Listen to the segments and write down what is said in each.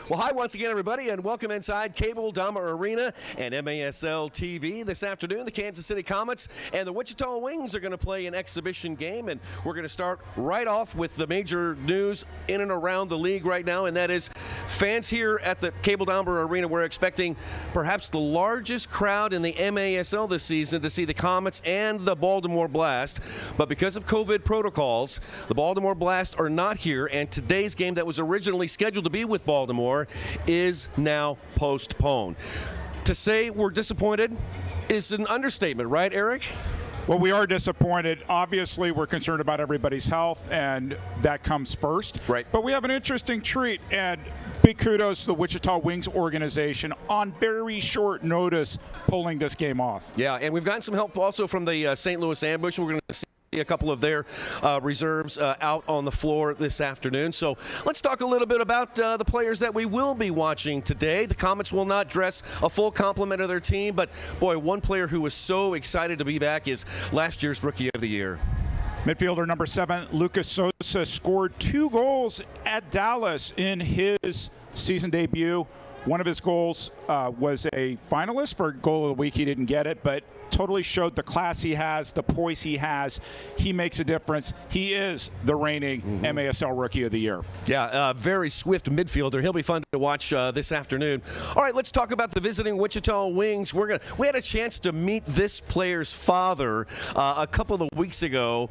Well, hi once again, everybody, and welcome inside Cable Dahmer Arena and MASL TV. This afternoon, the Kansas City Comets and the Wichita Wings are going to play an exhibition game, and we're going to start right off with the major news in and around the league right now, and that is fans here at the Cable Dahmer Arena. We're expecting perhaps the largest crowd in the MASL this season to see the Comets and the Baltimore Blast, but because of COVID protocols, the Baltimore Blast are not here, and today's game that was originally scheduled to be with Baltimore is now postponed. To say we're disappointed is an understatement, right, Eric? Well, we are disappointed. Obviously, we're concerned about everybody's health, and that comes first. Right. But we have an interesting treat, and big kudos to the Wichita Wings organization on very short notice pulling this game off. Yeah, and we've gotten some help also from the St. Louis Ambush. We're going to see a couple of their reserves out on the floor this afternoon. So let's talk a little bit about the players that we will be watching today. The Comets will not dress a full complement of their team, but boy, one player who was so excited to be back is last year's Rookie of the Year. Midfielder number 7, Lucas Sosa, scored 2 goals at Dallas in his season debut. One of his goals was a finalist for Goal of the Week. He didn't get it, but totally showed the class he has, the poise he has. He makes a difference. He is the reigning MASL Rookie of the Year. Yeah, very swift midfielder. He'll be fun to watch this afternoon. All right, let's talk about the visiting Wichita Wings. We had a chance to meet this player's father a couple of weeks ago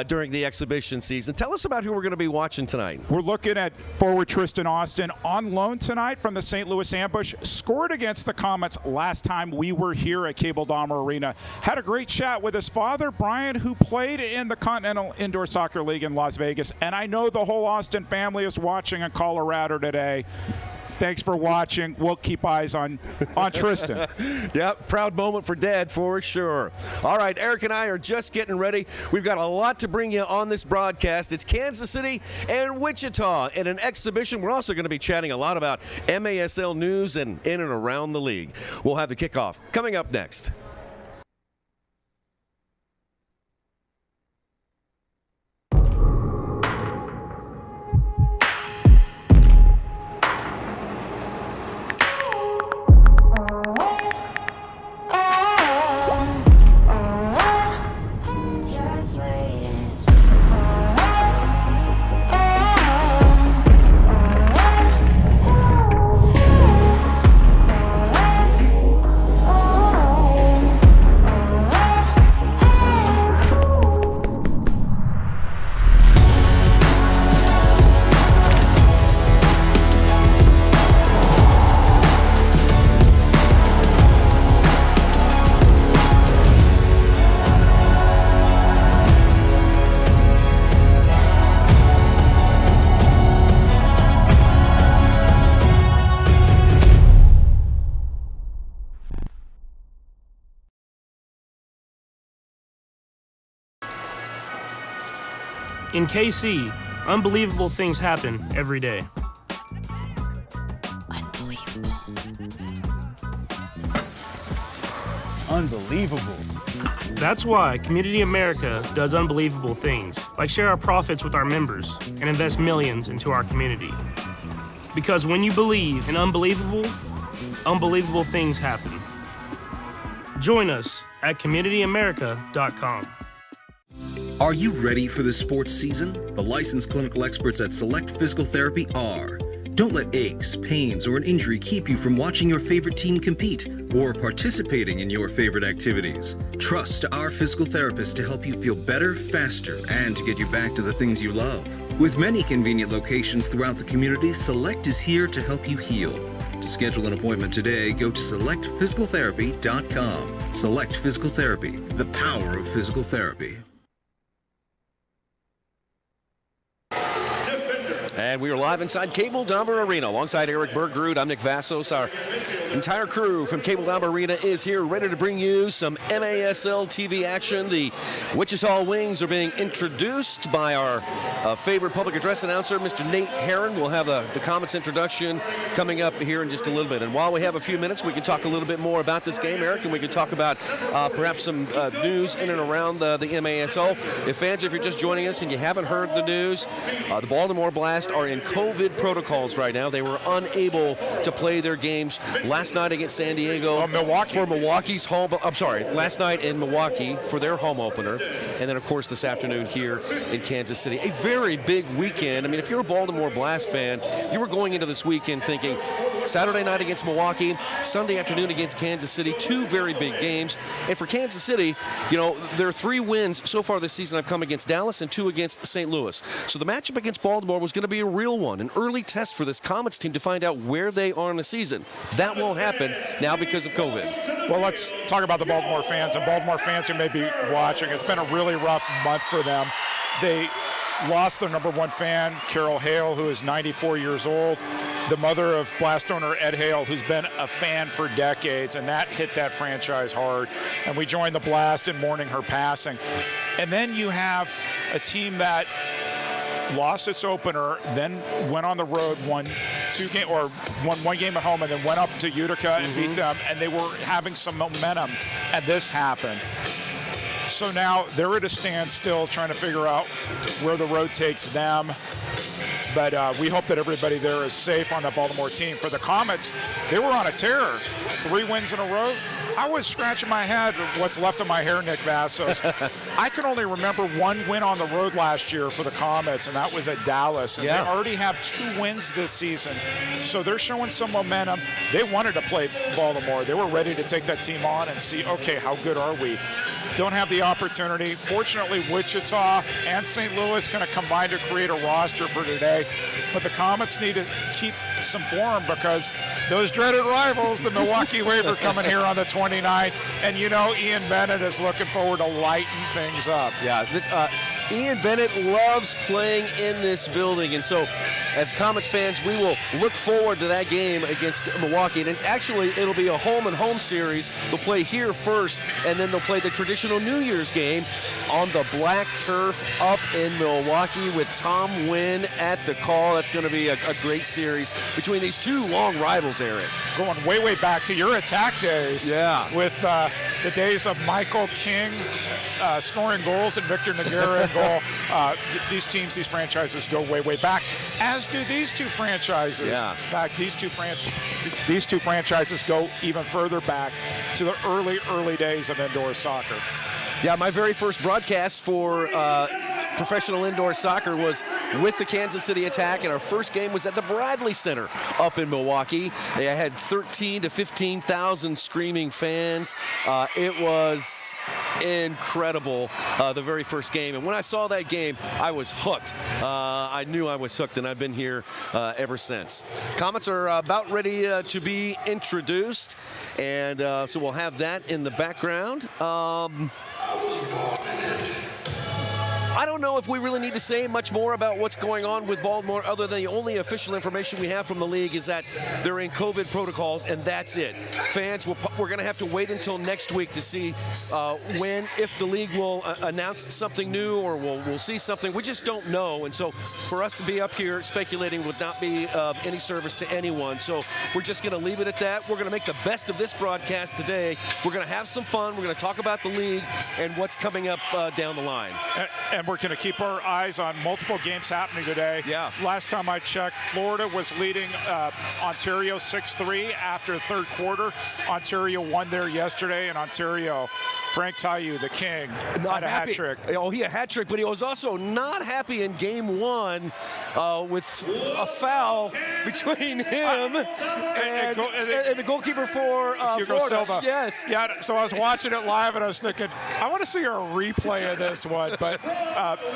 during the exhibition season. Tell us about who we're going to be watching tonight. We're looking at forward Tristan Austin, on loan tonight from the St. Louis Ambush. Scored against the Comets last time we were here at Cable Dahmer Arena. Had a great chat with his father, Brian, who played in the Continental Indoor Soccer League in Las Vegas. And I know the whole Austin family is watching in Colorado today. Thanks for watching. We'll keep eyes on Tristan. Yep, proud moment for Dad for sure. All right, Eric and I are just getting ready. We've got a lot to bring you on this broadcast. It's Kansas City and Wichita in an exhibition. We're also going to be chatting a lot about MASL news and in and around the league. We'll have the kickoff coming up next. In KC, unbelievable things happen every day. Unbelievable. That's why Community America does unbelievable things, like share our profits with our members and invest millions into our community. Because when you believe in unbelievable, unbelievable things happen. Join us at communityamerica.com. Are you ready for the sports season? The licensed clinical experts at Select Physical Therapy are. Don't let aches, pains, or an injury keep you from watching your favorite team compete or participating in your favorite activities. Trust our physical therapists to help you feel better, faster, and to get you back to the things you love. With many convenient locations throughout the community, Select is here to help you heal. To schedule an appointment today, go to selectphysicaltherapy.com. Select Physical Therapy, the power of physical therapy. And we are live inside Cable Dahmer Arena alongside Eric Bergrud. I'm Nick Vassos. Our entire crew from Cable Dahmer Arena is here ready to bring you some MASL TV action. The Wichita Wings are being introduced by our favorite public address announcer, Mr. Nate Herron. We'll have the Comets introduction coming up here in just a little bit. And while we have a few minutes, we can talk a little bit more about this game, Eric, and we can talk about perhaps some news in and around the MASL. If you're just joining us and you haven't heard the news, the Baltimore Blast are in COVID protocols right now. They were unable to play their games last night against San Diego. Milwaukee. For Milwaukee's home. I'm sorry, last night in Milwaukee for their home opener. And then, of course, this afternoon here in Kansas City. A very big weekend. I mean, if you're a Baltimore Blast fan, you were going into this weekend thinking Saturday night against Milwaukee, Sunday afternoon against Kansas City, two very big games. And for Kansas City, you know, their 3 wins so far this season have come against Dallas and 2 against St. Louis. So the matchup against Baltimore was going to be a real one, an early test for this Comets team to find out where they are in the season. That won't happen now because of COVID. Well, let's talk about the Baltimore fans. And Baltimore fans who may be watching, it's been a really rough month for them. They lost their number 1 fan, Carol Hale, who is 94 years old, the mother of Blast owner Ed Hale, who's been a fan for decades, and that hit that franchise hard. And we joined the Blast in mourning her passing. And then you have a team that lost its opener, then went on the road, won 1 game at home, and then went up to Utica and beat them, and they were having some momentum, and this happened. So now they're at a standstill trying to figure out where the road takes them. But we hope that everybody there is safe on the Baltimore team. For the Comets, they were on a tear. 3 wins in a row. I was scratching my head, what's left of my hair, Nick Vassos. I can only remember 1 win on the road last year for the Comets, and that was at Dallas. And they already have 2 wins this season. So they're showing some momentum. They wanted to play Baltimore. They were ready to take that team on and see, okay, how good are we? Don't have the opportunity. Fortunately, Wichita and St. Louis kind of combined to create a roster for today. But the Comets need to keep some form because those dreaded rivals, the Milwaukee Wave, are coming here on the 29th. And you know Ian Bennett is looking forward to lighting things up. Yeah, Ian Bennett loves playing in this building. And so as Comets fans, we will look forward to that game against Milwaukee. And actually, it'll be a home-and-home series. They'll play here first, and then they'll play the traditional New Year's game on the black turf up in Milwaukee with Tom Wynn at the call. That's going to be a great series between these 2 long rivals, Eric. Going way, way back to your attack days. Yeah. With the days of Michael King scoring goals and Victor Noguera in goal. These teams, these franchises go way, way back, as do these 2 franchises. Yeah. In fact, these two franchises go even further back to the early days of indoor soccer. Yeah, my very first broadcast for professional indoor soccer was with the Kansas City Attack, and our first game was at the Bradley Center up in Milwaukee. They had 13 to 15,000 screaming fans. It was incredible, the very first game. And when I saw that game, I was hooked. I knew I was hooked, and I've been here ever since. Comets are about ready to be introduced, and so we'll have that in the background. I don't know if we really need to say much more about what's going on with Baltimore other than the only official information we have from the league is that they're in COVID protocols, and that's it. Fans, we're going to have to wait until next week to see if the league will announce something new or we'll see something. We just don't know, and so for us to be up here speculating would not be of any service to anyone. So we're just going to leave it at that. We're going to make the best of this broadcast today. We're going to have some fun. We're going to talk about the league and what's coming up down the line. And we're going to keep our eyes on multiple games happening today. Yeah. Last time I checked, Florida was leading Ontario 6-3 after third quarter. Ontario won there yesterday, and Ontario Frank Tayu, the king, Not had a happy. hat trick. Oh, he had a hat trick, but he was also not happy in game one with a foul between him and the goalkeeper for Hugo Florida. Silva. Yes. Yeah, so I was watching it live and I was thinking, I want to see a replay of this one. But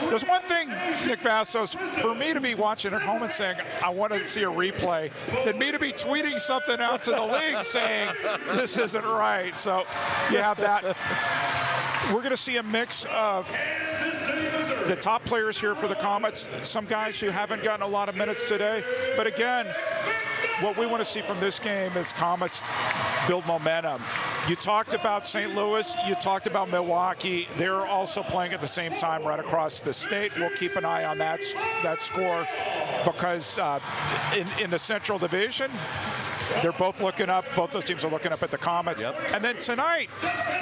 there's one thing, Nick Vassos, for me to be watching at home and saying, I want to see a replay, than me to be tweeting something out to the league saying, this isn't right. So you have that. We're going to see a mix of the top players here for the Comets, some guys who haven't gotten a lot of minutes today. But again, what we want to see from this game is Comets build momentum. You talked about St. Louis, you talked about Milwaukee. They're also playing at the same time right across the state. We'll keep an eye on that score because in the Central Division, they're both looking up. Both those teams are looking up at the Comets. Yep. And then tonight,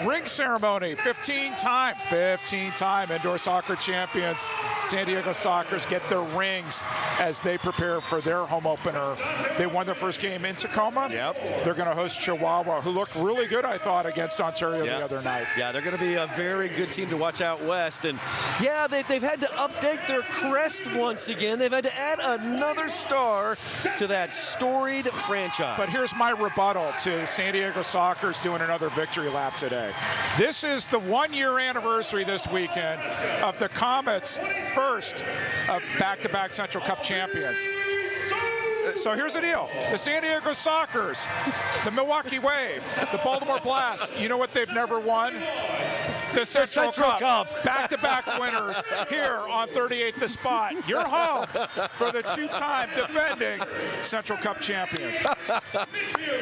ring ceremony, 15-time indoor soccer champions. San Diego Sockers get their rings as they prepare for their home opener. They won their first game in Tacoma. Yep. They're going to host Chihuahua, who looked really good, I thought, against Ontario the other night. Yeah, they're going to be a very good team to watch out west. And yeah, they've had to update their crest once again. They've had to add another star to that storied franchise. But here's my rebuttal to San Diego Sockers doing another victory lap today. This is the 1-year anniversary this weekend of the Comets' first of back-to-back Central Cup champions. So here's the deal. The San Diego Sockers, the Milwaukee Wave, the Baltimore Blast, you know what they've never won? The Central Cup. Back-to-back winners here on 38th The Spot. Your home for the 2-time defending Central Cup champions.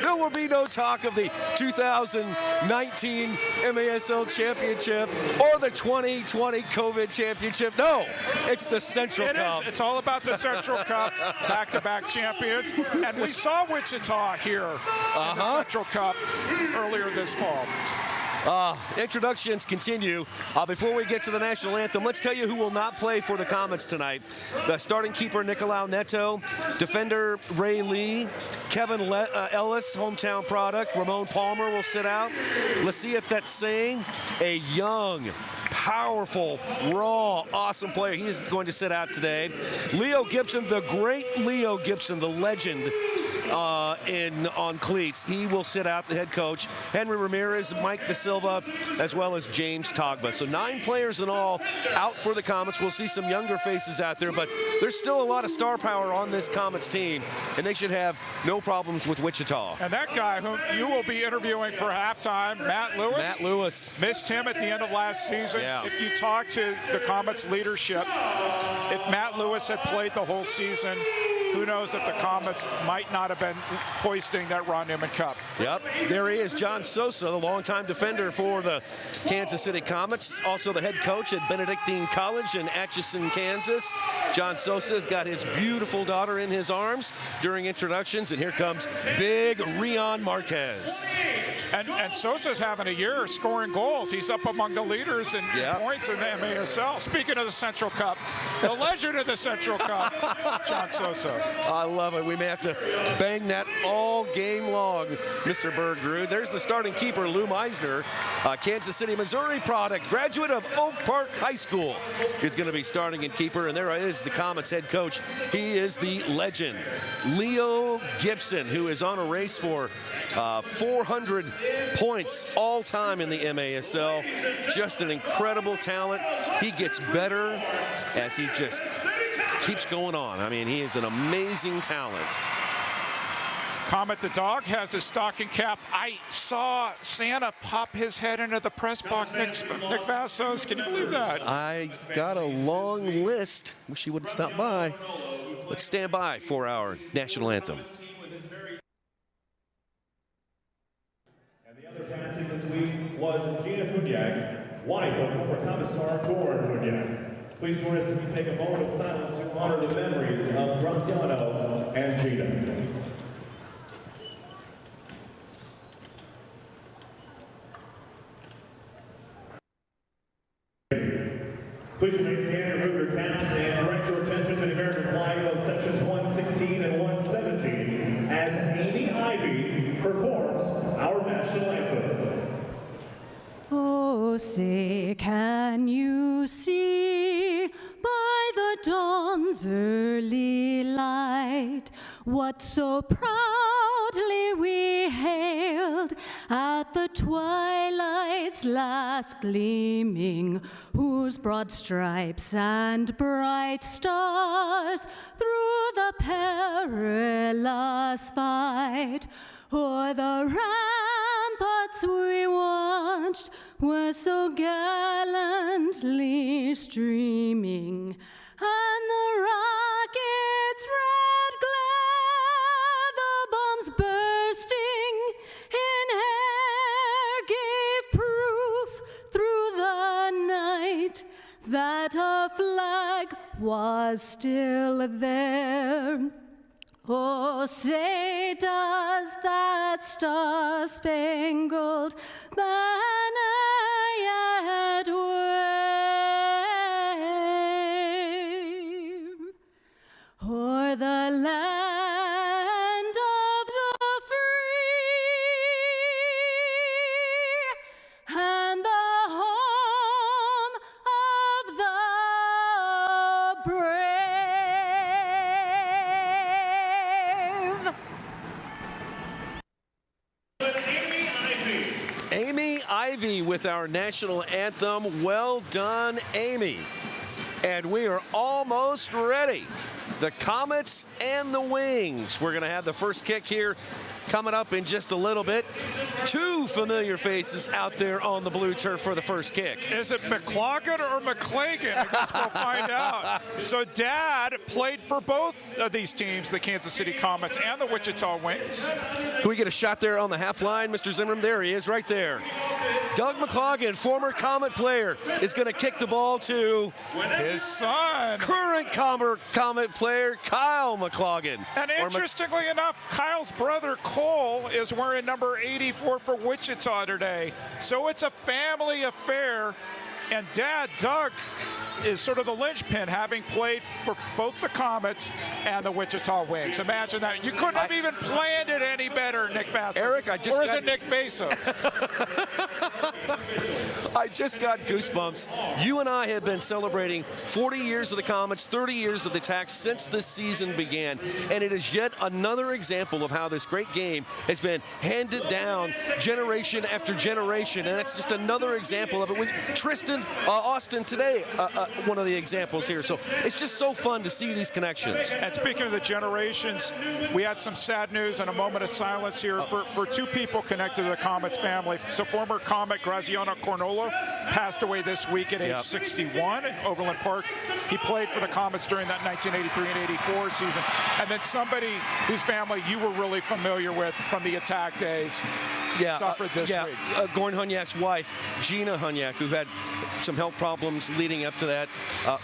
There will be no talk of the 2019 MASL Championship or the 2020 COVID Championship. No, it's the Central Cup. It's all about the Central Cup, back-to-back champions. And we saw Wichita here in the Central Cup earlier this fall. Introductions continue. Before we get to the national anthem, let's tell you who will not play for the Comets tonight. The starting keeper, Nicolau Neto. Defender, Ray Lee. Kevin Ellis, hometown product. Ramon Palmer will sit out. Lasiyat Singh, a young, powerful, raw, awesome player. He is going to sit out today. Leo Gibson, the great Leo Gibson, the legend on cleats. He will sit out, the head coach. Henry Ramirez, Mike Da Silva, as well as James Togba. So 9 players in all out for the Comets. We'll see some younger faces out there, but there's still a lot of star power on this Comets team, and they should have no problems with Wichita. And that guy whom you will be interviewing for halftime, Matt Lewis. Matt Lewis. Missed him at the end of last season. Yeah. If you talk to the Comets leadership, if Matt Lewis had played the whole season, who knows if the Comets might not have been hoisting that Ron Newman Cup. Yep, there he is, John Sosa, the longtime defender for the Kansas City Comets, also the head coach at Benedictine College in Atchison, Kansas. John Sosa has got his beautiful daughter in his arms during introductions, and here comes big Rion Marquez. And Sosa's having a year scoring goals. He's up among the leaders in points in the MASL. Speaking of the Central Cup, the legend of the Central Cup, John Sosa. I love it. We may have to bang that all game long, Mr. Bergrud. There's the starting keeper, Lou Meisner, Kansas City, Missouri product, graduate of Oak Park High School, is going to be starting in keeper. And there is the Comets head coach. He is the legend, Leo Gibson, who is on a race for 400 points all time in the MASL. Just an incredible talent. He gets better as he just keeps going on. I mean, he is an amazing talent. Comet the dog has his stocking cap. I saw Santa pop his head into the press box. Nick Vassos, can you believe that? I got a long list. Wish he wouldn't stop by. Let's stand by for our national anthem. And the other passing this week was Gina Hunyak, wife of former Comet star Gordon Hunyak. Please join us as we take a moment of silence to honor the memories of Graziano and Gina. Please remain standing, remove your caps, and direct your attention to the American flag of sections 116 and 117 as Amy Ivy performs our national anthem. Oh, Oh, say, can you see by the dawn's early light what so proudly we hailed at the twilight's last gleaming, whose broad stripes and bright stars through the perilous fight o'er the ramparts we watched were so gallantly streaming, and the rocket's red glare, the bombs bursting in air, gave proof through the night that our flag was still there. Oh, say, does that star-spangled banner yet wave o'er the land of the free and the home of the brave? Amy Ivy with our national anthem. Well done, Amy. And we are almost ready. The Comets and the Wings. We're going to have the first kick here coming up in just a little bit. Two familiar faces out there on the blue turf for the first kick. Is it McCloggin or McClagan? I guess we'll find out. So Dad played for both of these teams, the Kansas City Comets and the Wichita Wings. Can we get a shot there on the half line, Mr. Zimmerman? There he is right there. Doug McCloggin, former Comet player, is going to kick the ball to his son, current Comet player, Kyle McCloggin. And interestingly enough, Kyle's brother, Cole, is wearing number 84 for Wichita today. So it's a family affair. And Dad, Doug, is sort of the linchpin, having played for both the Comets and the Wichita Wings. Imagine that. You couldn't have even planned it any better, Nick Bassett. Eric, or is it Nick Bezos? I just got goosebumps. You and I have been celebrating 40 years of the Comets, 30 years of the Tax since this season began. And it is yet another example of how this great game has been handed down generation after generation. And that's just another example of it. With Tristan Austin today, one of the examples here. So it's just so fun to see these connections. And speaking of the generations, we had some sad news and a moment of silence here for two people connected to the Comets family. So former Comet Graziano Cornolo passed away this week at age 61 in Overland Park. He played for the Comets during that 1983 and 84 season. And then somebody whose family you were really familiar with from the Attack days suffered this week. Gordon Hunyak's wife, Gina Hunyak, who had some health problems leading up to that,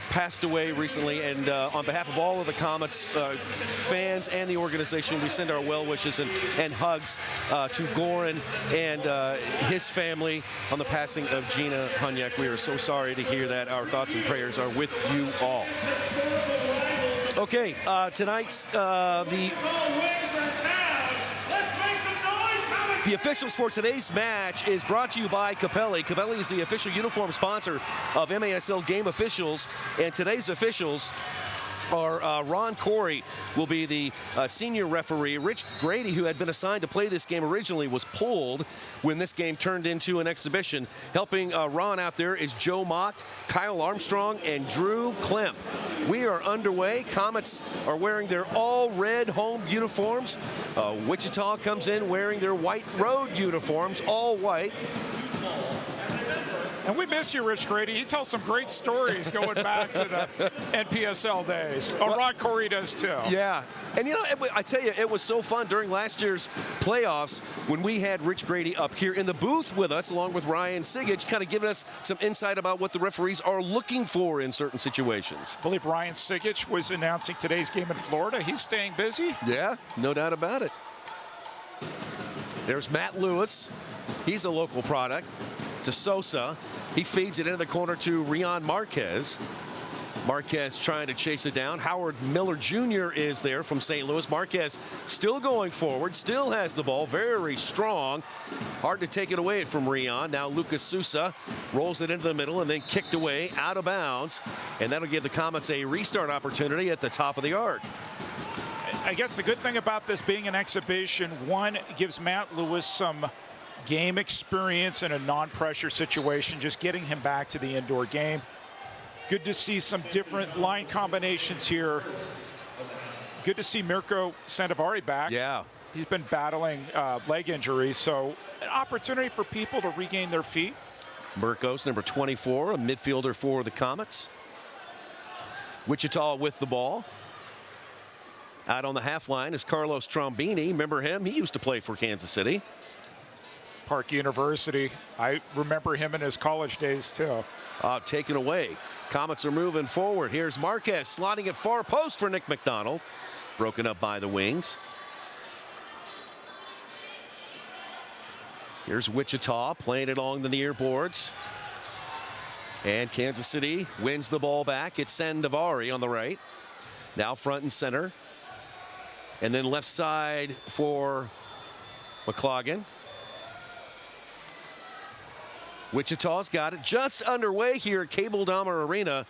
passed away recently. And on behalf of all of the Comets fans and the organization, we send our well wishes and hugs to Goran and his family on the passing of Gina Hunyak. We are so sorry to hear that. Our thoughts and prayers are with you all. Okay, tonight's the officials for today's match is brought to you by Capelli. Capelli is the official uniform sponsor of MASL Game Officials, and today's officials are Ron Corey will be the senior referee. Rich Grady, who had been assigned to play this game originally, was pulled when this game turned into an exhibition. Helping Ron out there is Joe Mock, Kyle Armstrong, and Drew Klemp. We are underway. Comets are wearing their all-red home uniforms. Wichita comes in wearing their white road uniforms, all white. And we miss you, Rich Grady. He tells some great stories going back to the NPSL days. Oh, Ron Corey does too. Yeah. And, you know, I tell you, it was so fun during last year's playoffs when we had Rich Grady up here in the booth with us, along with Ryan Sigich, kind of giving us some insight about what the referees are looking for in certain situations. I believe Ryan Sigich was announcing today's game in Florida. He's staying busy. Yeah, no doubt about it. There's Matt Lewis. He's a local product. To Sosa. He feeds it into the corner to Rion Marquez. Marquez trying to chase it down. Howard Miller Jr. is there from St. Louis. Marquez still going forward, still has the ball, very strong. Hard to take it away from Rion. Now Lucas Sousa rolls it into the middle and then kicked away out of bounds. And that'll give the Comets a restart opportunity at the top of the arc. I guess the good thing about this being an exhibition, one, gives Matt Lewis some game experience in a non-pressure situation, just getting him back to the indoor game. Good to see some different line combinations here. Good to see Mirko Sandovari back. Yeah. He's been battling leg injuries, so an opportunity for people to regain their feet. Mirko's number 24, a midfielder for the Comets. Wichita with the ball. Out on the half line is Carlos Trombini. Remember him? He used to play for Kansas City. Park University. I remember him in his college days, too. Taken away. Comets are moving forward. Here's Marquez sliding at far post for Nick McDonald. Broken up by the wings. Here's Wichita playing it along the near boards. And Kansas City wins the ball back. It's Sandovari on the right. Now front and center. And then left side for McLaughlin. Wichita's got it just underway here at Cable Dahmer Arena.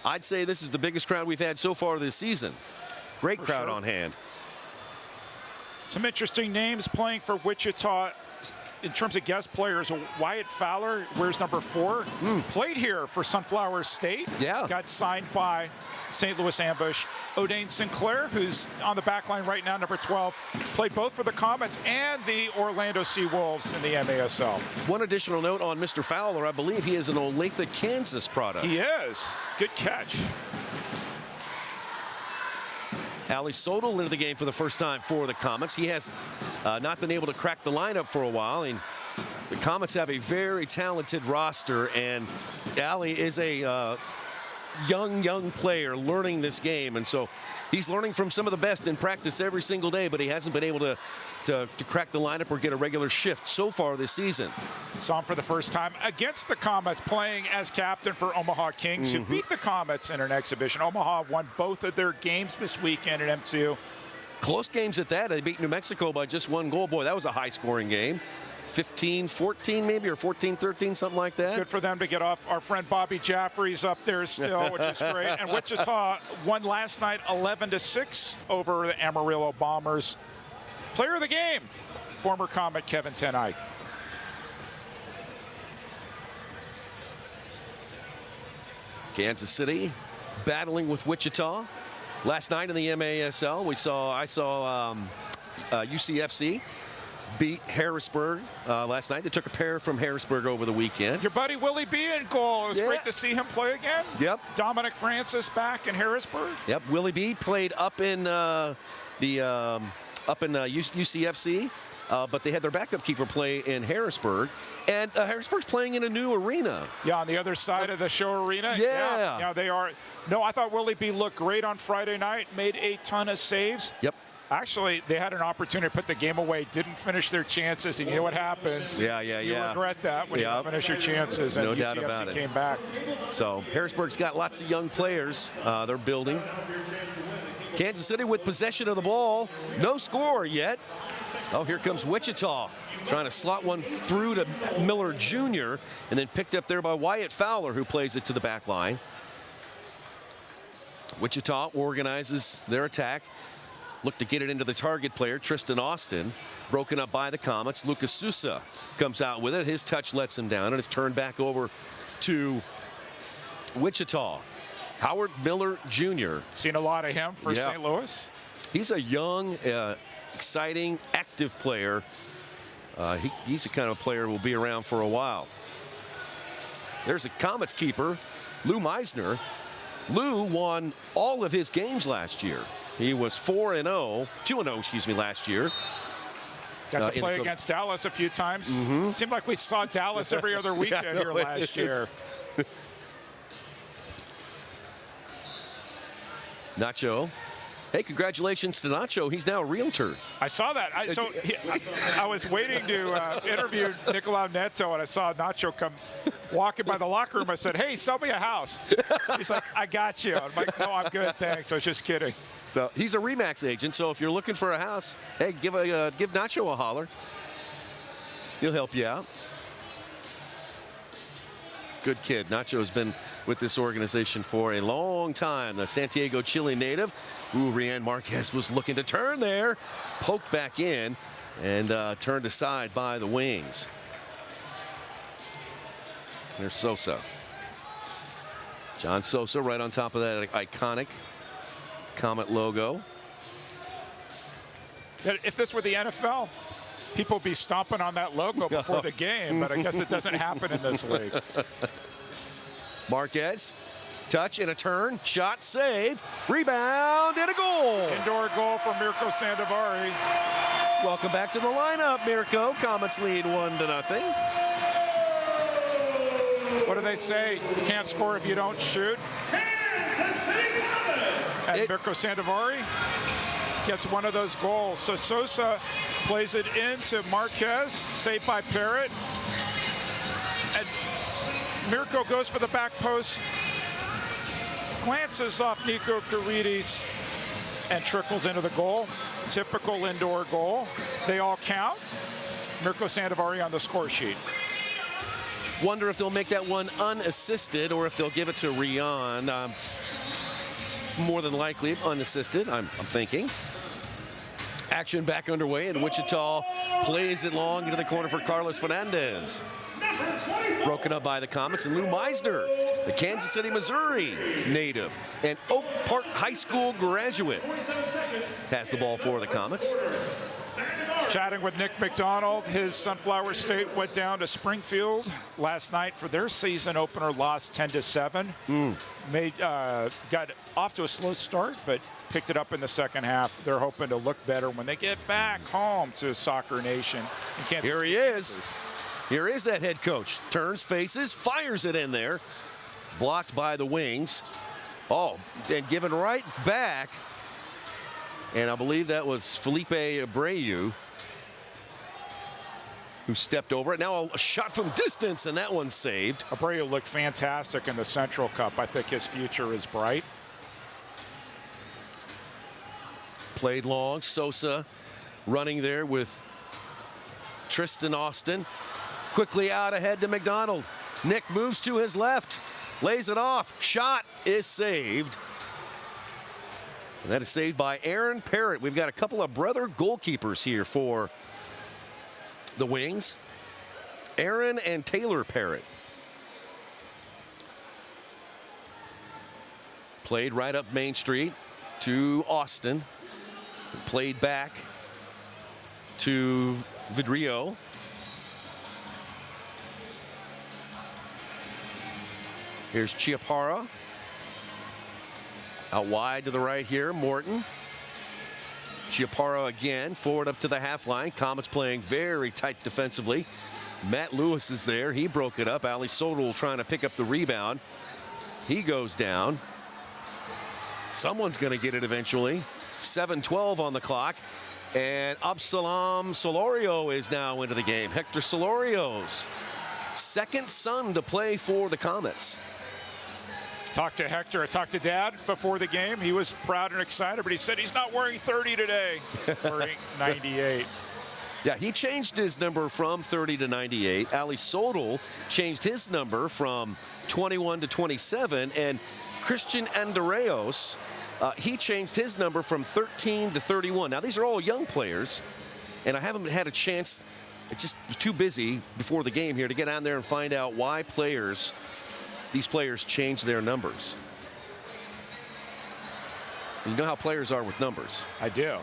I'd say this is the biggest crowd we've had so far this season. Great crowd on hand. Some interesting names playing for Wichita in terms of guest players. Wyatt Fowler wears number 4. Played here for Sunflower State. Yeah. Got signed by St. Louis Ambush. O'Dane Sinclair, who's on the back line right now, number 12, played both for the Comets and the Orlando Sea Wolves in the MASL. One additional note on Mr. Fowler, I believe he is an Olathe, Kansas product. He is. Good catch. Ali Sodal into the game for the first time for the Comets. He has not been able to crack the lineup for a while. And the Comets have a very talented roster, and Ali is a young player learning this game, and so he's learning from some of the best in practice every single day, but he hasn't been able to crack the lineup or get a regular shift so far this season. Saw him for the first time against the Comets, playing as captain for Omaha Kings, who beat the Comets in an exhibition. Omaha won both of their games this weekend at M2. Close games at that. They beat New Mexico by just 1 goal. Boy, that was a high-scoring game. 15-14 maybe, or 14-13, something like that. Good for them to get off. Our friend Bobby Jaffrey's up there still, which is great. And Wichita won last night 11-6 over the Amarillo Bombers. Player of the game, former Comet Kevin Ten Eyck. Kansas City battling with Wichita. Last night in the MASL, I saw UCFC beat Harrisburg last night. They took a pair from Harrisburg over the weekend. Your buddy Willie B in goal. It was great to see him play again. Yep. Dominic Francis back in Harrisburg. Yep. Willie B played up in UCFC, but they had their backup keeper play in Harrisburg, and Harrisburg's playing in a new arena. Yeah, on the other side of the show arena. Yeah, they are. No, I thought Willie B looked great on Friday night. Made a ton of saves. Yep. Actually, they had an opportunity to put the game away, didn't finish their chances, and you know what happens? Yeah. You regret that when you don't finish your chances, and no UCFC doubt about it. came back. So Harrisburg's got lots of young players they're building. Kansas City with possession of the ball. No score yet. Oh, here comes Wichita trying to slot one through to Miller Jr. and then picked up there by Wyatt Fowler, who plays it to the back line. Wichita organizes their attack. Look to get it into the target player, Tristan Austin. Broken up by the Comets. Lucas Sousa comes out with it. His touch lets him down, and it's turned back over to Wichita. Howard Miller Jr. Seen a lot of him for St. Louis. He's a young, exciting, active player. He's the kind of player who will be around for a while. There's a Comets keeper, Lou Meisner. Lou won all of his games last year. He was 2-0, last year. Got to play against Dallas a few times. Seemed like we saw Dallas every other weekend here last year. Nacho Hey, congratulations to Nacho. He's now a realtor. I saw that. I was waiting to interview Nicolau Neto, and I saw Nacho come walking by the locker room. I said, "Hey, sell me a house." He's like, "I got you." I'm like, "No, I'm good, thanks." I was just kidding. So he's a Remax agent. So if you're looking for a house, hey, give Nacho a holler. He'll help you out. Good kid. Nacho's been with this organization for a long time. The Santiago, Chile native. Ooh, Rian Marquez was looking to turn there. Poked back in and turned aside by the Wings. There's Sosa. John Sosa right on top of that iconic Comet logo. If this were the NFL, people would be stomping on that logo before the game, but I guess it doesn't happen in this league. Marquez, touch and a turn, shot, save, rebound, and a goal. Indoor goal for Mirko Sandovari. Welcome back to the lineup, Mirko. Comets lead 1-0. What do they say? You can't score if you don't shoot. Kansas City Comets! And Mirko Sandovari gets one of those goals. So Sosa plays it into Marquez, saved by Parrott. And Mirko goes for the back post, glances off Nico Karides, and trickles into the goal. Typical indoor goal. They all count. Mirko Sandovari on the score sheet. Wonder if they'll make that one unassisted or if they'll give it to Rian. More than likely unassisted, I'm thinking. Action back underway, and Wichita plays it long into the corner for Carlos Fernandez. Broken up by the Comets, and Lou Meisner, the Kansas City, Missouri native and Oak Park High School graduate, has the ball for the Comets. Chatting with Nick McDonald, his Sunflower State went down to Springfield last night for their season opener, lost 10-7. Got off to a slow start, but picked it up in the second half. They're hoping to look better when they get back home to Soccer Nation. Here he is. Here is that head coach. Turns, faces, fires it in there. Blocked by the Wings. Oh, and given right back. And I believe that was Felipe Abreu who stepped over it. Now a shot from distance, and that one's saved. Abreu looked fantastic in the Central Cup. I think his future is bright. Played long. Sosa running there with Tristan Austin. Quickly out ahead to McDonald. Nick moves to his left. Lays it off. Shot is saved. And that is saved by Aaron Parrott. We've got a couple of brother goalkeepers here for the Wings. Aaron and Taylor Parrott. Played right up Main Street to Austin. Played back to Vidrio. Here's Chiapara. Out wide to the right here, Morton. Chiapara again, forward up to the half line. Comets playing very tight defensively. Matt Lewis is there. He broke it up. Ali Sodol trying to pick up the rebound. He goes down. Someone's going to get it eventually. 7:12 on the clock. And Absalom Solorio is now into the game. Hector Solorio's second son to play for the Comets. Talked to Hector. I talked to Dad before the game. He was proud and excited, but he said he's not wearing 30 today. He's wearing 98. Yeah, he changed his number from 30 to 98. Ali Sodol changed his number from 21 to 27. And Christian Andreos, he changed his number from 13 to 31. Now, these are all young players, and I haven't had a chance, just was too busy before the game here to get on there and find out why these players change their numbers. You know how players are with numbers. I do.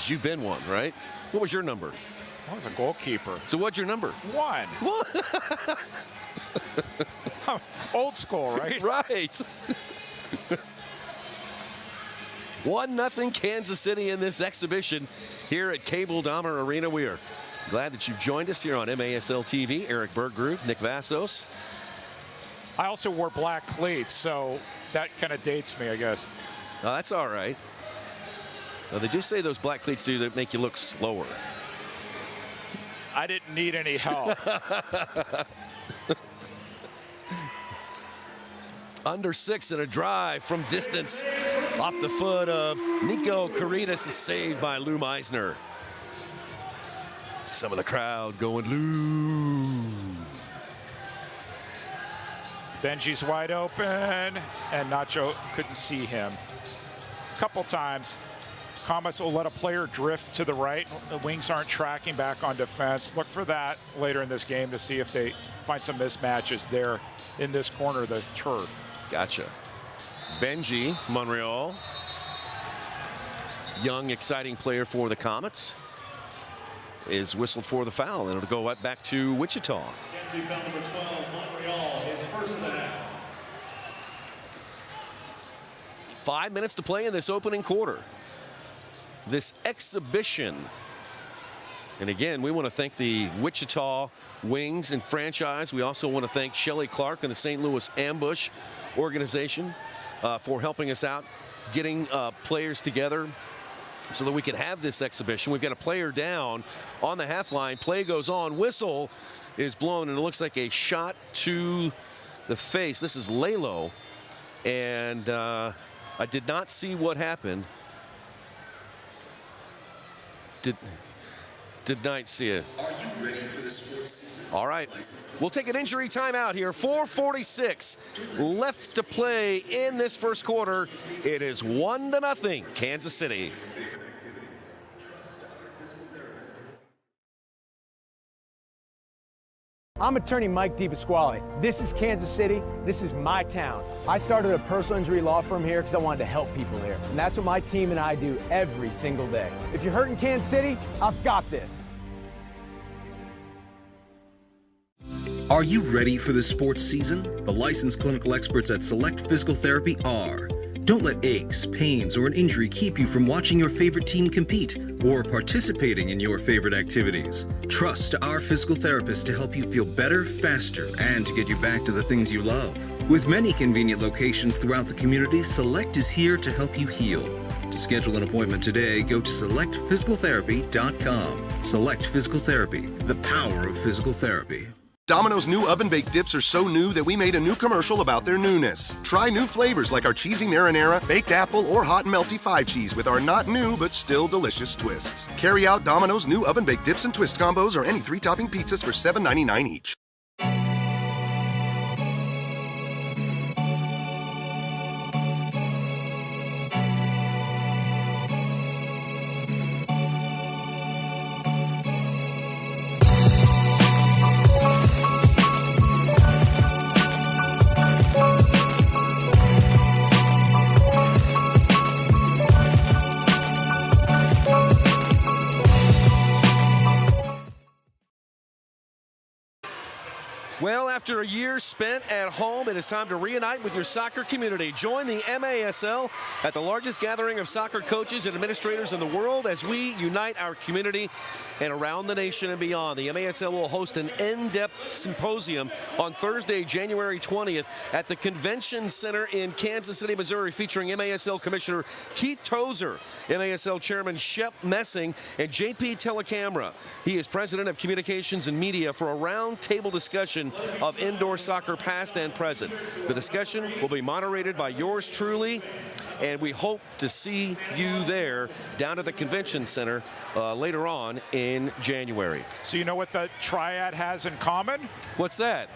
You've been one, right? What was your number? I was a goalkeeper. So what's your number? 1. Old school, right? Right. 1-0 Kansas City in this exhibition here at Cable Dahmer Arena. We are glad that you've joined us here on MASL TV. Eric Berggrup, Nick Vassos. I also wore black cleats, so that kind of dates me, I guess. Oh, that's all right. Well, they do say those black cleats do that make you look slower. I didn't need any help. Under 6 and a drive from distance off the foot of Nico Caritas is saved by Lou Meisner. Some of the crowd going Lou. Benji's wide open, and Nacho couldn't see him. A couple times, Comets will let a player drift to the right. The wings aren't tracking back on defense. Look for that later in this game to see if they find some mismatches there in this corner of the turf. Gotcha. Benji Monreal, young, exciting player for the Comets, is whistled for the foul, and it'll go right back to Wichita. Foul number 12, Montreal, his first foul. 5 minutes to play in this opening quarter. This exhibition. And again, we want to thank the Wichita Wings and franchise. We also want to thank Shelley Clark and the St. Louis Ambush organization for helping us out, getting players together so that we can have this exhibition. We've got a player down on the half line. Play goes on. Whistle is blown, and it looks like a shot to the face. This is Lalo, and I did not see what happened. Did not see it. Are you ready for the sports season? All right, we'll take an injury timeout here. 4:46 left to play in this first quarter. It is 1-0, Kansas City. I'm attorney Mike DePasquale. This is Kansas City. This is my town. I started a personal injury law firm here because I wanted to help people here. And that's what my team and I do every single day. If you're hurt in Kansas City, I've got this. Are you ready for the sports season? The licensed clinical experts at Select Physical Therapy are. Don't let aches, pains, or an injury keep you from watching your favorite team compete or participating in your favorite activities. Trust our physical therapists to help you feel better, faster, and to get you back to the things you love. With many convenient locations throughout the community, Select is here to help you heal. To schedule an appointment today, go to selectphysicaltherapy.com. Select Physical Therapy, the power of physical therapy. Domino's new oven-baked dips are so new that we made a new commercial about their newness. Try new flavors like our cheesy marinara, baked apple, or hot and melty 5 cheese with our not new but still delicious twists. Carry out Domino's new oven-baked dips and twist combos or any 3-topping pizzas for $7.99 each. Well, after a year spent at home, it is time to reunite with your soccer community. Join the MASL at the largest gathering of soccer coaches and administrators in the world as we unite our community and around the nation and beyond. The MASL will host an in-depth symposium on Thursday, January 20th at the Convention Center in Kansas City, Missouri, featuring MASL Commissioner Keith Tozer, MASL Chairman Shep Messing, and JP Telecamera. He is President of Communications and Media for a round-table discussion of indoor soccer past and present. The discussion will be moderated by yours truly, and we hope to see you there down at the Convention Center later on in January. So you know what the triad has in common? What's that?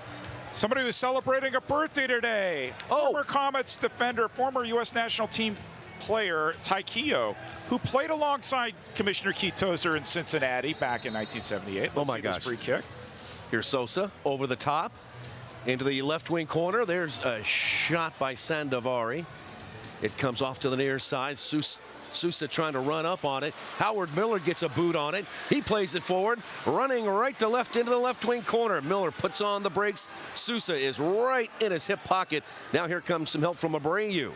Somebody who's celebrating a birthday today. Oh. Former Comets defender, former U.S. national team player Ty Keogh, who played alongside Commissioner Keith Tozer in Cincinnati back in 1978. Oh my gosh. Free kick. Here's Sosa over the top into the left wing corner. There's a shot by Sandovari. It comes off to the near side. Sousa trying to run up on it. Howard Miller gets a boot on it. He plays it forward, running right to left into the left wing corner. Miller puts on the brakes. Sousa is right in his hip pocket. Now here comes some help from Abreu.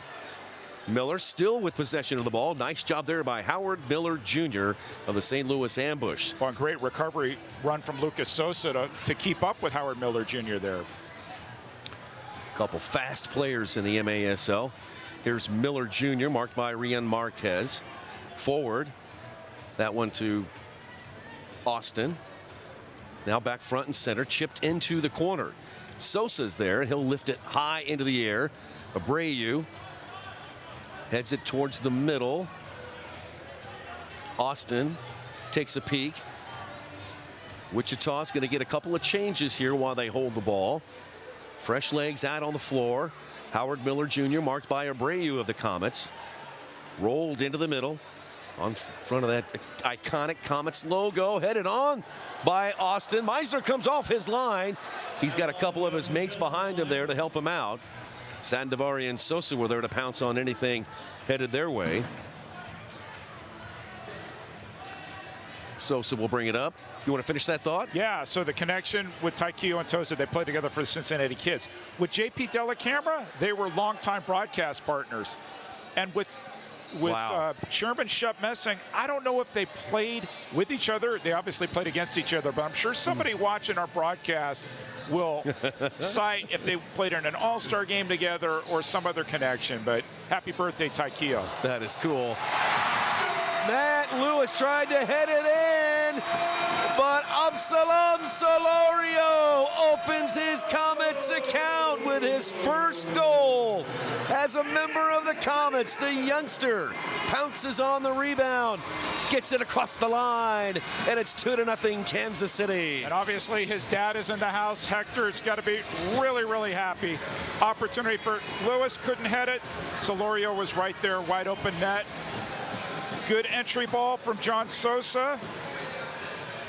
Miller still with possession of the ball. Nice job there by Howard Miller Jr. of the St. Louis Ambush. Well, great recovery run from Lucas Sosa to keep up with Howard Miller Jr. there. A couple fast players in the MASL. Here's Miller Jr., marked by Rian Marquez. Forward. That one to Austin. Now back front and center, chipped into the corner. Sosa's there, and he'll lift it high into the air. Abreu heads it towards the middle. Austin takes a peek. Wichita's going to get a couple of changes here while they hold the ball. Fresh legs out on the floor. Howard Miller Jr., marked by Abreu of the Comets. Rolled into the middle. On front of that iconic Comets logo, headed on by Austin. Meisner comes off his line. He's got a couple of his mates behind him there to help him out. Sandovari and Sosa were there to pounce on anything headed their way. Sosa will bring it up. You want to finish that thought? Yeah, so the connection with Taikio and Tosa, they played together for the Cincinnati Kids. With JP Delacamera, they were longtime broadcast partners. And with wow. Sherman Shup Messing, I don't know if they played with each other. They obviously played against each other, but I'm sure somebody watching our broadcast will cite if they played in an all-star game together or some other connection. But happy birthday, Taikio. That is cool. Matt Lewis tried to head it in, but Absalom Solorio opens his Comets account with his first goal. As a member of the Comets, the youngster pounces on the rebound, gets it across the line, and it's 2-0 Kansas City. And obviously his dad is in the house. Hector's got to be really, really happy. Opportunity for Lewis, couldn't head it. Solorio was right there, wide open net. Good entry ball from John Sosa.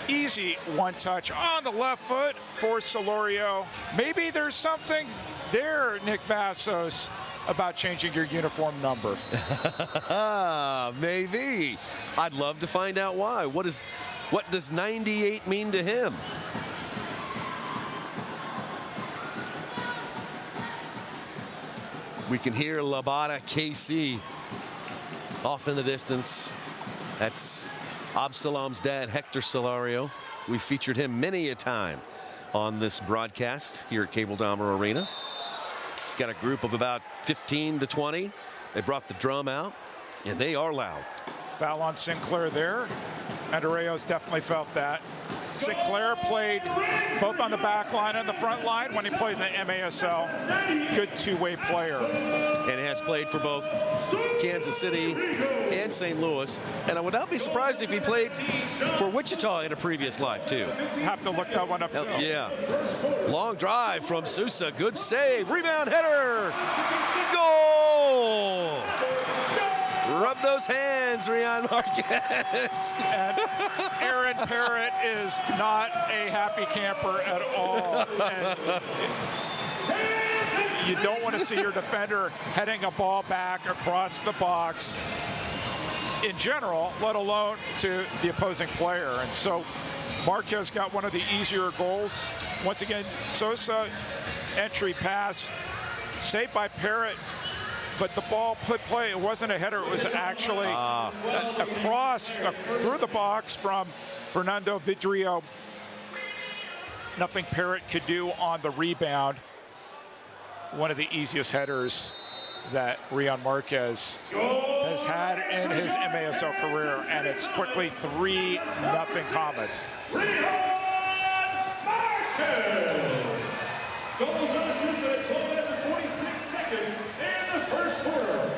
Easy one touch on the left foot for Solorio. Maybe there's something there, Nick Vassos, about changing your uniform number. Maybe. I'd love to find out why. What does 98 mean to him? We can hear Labada KC off in the distance. That's Absalom's dad, Hector Solorio. We featured him many a time on this broadcast here at Cable Dahmer Arena. He's got a group of about 15 to 20. They brought the drum out, and they are loud. Foul on Sinclair there. Andreo's definitely felt that. Sinclair played both on the back line and the front line when he played in the MASL. Good two-way player. And has played for both Kansas City and St. Louis. And I would not be surprised if he played for Wichita in a previous life, too. Have to look that one up, too. Yeah. Long drive from Sousa. Good save. Rebound header. Goal. Rub those hands, Rian Marquez. And Aaron Parrott is not a happy camper at all. And you don't want to see your defender heading a ball back across the box in general, let alone to the opposing player. And so Marquez got one of the easier goals. Once again, Sosa entry pass, saved by Parrott. But the ball put play, it wasn't a header, it was actually a cross through the box from Fernando Vidrio. Nothing Parrott could do on the rebound. One of the easiest headers that Rian Marquez has had in his MASL career, and it's quickly 3-0 Comets. Rian Marquez goals and assists at 12 minutes and 46 seconds in the first quarter.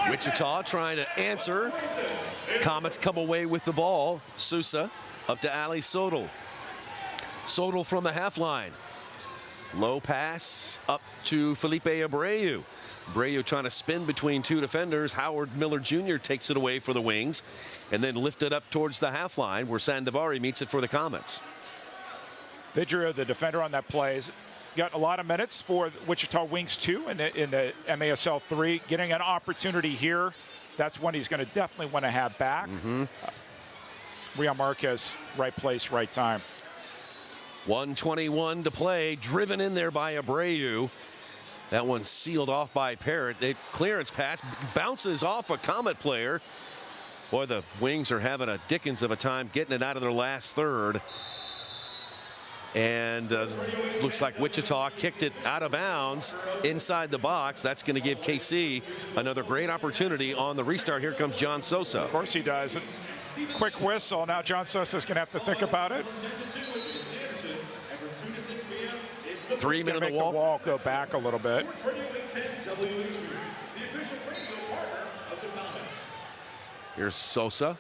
Wichita trying to answer. Comets come away with the ball. Sousa up to Ali Sodal. Sodal from the half line. Low pass up to Felipe Abreu. Abreu trying to spin between two defenders. Howard Miller Jr. takes it away for the Wings and then lifted up towards the half line where Sandovari meets it for the Comets. Vidrio, the defender on that play, has got a lot of minutes for Wichita Wings 2 in the MASL 3. Getting an opportunity here, that's one he's going to definitely want to have back. Rian Marquez, right place, right time. 1:21 to play, driven in there by Abreu. That one sealed off by Parrott. The clearance pass bounces off a Comet player. Boy, the Wings are having a dickens of a time getting it out of their last third. And looks like Wichita kicked it out of bounds inside the box. That's going to give KC another great opportunity on the restart. Here comes John Sosa. Of course he does. Quick whistle. Now John Sosa's going to have to think about it. 3 minute make the wall go back a little bit. Here's Sosa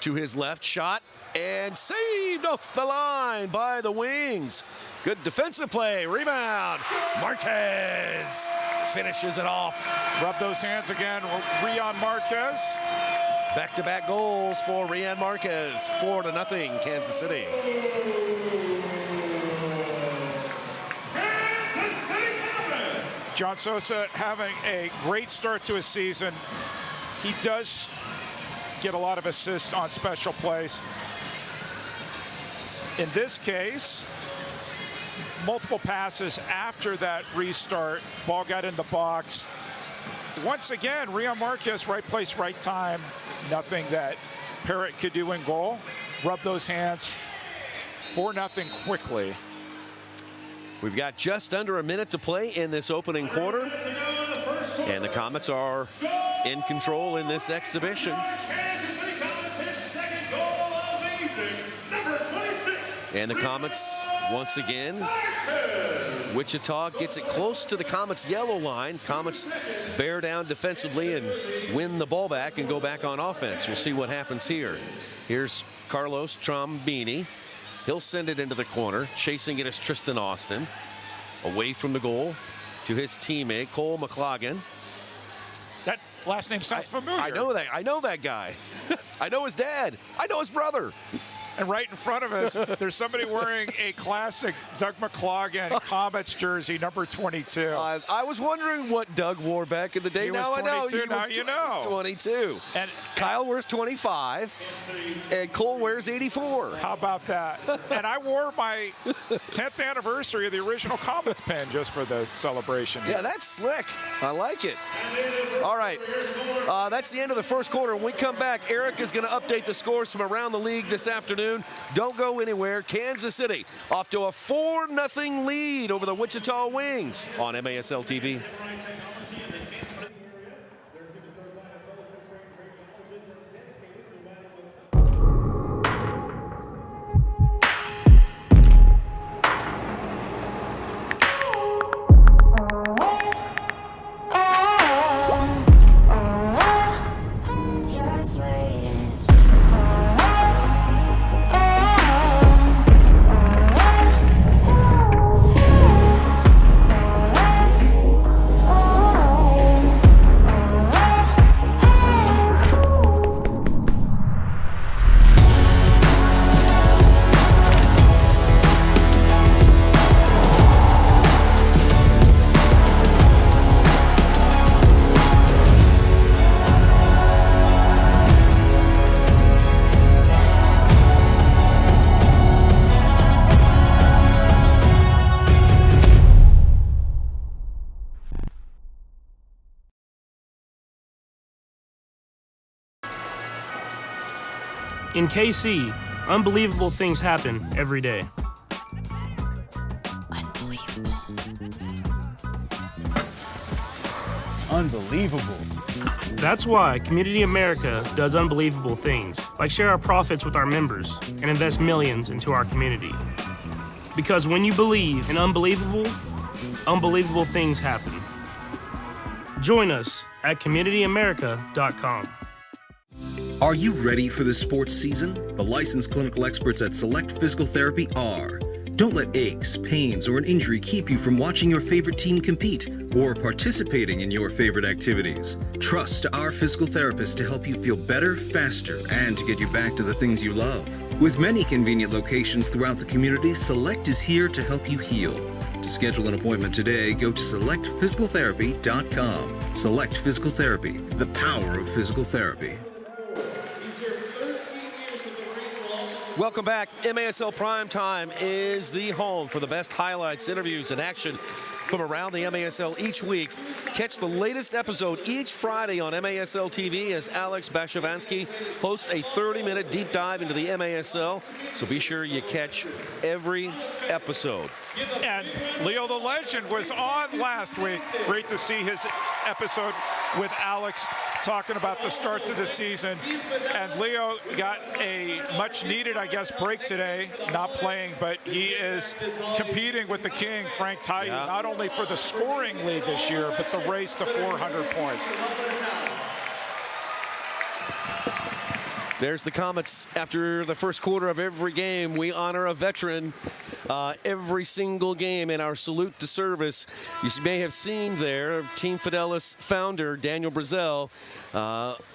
to his left, shot and saved off the line by the Wings. Good defensive play, rebound. Marquez finishes it off. Rub those hands again, Rion Marquez. Back-to-back goals for Rion Marquez. 4-0, Kansas City. John Sosa having a great start to his season. He does get a lot of assists on special plays. In this case, multiple passes after that restart. Ball got in the box. Once again, Rion Marquez, right place, right time. Nothing that Parrott could do in goal. Rub those hands. 4-0 quickly. We've got just under a minute to play in this opening quarter. And the Comets are in control in this exhibition. And the Comets, once again, Wichita gets it close to the Comets' yellow line. Comets bear down defensively and win the ball back and go back on offense. We'll see what happens here. Here's Carlos Trombini. He'll send it into the corner. Chasing it is Tristan Austin. Away from the goal to his teammate, Cole McLaughlin. That last name sounds familiar. I know that. I know that guy. I know his dad. I know his brother. And right in front of us, there's somebody wearing a classic Doug McCloughan Comets jersey, number 22. I was wondering what Doug wore back in the day. He now was 22, I know. He now was you know. 22. And Kyle wears 25, and Cole wears 84. How about that? And I wore my 10th anniversary of the original Comets pen just for the celebration. Yeah, that's slick. I like it. All right. That's the end of the first quarter. When we come back, Eric is going to update the scores from around the league this afternoon. Don't go anywhere. Kansas City off to a 4-0 lead over the Wichita Wings on MASL TV. In KC, unbelievable things happen every day. Unbelievable. That's why Community America does unbelievable things, like share our profits with our members and invest millions into our community. Because when you believe in unbelievable, unbelievable things happen. Join us at communityamerica.com. Are you ready for the sports season? The licensed clinical experts at Select Physical Therapy are. Don't let aches, pains, or an injury keep you from watching your favorite team compete or participating in your favorite activities. Trust our physical therapists to help you feel better, faster, and to get you back to the things you love. With many convenient locations throughout the community, Select is here to help you heal. To schedule an appointment today, go to selectphysicaltherapy.com. Select Physical Therapy, the power of physical therapy. Welcome back. MASL Primetime is the home for the best highlights, interviews, and action from around the MASL each week. Catch the latest episode each Friday on MASL TV as Alex Bashavansky hosts a 30-minute deep dive into the MASL. So be sure you catch every episode. And Leo the Legend was on last week. Great to see his episode with Alex talking about the starts of the season. And Leo got a much-needed, I guess, break today, not playing, but he is competing with the king, Frank Taiyu, not only for the scoring lead this year, but the race to 400 points. There's the Comets. After the first quarter of every game, we honor a veteran every single game in our salute to service. You may have seen there Team Fidelis founder Daniel Brazel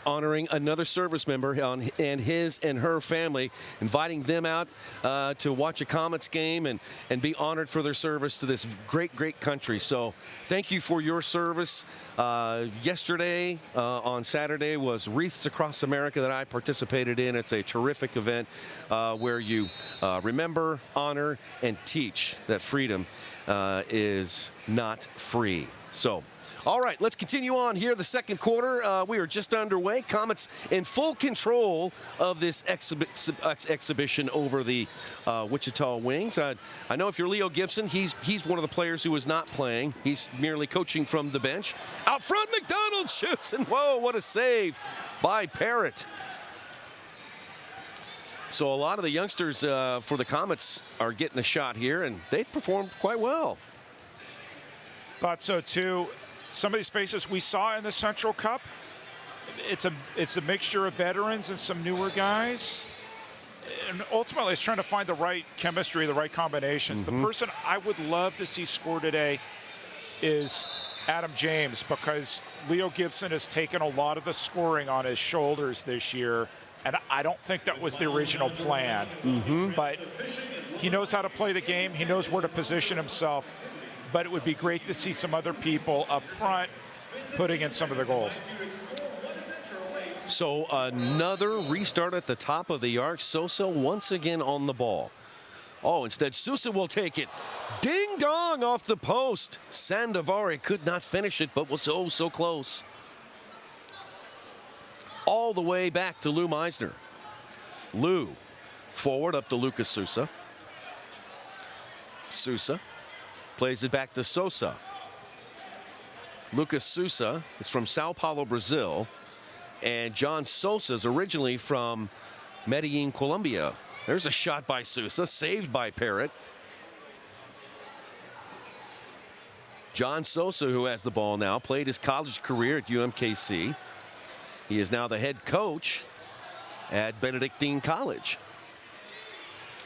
honoring another service member and his and her family, inviting them out to watch a Comets game and be honored for their service to this great country. So thank you for your service. Yesterday on Saturday was Wreaths Across America that I participated in. It's a terrific event where you remember, honor, and teach that freedom is not free. So, all right, let's continue on here. The second quarter, we are just underway. Comets in full control of this exhibition over the Wichita Wings. I know if you're Leo Gibson, he's one of the players who is not playing. He's merely coaching from the bench. Out front, McDonald shoots, and whoa, what a save by Parrott. So a lot of the youngsters for the Comets are getting a shot here, and they've performed quite well. Thought so, too. Some of these faces we saw in the Central Cup, it's a mixture of veterans and some newer guys. And ultimately, it's trying to find the right chemistry, the right combinations. The person I would love to see score today is Adam James, because Leo Gibson has taken a lot of the scoring on his shoulders this year, and I don't think that was the original plan. But he knows how to play the game. He knows where to position himself. But it would be great to see some other people up front putting in some of the goals. So another restart at the top of the arc. Sosa once again on the ball. Oh, instead Sousa will take it. Ding dong off the post. Sandovari could not finish it, but was so close. All the way back to Lou Meisner. Lou forward up to Lucas Sousa. Sousa plays it back to Sosa. Lucas Sousa is from Sao Paulo, Brazil. And John Sosa is originally from Medellin, Colombia. There's a shot by Sousa, saved by Parrott. John Sosa, who has the ball now, played his college career at UMKC. He is now the head coach at Benedictine College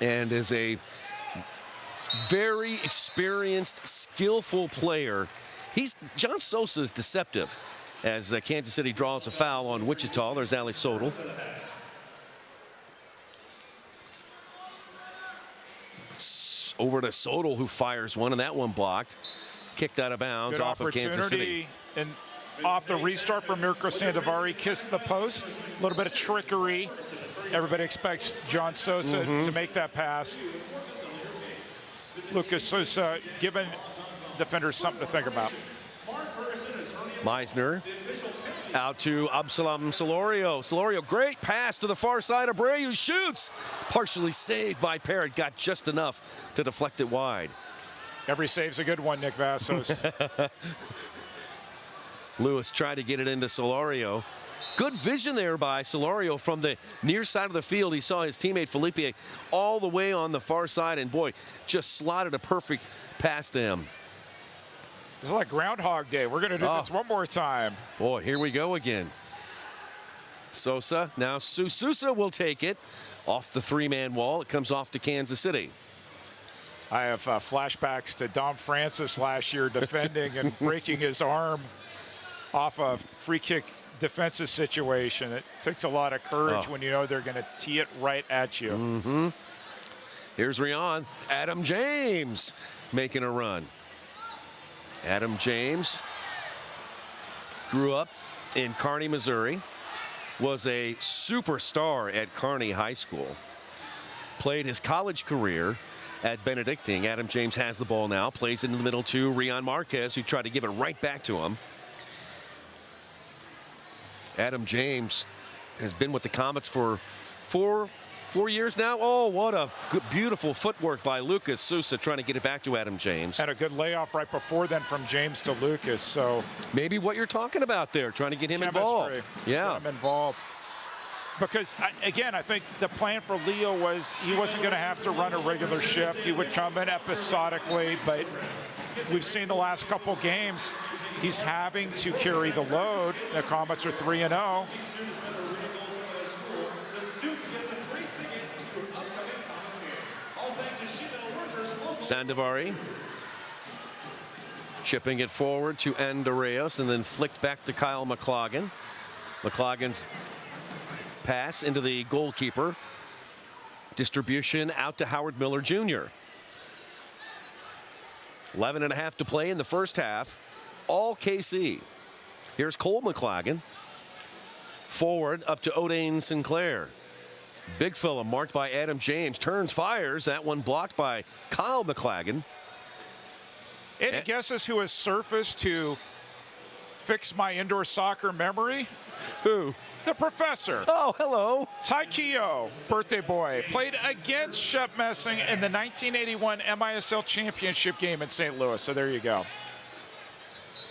and is a very experienced, skillful player. John Sosa is deceptive as Kansas City draws a foul on Wichita. There's Ali Sodal. Over to Sodal, who fires one, and that one blocked. Kicked out of bounds off of Kansas City. And off the restart from Mirko Sandovari, kissed the post. A little bit of trickery. Everybody expects John Sosa to make that pass. Lucas Sousa giving defenders something to think about. Meisner out to Absalom Solorio. Solorio, great pass to the far side. Abreu shoots. Partially saved by Parrott. Got just enough to deflect it wide. Every save's a good one, Nick Vassos. Lewis tried to get it into Solorio. Good vision there by Solorio from the near side of the field. He saw his teammate Felipe all the way on the far side, and boy, just slotted a perfect pass to him. It's like Groundhog Day. We're going to do this one more time. Boy, here we go again. Sosa, now Sousa will take it off the three-man wall. It comes off to Kansas City. I have flashbacks to Dom Francis last year defending and breaking his arm off a free kick defensive situation. It takes a lot of courage when you know they're going to tee it right at you. Here's Rion. Adam James making a run. Adam James grew up in Kearney, Missouri, was a superstar at Kearney High School, played his college career at Benedictine. Adam James has the ball now, plays it in the middle to Rion Marquez, who tried to give it right back to him. Adam James has been with the Comets for four years now. Oh, what a good, beautiful footwork by Lucas Sousa trying to get it back to Adam James. Had a good layoff right before then from James to Lucas. So maybe what you're talking about there, trying to get him chemistry. involved. Yeah. Get him involved. Because, again, I think the plan for Leo was he wasn't going to have to run a regular shift. He would come in episodically, but we've seen the last couple games, he's having to carry the load. The Comets are 3-0. Sandovari chipping it forward to Andreas and then flicked back to Kyle McLaughlin. McLaughlin's pass into the goalkeeper. Distribution out to Howard Miller Jr. 11.5 to play in the first half. All KC. Here's Cole McLaughlin. Forward up to O'Dane Sinclair. Big fella marked by Adam James. Turns, fires. That one blocked by Kyle McLaughlin. Any guesses who has surfaced to fix my indoor soccer memory? Who? The professor. Oh, hello. Taikio, birthday boy, played against Shep Messing in the 1981 MISL championship game in St. Louis. So there you go.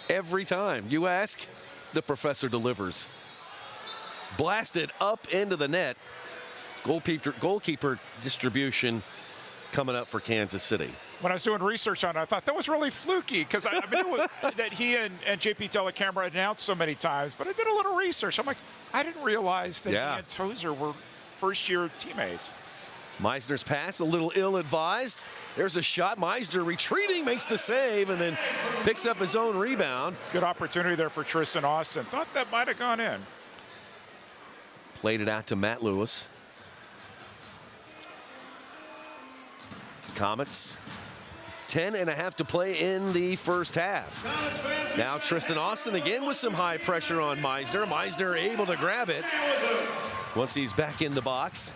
Every time you ask, the professor delivers. Blasted up into the net. Goalkeeper distribution coming up for Kansas City. When I was doing research on it, I thought that was really fluky because I knew that he and JP Telecamera announced so many times, but I did a little research. I'm like, I didn't realize that he and Tozer were first-year teammates. Meisner's pass, a little ill-advised. There's a shot. Meisner retreating, makes the save, and then picks up his own rebound. Good opportunity there for Tristan Austin. Thought that might have gone in. Played it out to Matt Lewis. Comets, 10.5 to play in the first half. Now Tristan Austin again with some high pressure on Meisner. Meisner able to grab it once he's back in the box.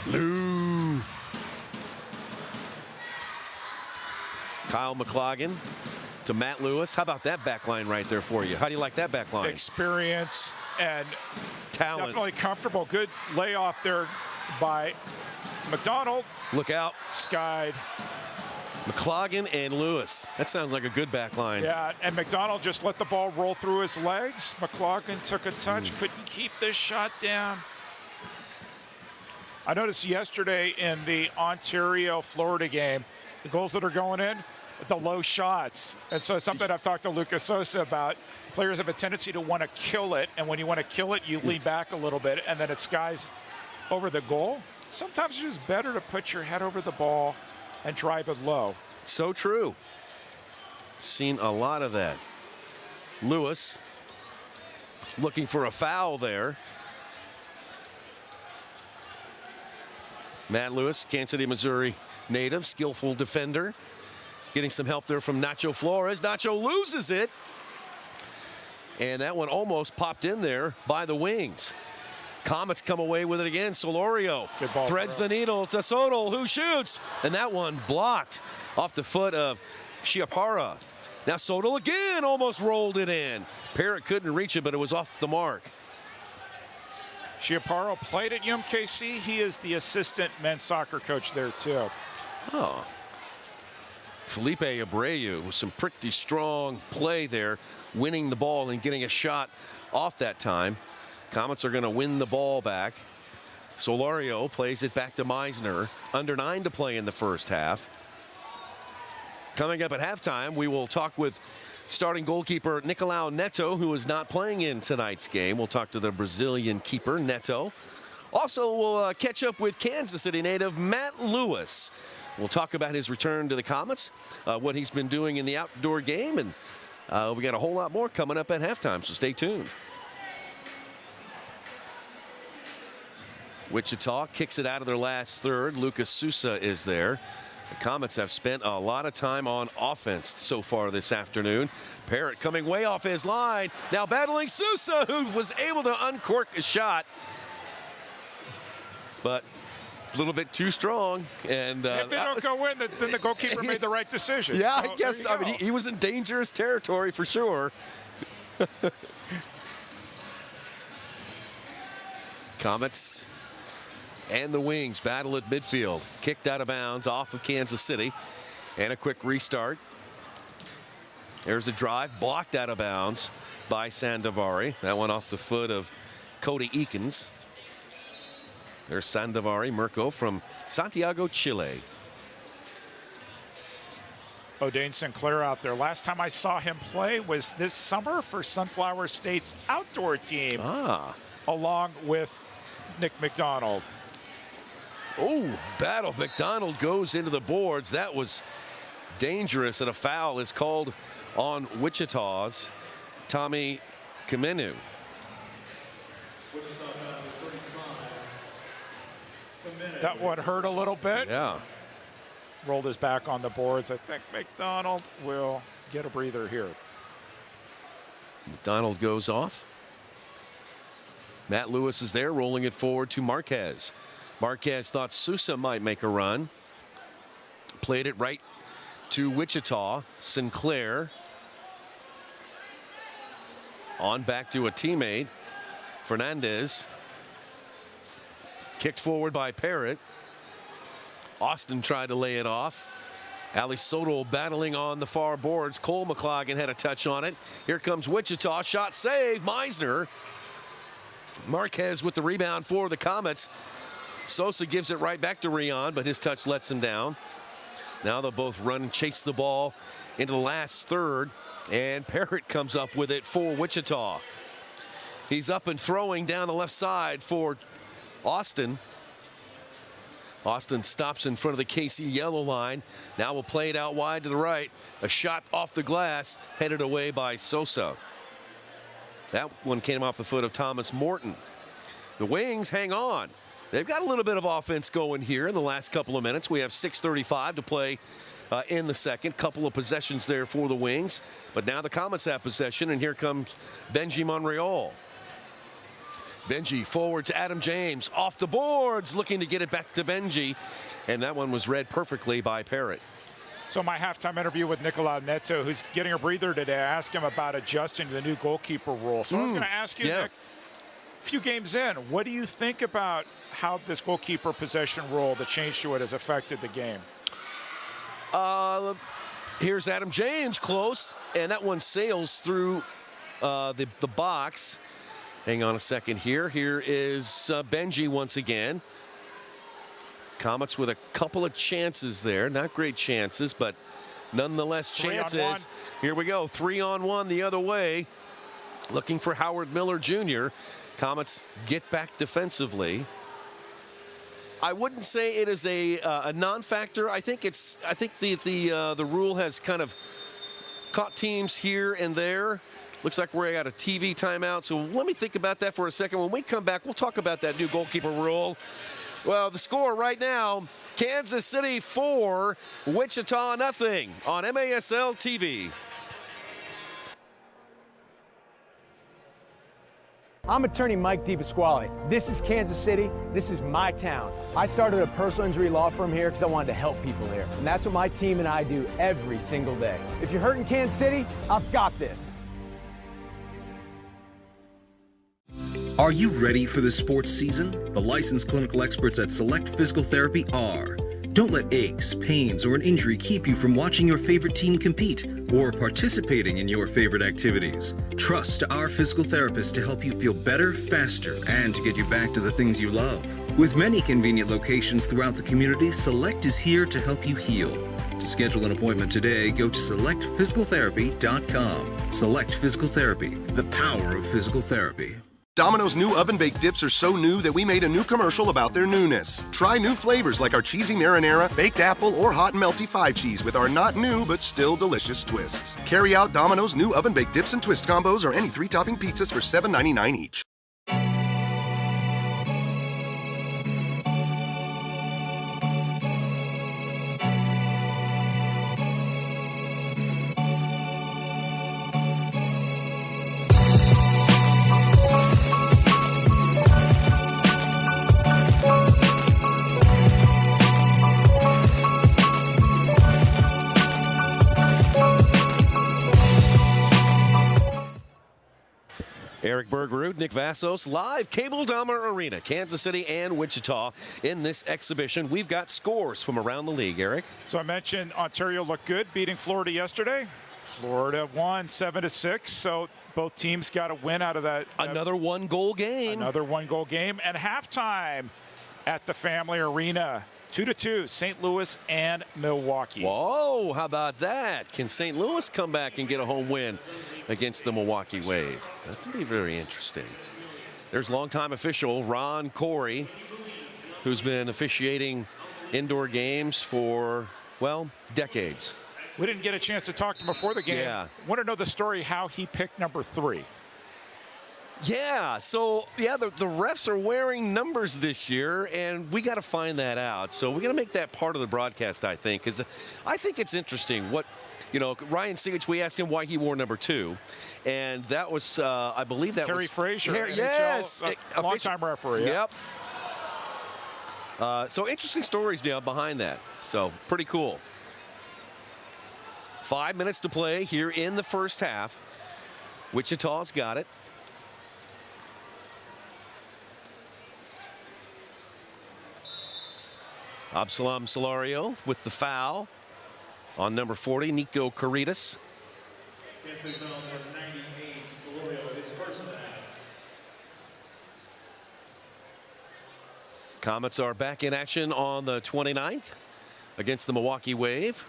Lou. Kyle McLaughlin to Matt Lewis. How about that back line right there for you? How do you like that back line? Experience and talent. Definitely comfortable. Good layoff there by McDonald. Look out. Skied. McLaughlin and Lewis. That sounds like a good back line. Yeah, and McDonald just let the ball roll through his legs. McLaughlin took a touch, couldn't keep this shot down. I noticed yesterday in the Ontario-Florida game, the goals that are going in, the low shots. And so it's something I've talked to Lucas Sousa about. Players have a tendency to want to kill it, and when you want to kill it, you lean back a little bit, and then it skies over the goal. Sometimes it's just better to put your head over the ball and drive it low. So true. Seen a lot of that. Lewis looking for a foul there. Matt Lewis, Kansas City, Missouri native, skillful defender. Getting some help there from Nacho Flores. Nacho loses it. And that one almost popped in there by the wings. Comets come away with it again. Solorio threads the needle to Sodal, who shoots. And that one blocked off the foot of Chiapara. Now Sodal again almost rolled it in. Parrott couldn't reach it, but it was off the mark. Chiaparo played at UMKC. He is the assistant men's soccer coach there, too. Oh. Felipe Abreu with some pretty strong play there, winning the ball and getting a shot off that time. Comets are going to win the ball back. Solorio plays it back to Meisner. Under 9 to play in the first half. Coming up at halftime, we will talk with starting goalkeeper Nicolau Neto, who is not playing in tonight's game. We'll talk to the Brazilian keeper, Neto. Also, we'll catch up with Kansas City native Matt Lewis. We'll talk about his return to the Comets, what he's been doing in the outdoor game, and we got a whole lot more coming up at halftime, so stay tuned. Wichita kicks it out of their last third. Lucas Sousa is there. The Comets have spent a lot of time on offense so far this afternoon. Parrott coming way off his line. Now battling Sousa, who was able to uncork a shot. but a little bit too strong. And if they don't go in, then the goalkeeper made the right decision. Yeah, So I guess. I mean, he was in dangerous territory for sure. Comets and the Wings battle at midfield. Kicked out of bounds off of Kansas City. And a quick restart. There's a drive blocked out of bounds by Sandovari. That one off the foot of Cody Eakins. There's Sandovari, Mirko from Santiago, Chile. O'Dane Sinclair out there. Last time I saw him play was this summer for Sunflower State's outdoor team, along with Nick McDonald. Oh, battle. McDonald goes into the boards. That was dangerous, and a foul is called on Wichita's Tommy Kamenu. That one hurt a little bit. Yeah. Rolled his back on the boards. I think McDonald will get a breather here. McDonald goes off. Matt Lewis is there, rolling it forward to Marquez. Marquez thought Sousa might make a run. Played it right to Wichita. Sinclair on back to a teammate. Fernandez. Kicked forward by Parrott. Austin tried to lay it off. Ali Soto battling on the far boards. Cole McLaughlin had a touch on it. Here comes Wichita. Shot saved. Meisner. Marquez with the rebound for the Comets. Sosa gives it right back to Rion, but his touch lets him down. Now they'll both run and chase the ball into the last third. And Parrott comes up with it for Wichita. He's up and throwing down the left side for Austin. Austin stops in front of the KC yellow line. Now we'll play it out wide to the right. A shot off the glass, headed away by Sosa. That one came off the foot of Thomas Morton. The Wings hang on. They've got a little bit of offense going here in the last couple of minutes. We have 6:35 to play in the second. Couple of possessions there for the Wings. But now the Comets have possession, and here comes Benji Monreal. Benji forward to Adam James. Off the boards, looking to get it back to Benji. And that one was read perfectly by Parrott. So my halftime interview with Nicolau Neto, who's getting a breather today, I asked him about adjusting to the new goalkeeper rule. So I was going to ask you, Nick, a few games in, what do you think about how this goalkeeper possession rule, the change to it, has affected the game? Here's Adam James close, and that one sails through the box. Hang on a second here. Here is Benji once again. Comets with a couple of chances there. Not great chances, but nonetheless chances. Here we go. 3-on-1 the other way. Looking for Howard Miller Jr. Comets get back defensively. I wouldn't say it is a non-factor. I think the rule has kind of caught teams here and there. Looks like we're at a TV timeout, so let me think about that for a second. When we come back, we'll talk about that new goalkeeper rule. Well, the score right now, Kansas City 4, Wichita nothing on MASL TV. I'm attorney Mike DePasquale. This is Kansas City. This is my town. I started a personal injury law firm here because I wanted to help people here. And that's what my team and I do every single day. If you're hurt in Kansas City, I've got this. Are you ready for the sports season? The licensed clinical experts at Select Physical Therapy are. Don't let aches, pains, or an injury keep you from watching your favorite team compete or participating in your favorite activities. Trust our physical therapists to help you feel better, faster, and to get you back to the things you love. With many convenient locations throughout the community, Select is here to help you heal. To schedule an appointment today, go to selectphysicaltherapy.com. Select Physical Therapy, the power of physical therapy. Domino's new oven-baked dips are so new that we made a new commercial about their newness. Try new flavors like our cheesy marinara, baked apple, or hot and melty 5-cheese with our not new but still delicious twists. Carry out Domino's new oven-baked dips and twist combos or any 3-topping pizzas for $7.99 each. Berg Root, Nick Vassos, live Cable Dahmer Arena, Kansas City and Wichita in this exhibition. We've got scores from around the league, Eric. So I mentioned Ontario looked good, beating Florida yesterday. Florida won 7-6, so both teams got a win out of that. Another one-goal game. Another one-goal game. And halftime at the Family Arena, 2-2, St. Louis and Milwaukee. Whoa, how about that? Can St. Louis come back and get a home win against the Milwaukee Wave? That would be very interesting. There's longtime official Ron Corey, who's been officiating indoor games for, well, decades. We didn't get a chance to talk to him before the game. Yeah. Want to know the story how he picked number 3. Yeah, so, yeah, the refs are wearing numbers this year, and we got to find that out. So we got to make that part of the broadcast, I think, because I think it's interesting what, Ryan Sigich, we asked him why he wore number 2, and that was, I believe that Kerry was... Frazier, yes! A long-time referee. Yep. So interesting stories now behind that. So pretty cool. 5 minutes to play here in the first half. Wichita's got it. Absalom Solario with the foul on number 40, Nico Caritas. Comets are back in action on the 29th against the Milwaukee Wave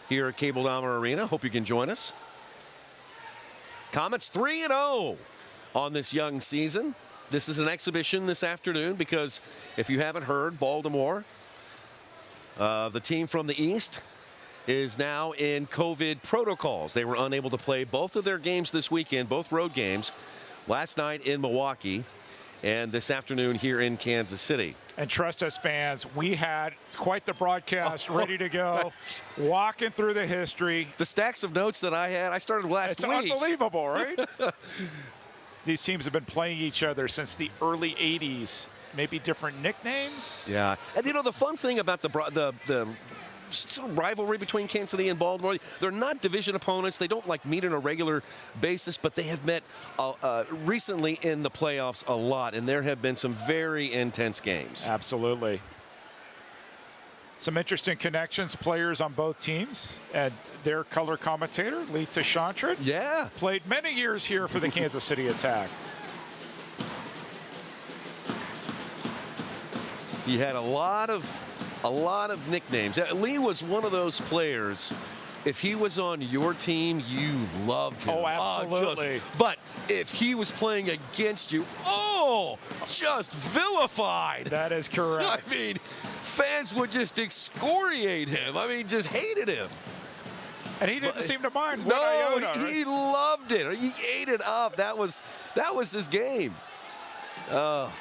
here at Cable Dahmer Arena. Hope you can join us. Comets 3-0 on this young season. This is an exhibition this afternoon because if you haven't heard, Baltimore, the team from the East, is now in COVID protocols. They were unable to play both of their games this weekend, both road games, last night in Milwaukee and this afternoon here in Kansas City. And trust us, fans, we had quite the broadcast ready to go, walking through the history. The stacks of notes that I had, I started last week. It's unbelievable, right? These teams have been playing each other since the early 80s. Maybe different nicknames. Yeah. And, the fun thing about the rivalry between Kansas City and Baltimore, they're not division opponents. They don't meet on a regular basis, but they have met recently in the playoffs a lot, and there have been some very intense games. Absolutely. Some interesting connections, players on both teams, and their color commentator, Lee Tashantred, played many years here for the Kansas City Attack. He had a lot of nicknames. Lee was one of those players. If he was on your team, you loved him. Oh, absolutely. But if he was playing against you, just vilified. That is correct. I mean, fans would just excoriate him. I mean, just hated him. And he didn't seem to mind. No, he loved it. He ate it up. That was his game. I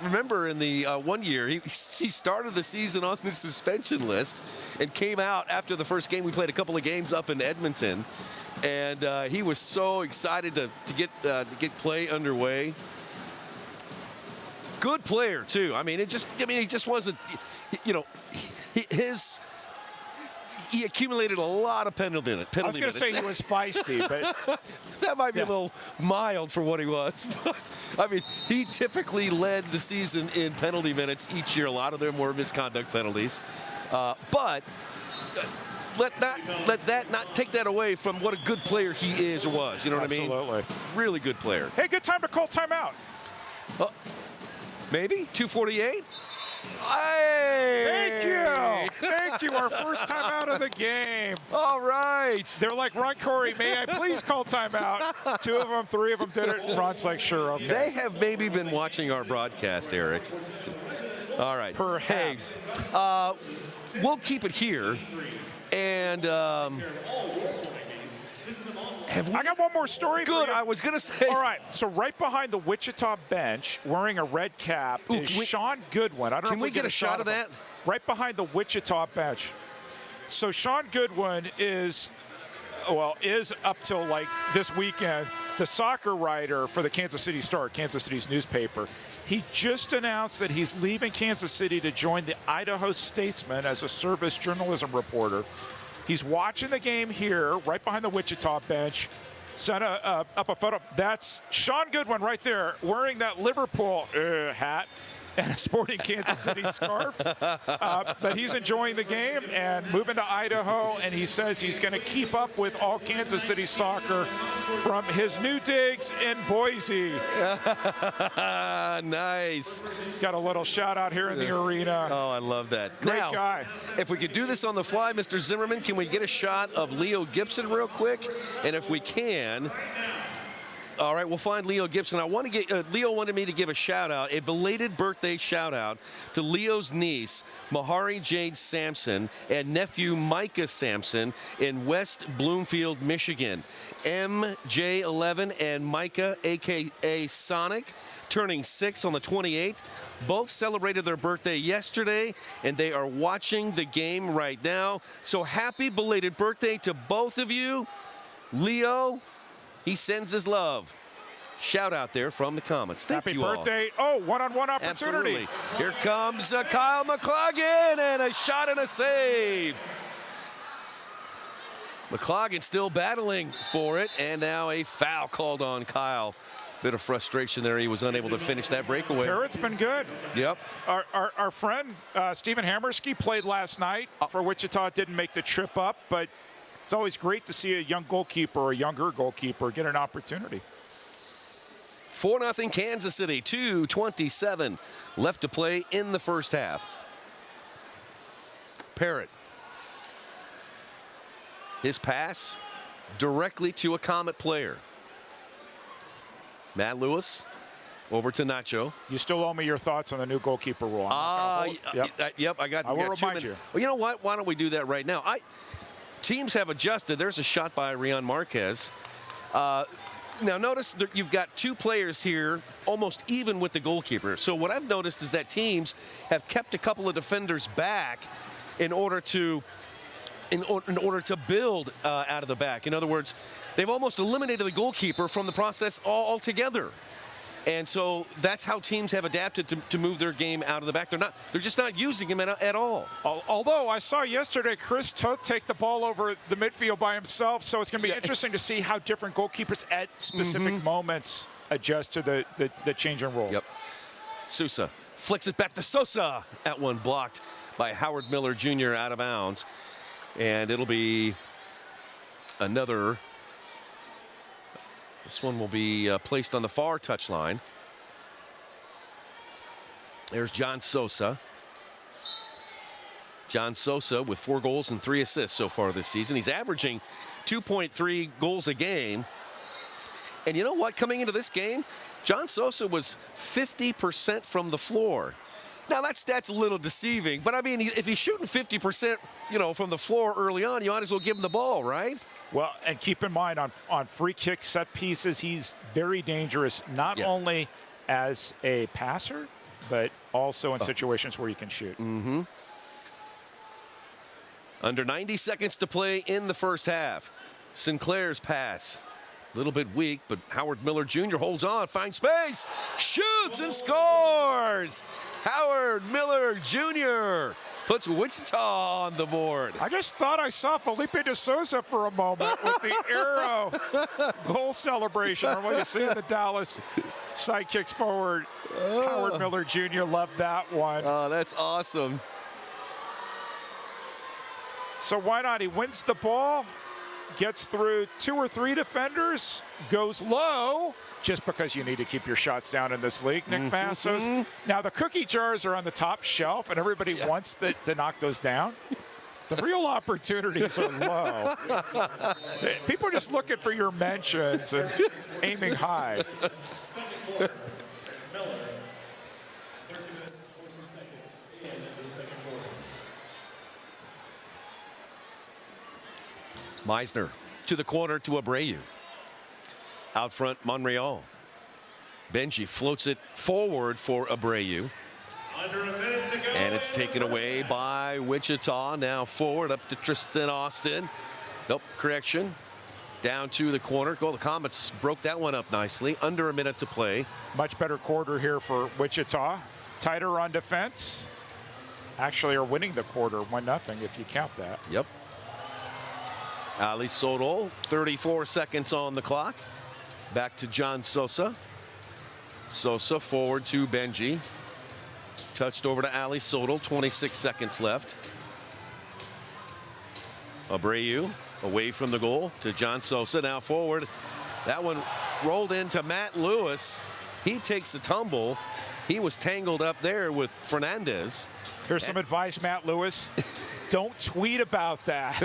remember in the 1 year, he started the season on the suspension list and came out after the first game. We played a couple of games up in Edmonton, and he was so excited to get play underway. Good player too. I mean, he just wasn't. He accumulated a lot of penalty minutes. I was going to say he was feisty, but that might be a little mild for what he was. But, I mean, he typically led the season in penalty minutes each year. A lot of them were misconduct penalties. But let that not take that away from what a good player he is or was. You know what I mean? Absolutely. Really good player. Hey, good time to call timeout. Maybe 2:48. Hey! Thank you. Our first time out of the game. All right. They're like, Ron Corey, may I please call timeout? 2 of them, 3 of them did it. And Ron's like, sure, okay. They have maybe been watching our broadcast, Eric. All right. Perhaps. Hey, we'll keep it here. And I got one more story Good, for you. I was going to say. All right, so right behind the Wichita bench, wearing a red cap, is Sean Goodwin. I don't know Can if we get a shot of that? Right behind the Wichita bench. So Sean Goodwin is up till this weekend, the soccer writer for the Kansas City Star, Kansas City's newspaper. He just announced that he's leaving Kansas City to join the Idaho Statesman as a service journalism reporter. He's watching the game here, right behind the Wichita bench. sent up a photo. That's Sean Goodwin right there wearing that Liverpool hat and a sporting Kansas City scarf. But he's enjoying the game and moving to Idaho, and he says he's going to keep up with all Kansas City soccer from his new digs in Boise. Nice. Got a little shout out here in the arena. Oh, I love that. Great now, guy. If we could do this on the fly, Mr. Zimmerman, can we get a shot of Leo Gibson real quick? And if we can, all right, we'll find Leo Gibson. I want to get Leo wanted me to give a shout out, a belated birthday shout out to Leo's niece, Mahari Jade Sampson, and nephew Micah Sampson in West Bloomfield, Michigan. MJ11 and Micah, aka Sonic, turning 6 on the 28th. Both celebrated their birthday yesterday, and they are watching the game right now. So happy belated birthday to both of you. Leo, he sends his love. Shout out there from the Comets. Thank Happy you all. birthday. Oh, one-on-one opportunity. Absolutely. Here comes Kyle McCloggin, and a shot and a save. McCloggin still battling for it, and now a foul called on Kyle. Bit of frustration there. He was unable to finish that breakaway. Barrett's been good. Yep. Our friend Stephen Hammersky played last night for Wichita. Didn't make the trip up, but it's always great to see a young goalkeeper or a younger goalkeeper get an opportunity. 4-0 Kansas City, 2:27 left to play in the first half. Parrott. His pass directly to a Comet player. Matt Lewis over to Nacho. You still owe me your thoughts on the new goalkeeper rule. Yep, I got. I will remind you. Well, you know what? Why don't we do that right now? Teams have adjusted. There's a shot by Rian Marquez. Now notice that you've got two players here almost even with the goalkeeper. So what I've noticed is that teams have kept a couple of defenders back in order to build out of the back. In other words, they've almost eliminated the goalkeeper from the process altogether. And so that's how teams have adapted to move their game out of the back. They're just not using him at all. Although I saw yesterday Chris Toth take the ball over the midfield by himself, so it's going to be interesting to see how different goalkeepers at specific moments adjust to the change in roles. Yep. Sousa flicks it back to Sosa. That one blocked by Howard Miller Jr. out of bounds. And it'll be another. This one will be placed on the far touchline. There's John Sosa. John Sosa with 4 goals and 3 assists so far this season. He's averaging 2.3 goals a game. And you know what? Coming into this game, John Sosa was 50% from the floor. Now, that stat's a little deceiving, but I mean, if he's shooting 50%, from the floor early on, you might as well give him the ball, right? Well, and keep in mind on free kick set pieces, he's very dangerous, not only as a passer, but also in situations where you can shoot. Under 90 seconds to play in the first half. Sinclair's pass. A little bit weak, but Howard Miller Jr. holds on, finds space, shoots and scores! Howard Miller Jr. puts Wichita on the board. I just thought I saw Felipe de Souza for a moment with the arrow goal celebration, or what you see in the Dallas side kicks forward. Howard Miller Jr. loved that one. Oh, that's awesome. So why not? He wins the ball, gets through 2 or 3 defenders, goes low, just because you need to keep your shots down in this league, Nick Massos. Now, the cookie jars are on the top shelf, and everybody wants to knock those down. The real opportunities are low. People are just looking for your mentions and aiming high. Meisner to the corner to Abreu. Out front, Monreal. Benji floats it forward for Abreu. Under a minute to go. And it's taken away by Wichita. Now forward up to Tristan Austin. Nope, correction. Down to the corner. The Comets broke that one up nicely. Under a minute to play. Much better quarter here for Wichita. Tighter on defense. Actually are winning the quarter 1-0 if you count that. Yep. Ali Sodol, 34 seconds on the clock. Back to John Sosa. Sosa forward to Benji. Touched over to Ali Sodol, 26 seconds left. Abreu away from the goal to John Sosa. Now forward. That one rolled into Matt Lewis. He takes a tumble. He was tangled up there with Fernandez. Here's some advice, Matt Lewis. Don't tweet about that.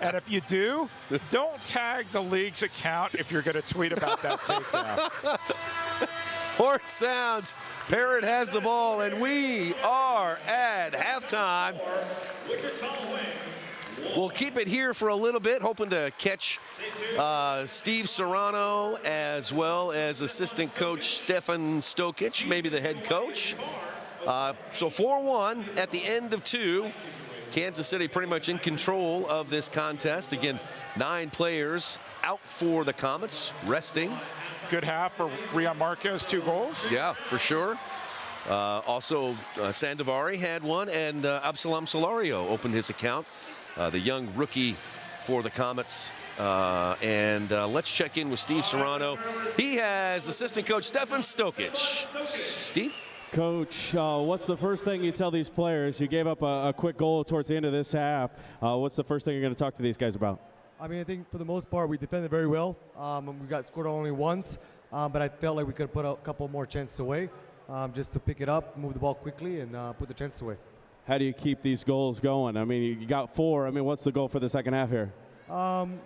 And if you do, don't tag the league's account if you're going to tweet about that takedown. Horn sounds. Parrott has the ball, and we are at halftime. We'll keep it here for a little bit, hoping to catch Steve Serrano as well as assistant coach Stefan Stokic, maybe the head coach. So 4-1 at the end of 2. Kansas City pretty much in control of this contest. Again, 9 players out for the Comets, resting. Good half for Rian Marquez, 2 goals. Yeah, for sure. Also, Sandovari had one, and Absalom Solario opened his account. The young rookie for the Comets. Let's check in with Steve Serrano. He has assistant coach Stefan Stokic. Steve? Coach, what's the first thing you tell these players? You gave up a quick goal towards the end of this half. What's the first thing you're going to talk to these guys about? I mean, I think for the most part we defended very well. We got scored only once, but I felt like we could put a couple more chances away just to pick it up, move the ball quickly, and put the chances away. How do you keep these goals going? I mean, you got 4. I mean, what's the goal for the second half here?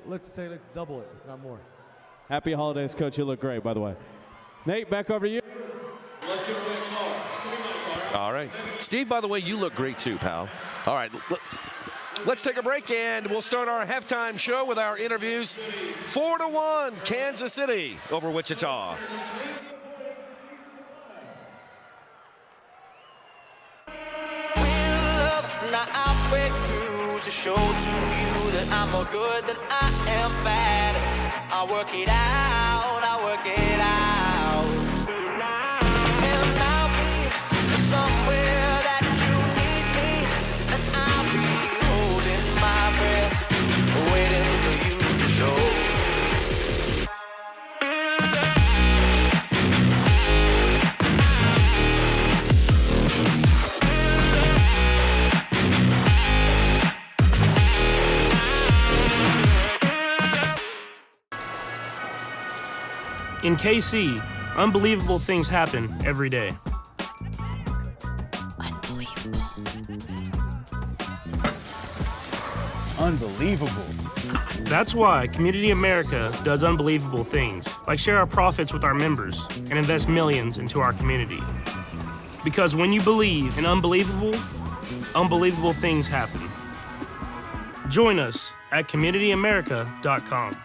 Let's double it, if not more. Happy holidays, Coach. You look great, by the way. Nate, back over to you. Let's give away a car. All right. Steve, by the way, you look great too, pal. All right. Let's take a break, and we'll start our halftime show with our interviews. 4-1, Kansas City over Wichita. Now I break through to show to you that I'm more good than I am bad. I work it out, I work it out. And I'll be somewhere that you need me, and I'll be holding my breath, waiting for you to show. In KC, unbelievable things happen every day. Unbelievable. That's why Community America does unbelievable things, like share our profits with our members and invest millions into our community. Because when you believe in unbelievable, unbelievable things happen. Join us at communityamerica.com.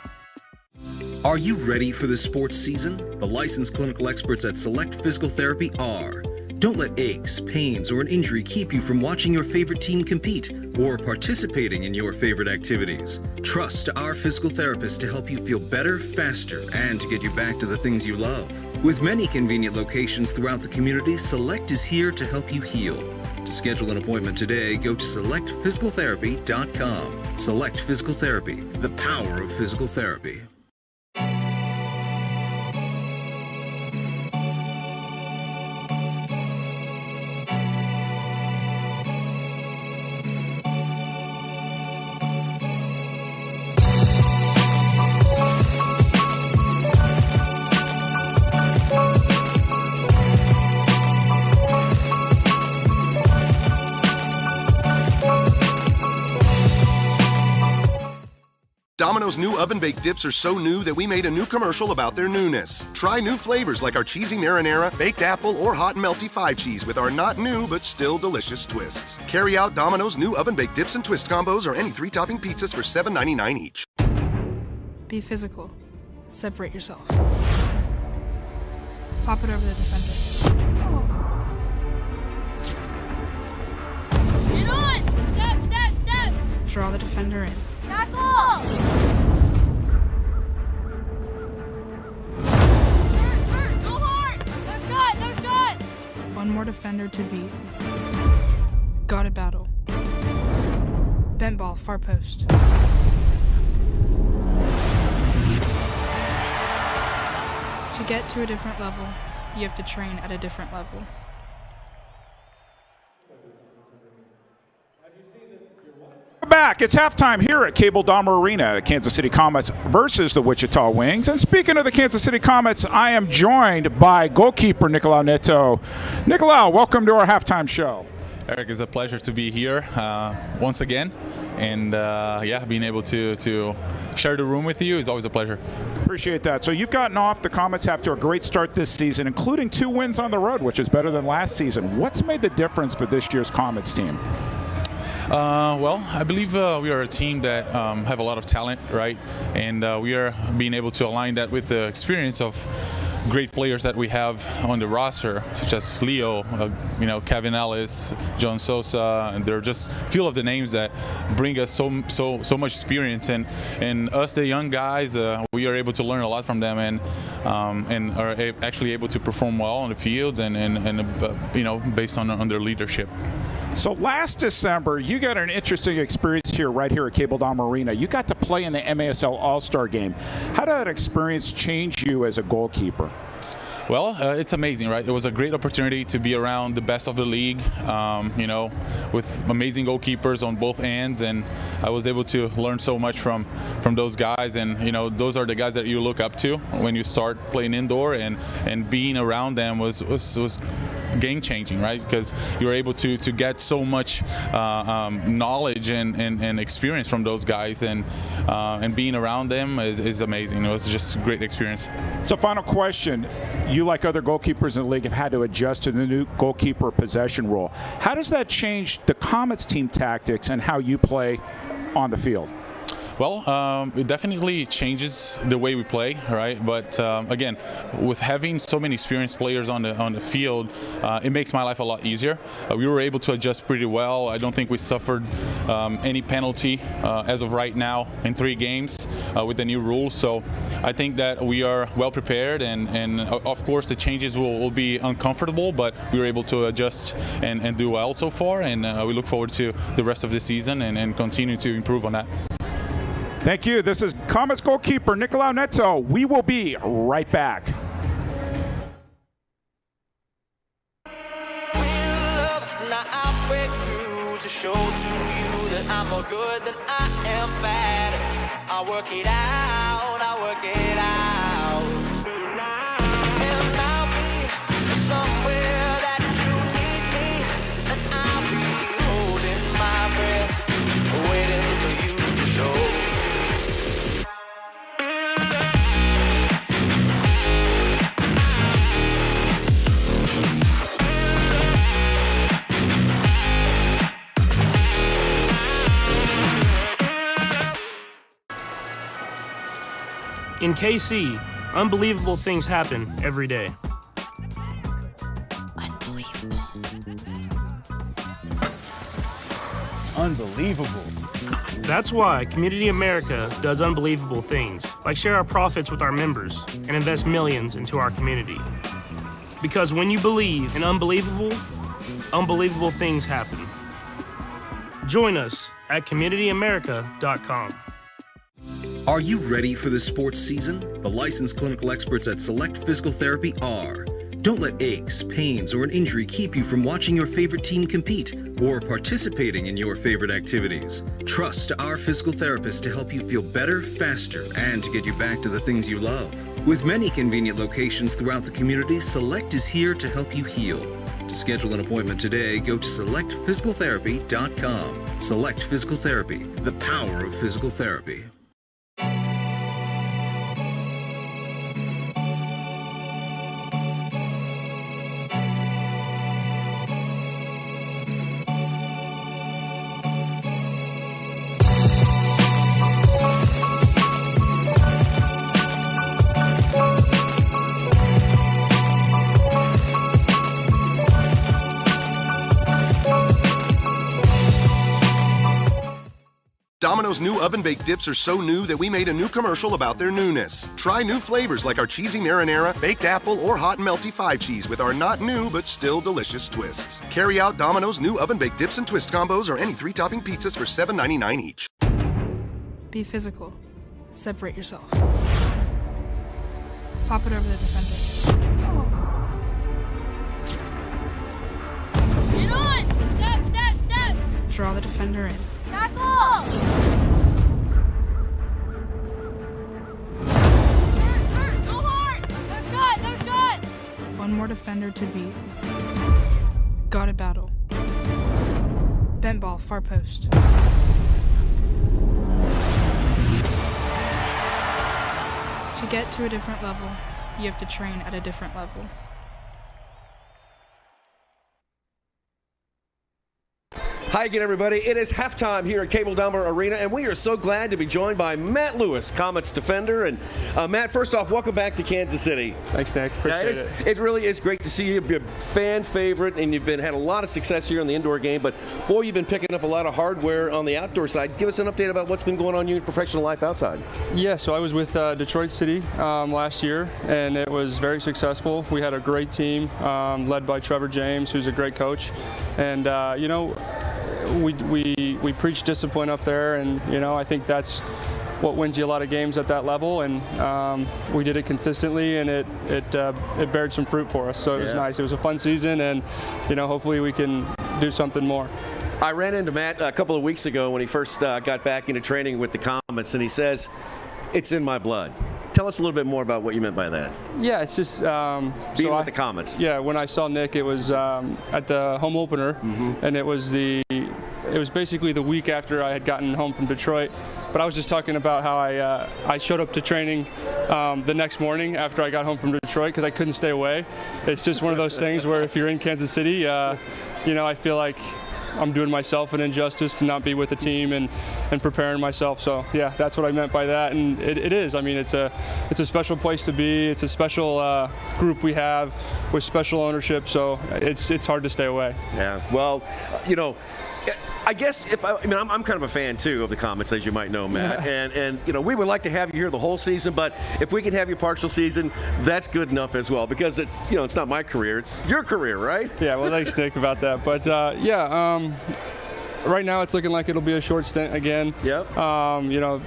Are you ready for the sports season? The licensed clinical experts at Select Physical Therapy are. Don't let aches, pains, or an injury keep you from watching your favorite team compete or participating in your favorite activities. Trust our physical therapists to help you feel better, faster, and to get you back to the things you love. With many convenient locations throughout the community, Select is here to help you heal. To schedule an appointment today, go to selectphysicaltherapy.com. Select Physical Therapy, the power of physical therapy. Domino's new oven-baked dips are so new that we made a new commercial about their newness. Try new flavors like our cheesy marinara, baked apple, or hot and melty 5-cheese with our not new but still delicious twists. Carry out Domino's new oven-baked dips and twist combos or any 3-topping pizzas for $7.99 each. Be physical. Separate yourself. Pop it over the defender. Get on! Step, step, step! Draw the defender in. Tackle! Turn! Go hard! No shot! No shot! One more defender to beat. Gotta battle. Bent ball, far post. To get to a different level, you have to train at a different level. Back. It's halftime here at Cable Dahmer Arena. Kansas City Comets versus the Wichita Wings. And speaking of the Kansas City Comets, I am joined by goalkeeper Nicolau Neto. Nicolau, welcome to our halftime show. Eric, it's a pleasure to be here once again, and being able to share the room with you is always a pleasure. Appreciate that. So you've gotten off. The Comets have to a great start this season, including 2 wins on the road, which is better than last season. What's made the difference for this year's Comets team? Well, I believe we are a team that have a lot of talent, right? And we are being able to align that with the experience of great players that we have on the roster, such as Leo, Kevin Ellis, John Sosa, and they're just a few of the names that bring us so much experience. And us, the young guys, we are able to learn a lot from them, and are actually able to perform well on the fields and based on their leadership. So last December, you got an interesting experience right here at Cable Dahmer Arena. You got to play in the MASL All-Star Game. How did that experience change you as a goalkeeper? Well, it's amazing, right? It was a great opportunity to be around the best of the league, with amazing goalkeepers on both ends, and I was able to learn so much from those guys. And those are the guys that you look up to when you start playing indoor, and being around them was game-changing, right? Because you're able to get so much knowledge and experience from those guys, and being around them is amazing. It was just a great experience. So final question. You, like other goalkeepers in the league, have had to adjust to the new goalkeeper possession rule. How does that change the Comets team tactics and how you play on the field? Well, it definitely changes the way we play, right? But again, with having so many experienced players on the field, it makes my life a lot easier. We were able to adjust pretty well. I don't think we suffered any penalty as of right now in 3 games with the new rules. So I think that we are well prepared, and of course the changes will be uncomfortable, but we were able to adjust and do well so far, and we look forward to the rest of the season and continue to improve on that. Thank you. This is Comets goalkeeper Nicolau Neto. We will be right back. Now I break through to show to you that I'm more good than I am bad. I work it out, I work it out. And I'll be somewhere that you need me, and I'll be holding my breath, waiting for you to show. In KC, unbelievable things happen every day. Unbelievable. That's why Community America does unbelievable things, like share our profits with our members and invest millions into our community. Because when you believe in unbelievable things happen. Join us at communityamerica.com. Are you ready for the sports season? The licensed clinical experts at Select Physical Therapy are. Don't let aches, pains, or an injury keep you from watching your favorite team compete or participating in your favorite activities. Trust our physical therapists to help you feel better, faster, and to get you back to the things you love. With many convenient locations throughout the community, Select is here to help you heal. To schedule an appointment today, go to selectphysicaltherapy.com. Select Physical Therapy, the power of physical therapy. Domino's new oven-baked dips are so new that we made a new commercial about their newness. Try new flavors like our cheesy marinara, baked apple, or hot and melty 5-cheese with our not new but still delicious twists. Carry out Domino's new oven-baked dips and twist combos or any 3-topping pizzas for $7.99 each. Be physical. Separate yourself. Pop it over the defender. Get on! Step, step, step! Draw the defender in. Tackle! Turn, go hard! No shot, no shot! One more defender to beat. Gotta battle. Bent ball, far post. To get to a different level, you have to train at a different level. Hi again, everybody. It is halftime here at Cable Dahmer Arena, and we are so glad to be joined by Matt Lewis, Comets defender. And Matt, first off, welcome back to Kansas City. Thanks, Nick. Appreciate it. It really is great to see you. You're a fan favorite, and you've had a lot of success here in the indoor game. But boy, you've been picking up a lot of hardware on the outdoor side. Give us an update about what's been going on in your professional life outside. Yeah, so I was with Detroit City last year, and it was very successful. We had a great team led by Trevor James, who's a great coach, and you know, we preach discipline up there, and you know, I think that's what wins you a lot of games at that level, and we did it consistently, and it bared some fruit for us. So it was nice. It was a fun season, and you know, hopefully we can do something more. I ran into Matt a couple of weeks ago when he first got back into training with the Comets, and he says, "It's in my blood." Tell us a little bit more about what you meant by that. Yeah, it's just being with the Comets. Yeah, when I saw Nick, it was at the home opener, and it was basically the week after I had gotten home from Detroit. But I was just talking about how I showed up to training the next morning after I got home from Detroit because I couldn't stay away. It's just one of those things where if you're in Kansas City, you know, I feel like I'm doing myself an injustice to not be with the team and preparing myself. So yeah, that's what I meant by that, and it is. I mean, it's a special place to be. It's a special group we have with special ownership. So it's hard to stay away. Yeah. Well, you know, I guess I'm kind of a fan too of the Comets, as you might know, Matt. Yeah. And you know, we would like to have you here the whole season, but if we can have you partial season, that's good enough as well, because it's, you know, it's not my career, it's your career, right? Yeah. Well, thanks, Nick, about that. But right now it's looking like it'll be a short stint again. Yep. You know,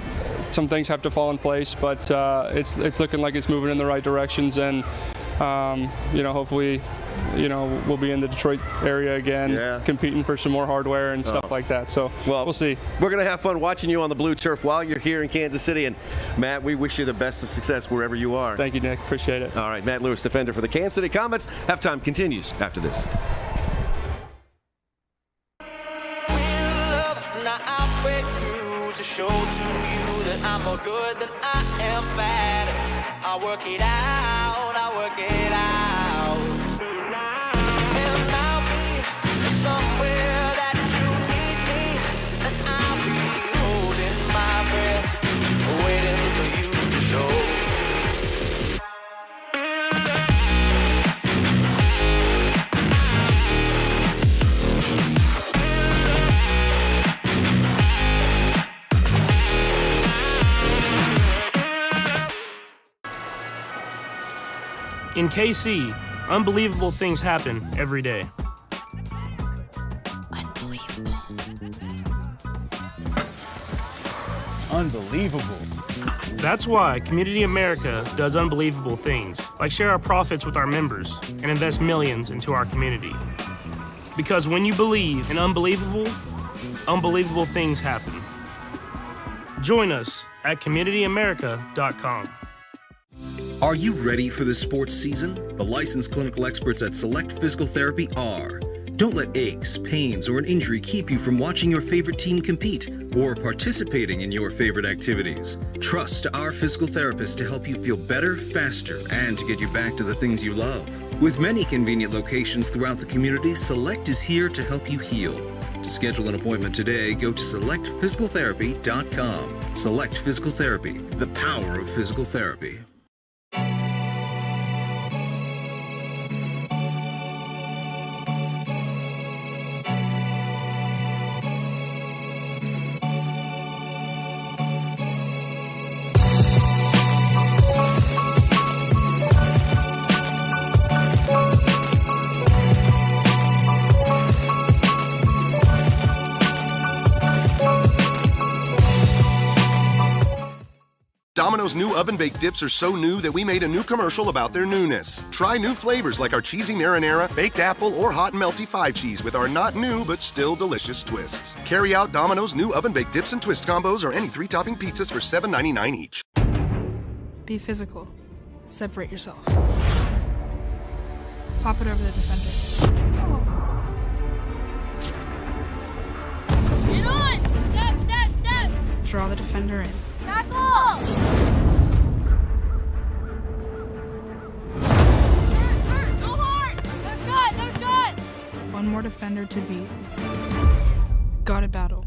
some things have to fall in place, but it's looking like it's moving in the right directions, and you know, hopefully, you know, we'll be in the Detroit area again, competing for some more hardware and stuff like that. So we'll see. We're going to have fun watching you on the blue turf while you're here in Kansas City. And Matt, we wish you the best of success wherever you are. Thank you, Nick. Appreciate it. All right, Matt Lewis, defender for the Kansas City Comets. Halftime continues after this. To show to you that I'm more good than I am bad. I work it out, I work it out. And I'll be somewhere that you need me, and I'll be holding my breath, waiting for you to show. In KC, unbelievable things happen every day. Unbelievable. That's why Community America does unbelievable things, like share our profits with our members and invest millions into our community. Because when you believe in unbelievable things happen. Join us at communityamerica.com. Are you ready for the sports season? The licensed clinical experts at Select Physical Therapy are. Don't let aches, pains, or an injury keep you from watching your favorite team compete or participating in your favorite activities. Trust our physical therapists to help you feel better, faster, and to get you back to the things you love. With many convenient locations throughout the community, Select is here to help you heal. To schedule an appointment today, go to selectphysicaltherapy.com. Select Physical Therapy, the power of physical therapy. Domino Domino's new oven-baked dips are so new that we made a new commercial about their newness. Try new flavors like our cheesy marinara, baked apple, or hot and melty 5-cheese with our not new but still delicious twists. Carry out Domino's new oven-baked dips and twist combos or any 3-topping pizzas for $7.99 each. Be physical. Separate yourself. Pop it over the defender. Get on! Step, step, step! Draw the defender in. Tackle! Turn, go hard! No shot, no shot! One more defender to beat. Got a battle.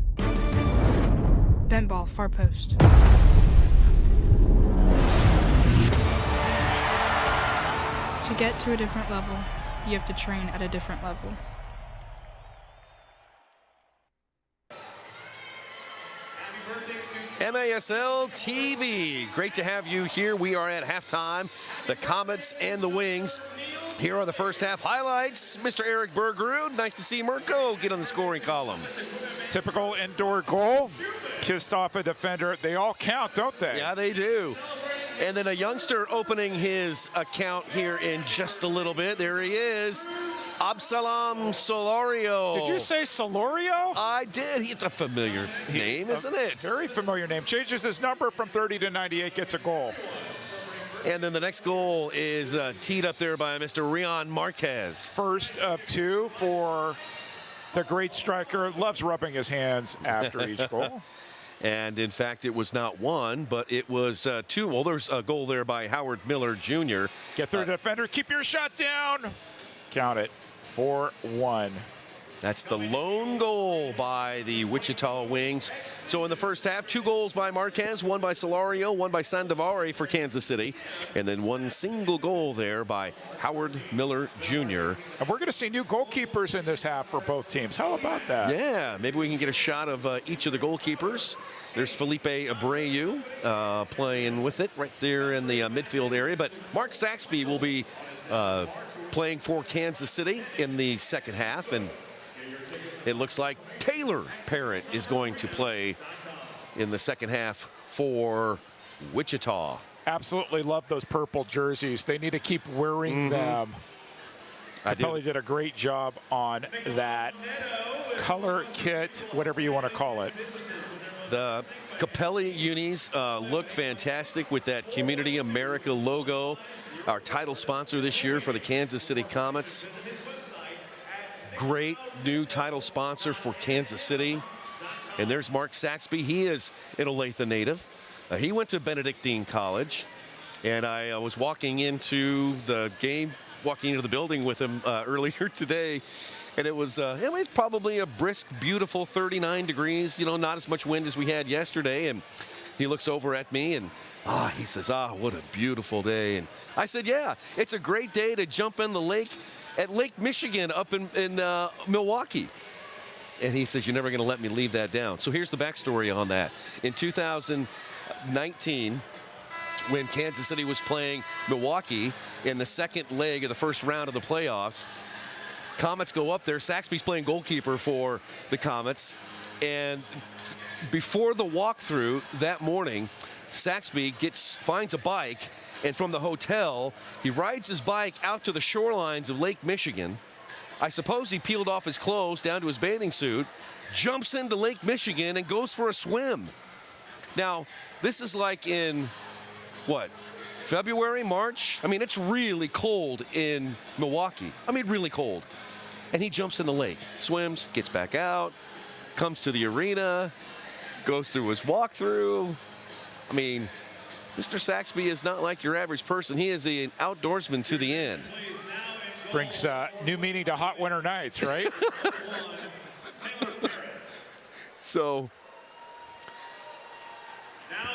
Bent ball, far post. To get to a different level, you have to train at a different level. MASL TV. Great to have you here. We are at halftime. The Comets and the Wings. Here are the first half highlights. Mr. Eric Bergerud. Nice to see Mirko get on the scoring column. Typical indoor goal. Kissed off a defender. They all count, don't they? Yeah, they do. And then a youngster opening his account here in just a little bit. There he is. Absalom Solorio. Did you say Solorio? I did. It's a familiar name, isn't it? Very familiar name. Changes his number from 30 to 98, gets a goal. And then the next goal is teed up there by Mr. Rion Marquez. First of 2 for the great striker. Loves rubbing his hands after each goal. And in fact, it was not 1, but it was 2. Well, there's a goal there by Howard Miller Jr. Get through the defender. Keep your shot down. Count it. 4-1. That's the lone goal by the Wichita Wings. So in the first half, 2 goals by Marquez, 1 by Solorio, 1 by Sandovari for Kansas City, and then 1 single goal there by Howard Miller Jr. And we're going to see new goalkeepers in this half for both teams. How about that? Yeah, maybe we can get a shot of each of the goalkeepers. There's Felipe Abreu playing with it right there in the midfield area. But Mark Saxby will be playing for Kansas City in the second half. And it looks like Taylor Parrott is going to play in the second half for Wichita. Absolutely love those purple jerseys. They need to keep wearing them. Capelli did a great job on that color kit, whatever you want to call it. The Capelli unis look fantastic with that Community America logo, our title sponsor this year for the Kansas City Comets. Great new title sponsor for Kansas City. And there's Mark Saxby. He is an Olathe native. He went to Benedictine College. And I was walking into the game, walking into the building with him earlier today. And it was probably a brisk, beautiful 39 degrees, you know, not as much wind as we had yesterday. And he looks over at me and he says, what a beautiful day. And I said, yeah, it's a great day to jump in the lake at Lake Michigan up in Milwaukee. And he says, you're never going to let me leave that down. So here's the backstory on that. In 2019, when Kansas City was playing Milwaukee in the second leg of the first round of the playoffs, Comets go up there. Saxby's playing goalkeeper for the Comets. And before the walkthrough that morning, Saxby finds a bike, and from the hotel, he rides his bike out to the shorelines of Lake Michigan. I suppose he peeled off his clothes down to his bathing suit, jumps into Lake Michigan, and goes for a swim. Now, this is like in, what, February, March? I mean, it's really cold in Milwaukee. I mean, really cold. And he jumps in the lake, swims, gets back out, comes to the arena, goes through his walkthrough. I mean, Mr. Saxby is not like your average person. He is an outdoorsman to the end. Brings new meaning to hot winter nights, right? So,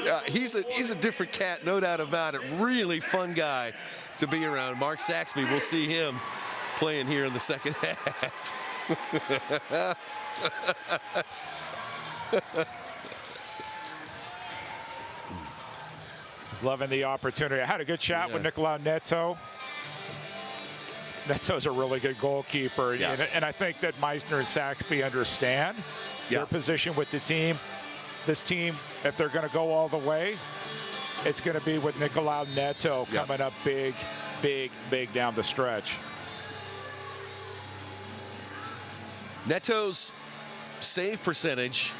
yeah, he's a different cat, no doubt about it. Really fun guy to be around. Mark Saxby, we'll see him playing here in the second half. Loving the opportunity. I had a good chat with Nicolau Neto. Neto's a really good goalkeeper, and I think that Meisner and Saxby understand their position with the team. This team, if they're going to go all the way, it's going to be with Nicolau Neto coming up big down the stretch. Neto's save percentage.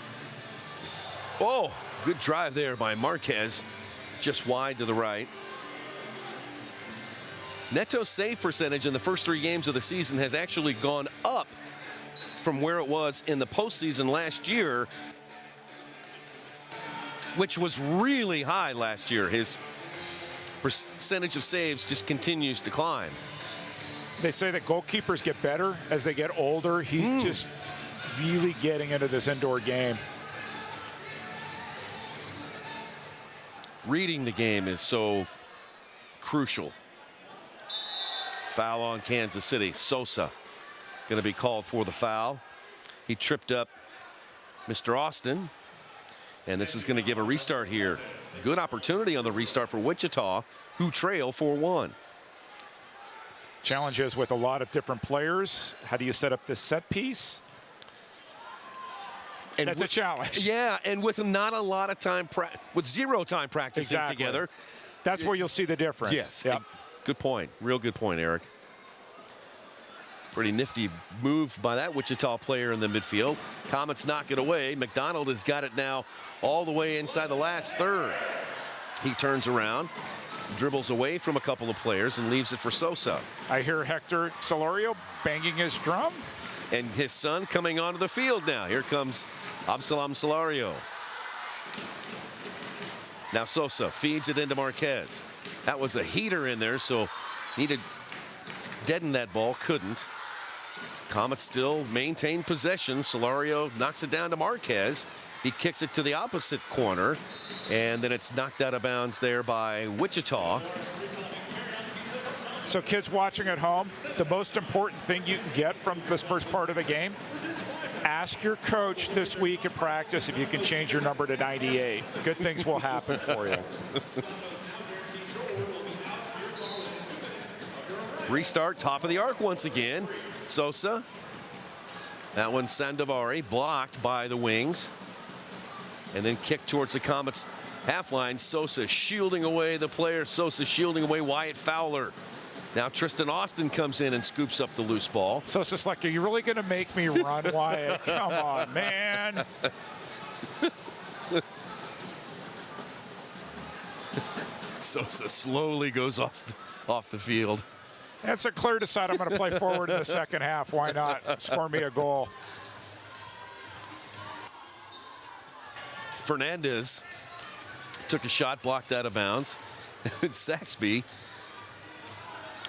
Oh, good drive there by Marquez, just wide to the right. Neto's save percentage in the first 3 games of the season has actually gone up from where it was in the postseason last year, which was really high last year. His percentage of saves just continues to climb. They say that goalkeepers get better as they get older. He's just really getting into this indoor game. Reading the game is so crucial. Foul on Kansas City. Sosa going to be called for the foul. He tripped up Mr. Austin, and this is going to give a restart here. Good opportunity on the restart for Wichita, who trail 4-1. Challenges with a lot of different players. How do you set up this set piece? And that's a challenge. Yeah, and with not a lot of time, with 0 time practicing together. That's where you'll see the difference. Yes. Yep. Good point. Real good point, Eric. Pretty nifty move by that Wichita player in the midfield. Comets knock it away. McDonald has got it now all the way inside the last third. He turns around, dribbles away from a couple of players, and leaves it for Sosa. I hear Hector Solorio banging his drum. And his son coming onto the field now. Here comes Absalom Solorio. Now Sosa feeds it into Marquez. That was a heater in there, so needed to deaden that ball, couldn't. Comets still maintain possession. Solorio knocks it down to Marquez. He kicks it to the opposite corner, and then it's knocked out of bounds there by Wichita. So kids watching at home, the most important thing you can get from this first part of the game, ask your coach this week in practice if you can change your number to 98. Good things will happen for you. Restart, top of the arc once again. Sosa. That one Sandovari blocked by the wings. And then kicked towards the Comets half line. Sosa shielding away the player. Sosa shielding away Wyatt Fowler. Now Tristan Austin comes in and scoops up the loose ball. Sosa's like, are you really going to make me run, Wyatt? Come on, man. Sosa slowly goes off the field. And Sinclair decided I'm going to play forward in the second half. Why not? Score me a goal. Fernandez took a shot, blocked out of bounds. And Saxby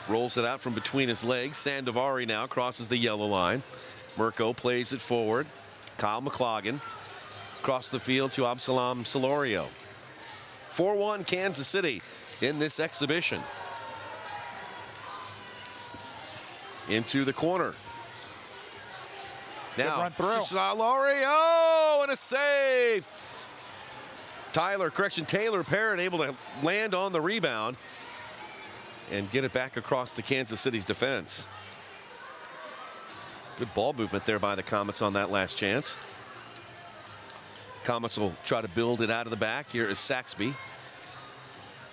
rolls it out from between his legs. Sandovari now crosses the yellow line. Mirko plays it forward. Kyle McLaughlin across the field to Absalom Solorio. 4-1 Kansas City in this exhibition. Into the corner. Now, Solorio and a save. Taylor Parrott able to land on the rebound and get it back across to Kansas City's defense. Good ball movement there by the Comets on that last chance. Comets will try to build it out of the back. Here is Saxby.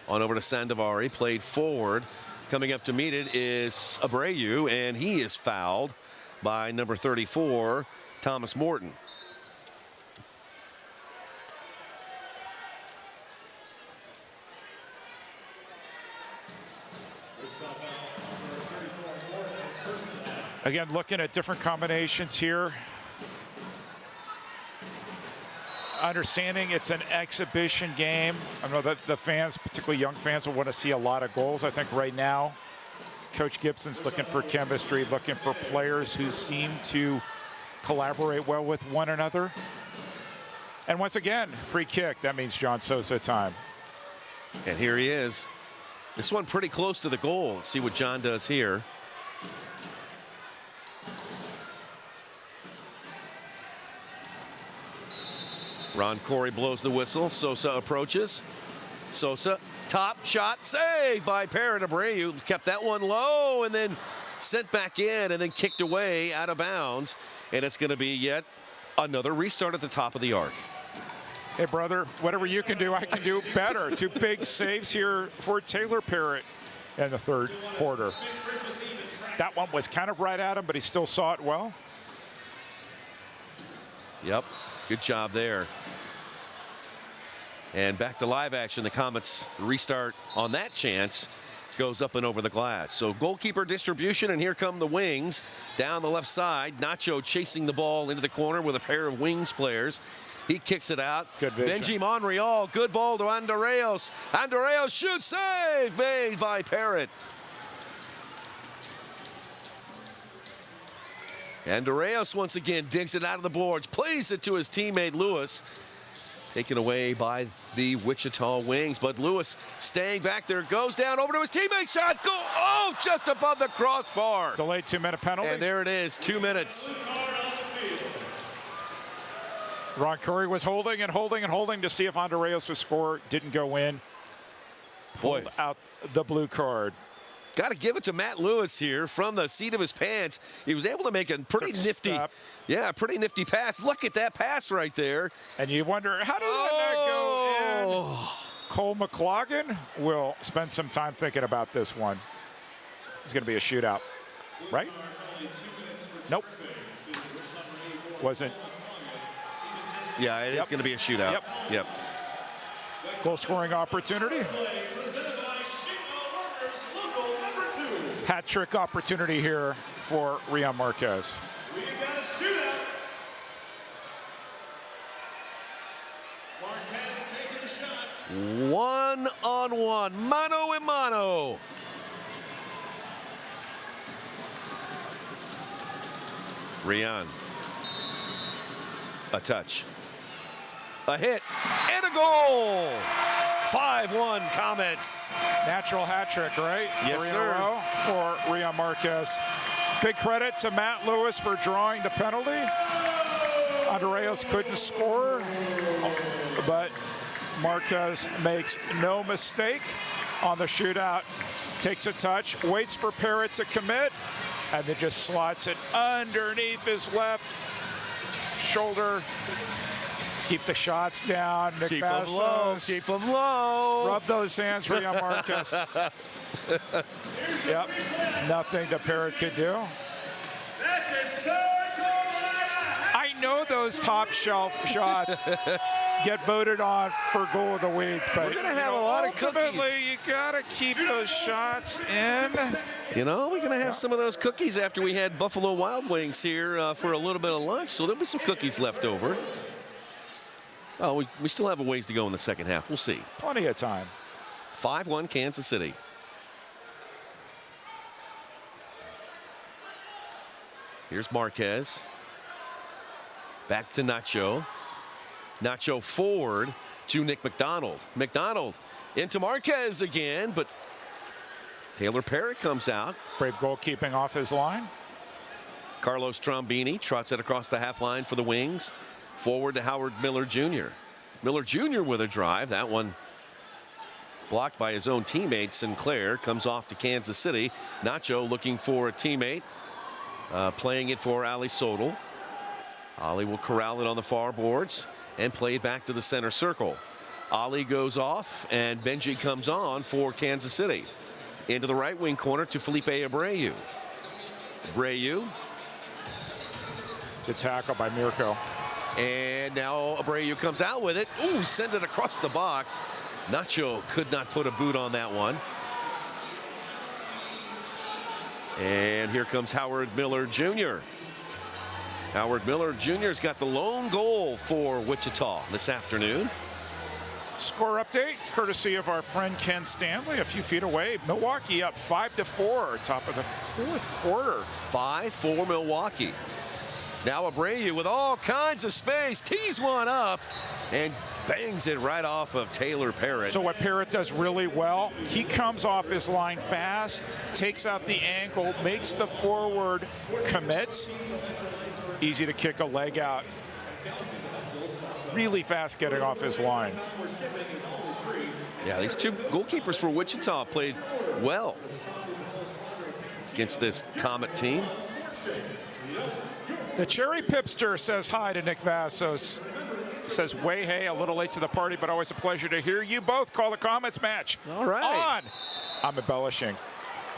On over to Sandovari, played forward. Coming up to meet it is Abreu, and he is fouled by number 34, Thomas Morton. Again, looking at different combinations here. Understanding it's an exhibition game. I know that the fans, particularly young fans, will want to see a lot of goals. I think right now, Coach Gibson's looking for chemistry, looking for players who seem to collaborate well with one another. And once again, free kick. That means John Sosa time. And here he is. This one pretty close to the goal. Let's see what John does here. Ron Corey blows the whistle. Sosa approaches. Sosa, top shot, saved by Parrott. Abreu kept that one low and then sent back in and then kicked away out of bounds. And it's going to be yet another restart at the top of the arc. Hey, brother, whatever you can do, I can do better. 2 big saves here for Taylor Parrott in the third quarter. That one was kind of right at him, but he still saw it well. Yep, good job there. And back to live action. The Comets restart on that chance. Goes up and over the glass. So goalkeeper distribution, and here come the Wings down the left side. Nacho chasing the ball into the corner with a pair of Wings players. He kicks it out. Good vision. Benji Monreal, good ball to Andreos. Andreos shoots, save made by Parrott. Andreos once again digs it out of the boards, plays it to his teammate Lewis. Taken away by the Wichita Wings, but Lewis staying back there, goes down over to his teammate, shot, go, oh, just above the crossbar. Delayed 2-minute penalty. And there it is, 2 minutes. Ron Curry was holding and holding and holding to see if Andreas would score. Didn't go in. Boy, pulled out the blue card. Got to give it to Matt Lewis here from the seat of his pants. He was able to make a pretty nifty, pretty nifty pass. Look at that pass right there. And you wonder, how did that not go in? Cole McLaughlin will spend some time thinking about this one. It's going to be a shootout, right? Nope. Wasn't. Yeah, it is going to be a shootout. Yep. Goal scoring opportunity. Hat trick opportunity here for Rian Marquez. We got a shootout. Marquez taking the shot. 1-on-1, mano a mano. Rian. A touch. A hit. And a goal. 5-1 Comets. Natural hat trick, right? Yes, 3 sir. in a row for Rian Marquez. Big credit to Matt Lewis for drawing the penalty. Andreas couldn't score, but Marquez makes no mistake on the shootout. Takes a touch, waits for Parrott to commit, and then just slots it underneath his left shoulder. Keep the shots down. Nick Keep them low. Keep them low. Rub those hands, Rian Marquez. Yep. Nothing that Parrott could do. That's his third goal. I know those top shelf shots get voted on for goal of the week, but we're gonna have a lot of ultimately cookies. you gotta keep those shots in. You know, we're going to have some of those cookies after we had Buffalo Wild Wings here for a little bit of lunch, so there'll be some cookies left over. Oh, we still have a ways to go in the second half. We'll see. Plenty of time. 5-1 Kansas City. Here's Marquez. Back to Nacho. Nacho forward to Nick McDonald. McDonald into Marquez again, but Taylor Parrott comes out. Brave goalkeeping off his line. Carlos Trombini trots it across the half line for the Wings. Forward to Howard Miller Jr. Miller Jr. with a drive. That one blocked by his own teammate. Sinclair comes off to Kansas City. Nacho looking for a teammate. Playing it for Ali Sodal. Ali will corral it on the far boards and play it back to the center circle. Ali goes off and Benji comes on for Kansas City. Into the right wing corner to Felipe Abreu. Abreu. Good tackle by Mirko. And now Abreu comes out with it. Ooh, sends it across the box. Nacho could not put a boot on that one. And here comes Howard Miller Jr. Howard Miller Jr.'s got the lone goal for Wichita this afternoon. Score update, courtesy of our friend Ken Stanley, a few feet away. Milwaukee up 5-4, top of the fourth quarter. 5-4 Milwaukee. Now Abreu with all kinds of space, tees one up and bangs it right off of Taylor Parrott. So what Parrott does really well, he comes off his line fast, takes out the ankle, makes the forward commit. Easy to kick a leg out. Really fast getting off his line. Yeah, these two goalkeepers for Wichita played well against this Comet team. The Cherry Pipster says hi to Nick Vassos. says, way hey, a little late to the party, but always a pleasure to hear you both call the Comets match. All right. I'm embellishing.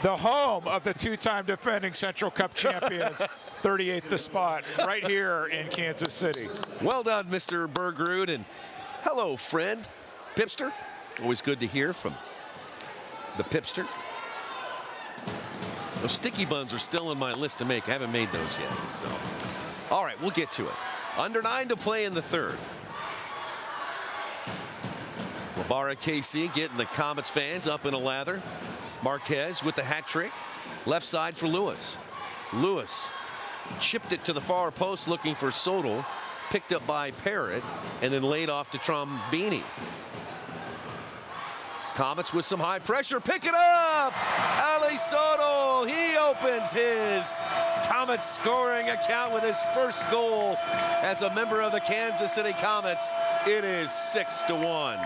The home of the two-time defending Central Cup champions, 38th the spot, right here in Kansas City. Well done, Mr. Bergrud, and hello, friend, Pipster. Always good to hear from the Pipster. Those sticky buns are still on my list to make. I haven't made those yet. So, all right, we'll get to it. Under 9 to play in the third. Labara KC getting the Comets fans up in a lather. Marquez with the hat trick. Left side for Lewis. Lewis chipped it to the far post looking for Sodal. Picked up by Parrott and then laid off to Trombini. Comets with some high pressure. Pick it up! Ali Sodal, he opens his Comets scoring account with his first goal as a member of the Kansas City Comets. It is 6-1.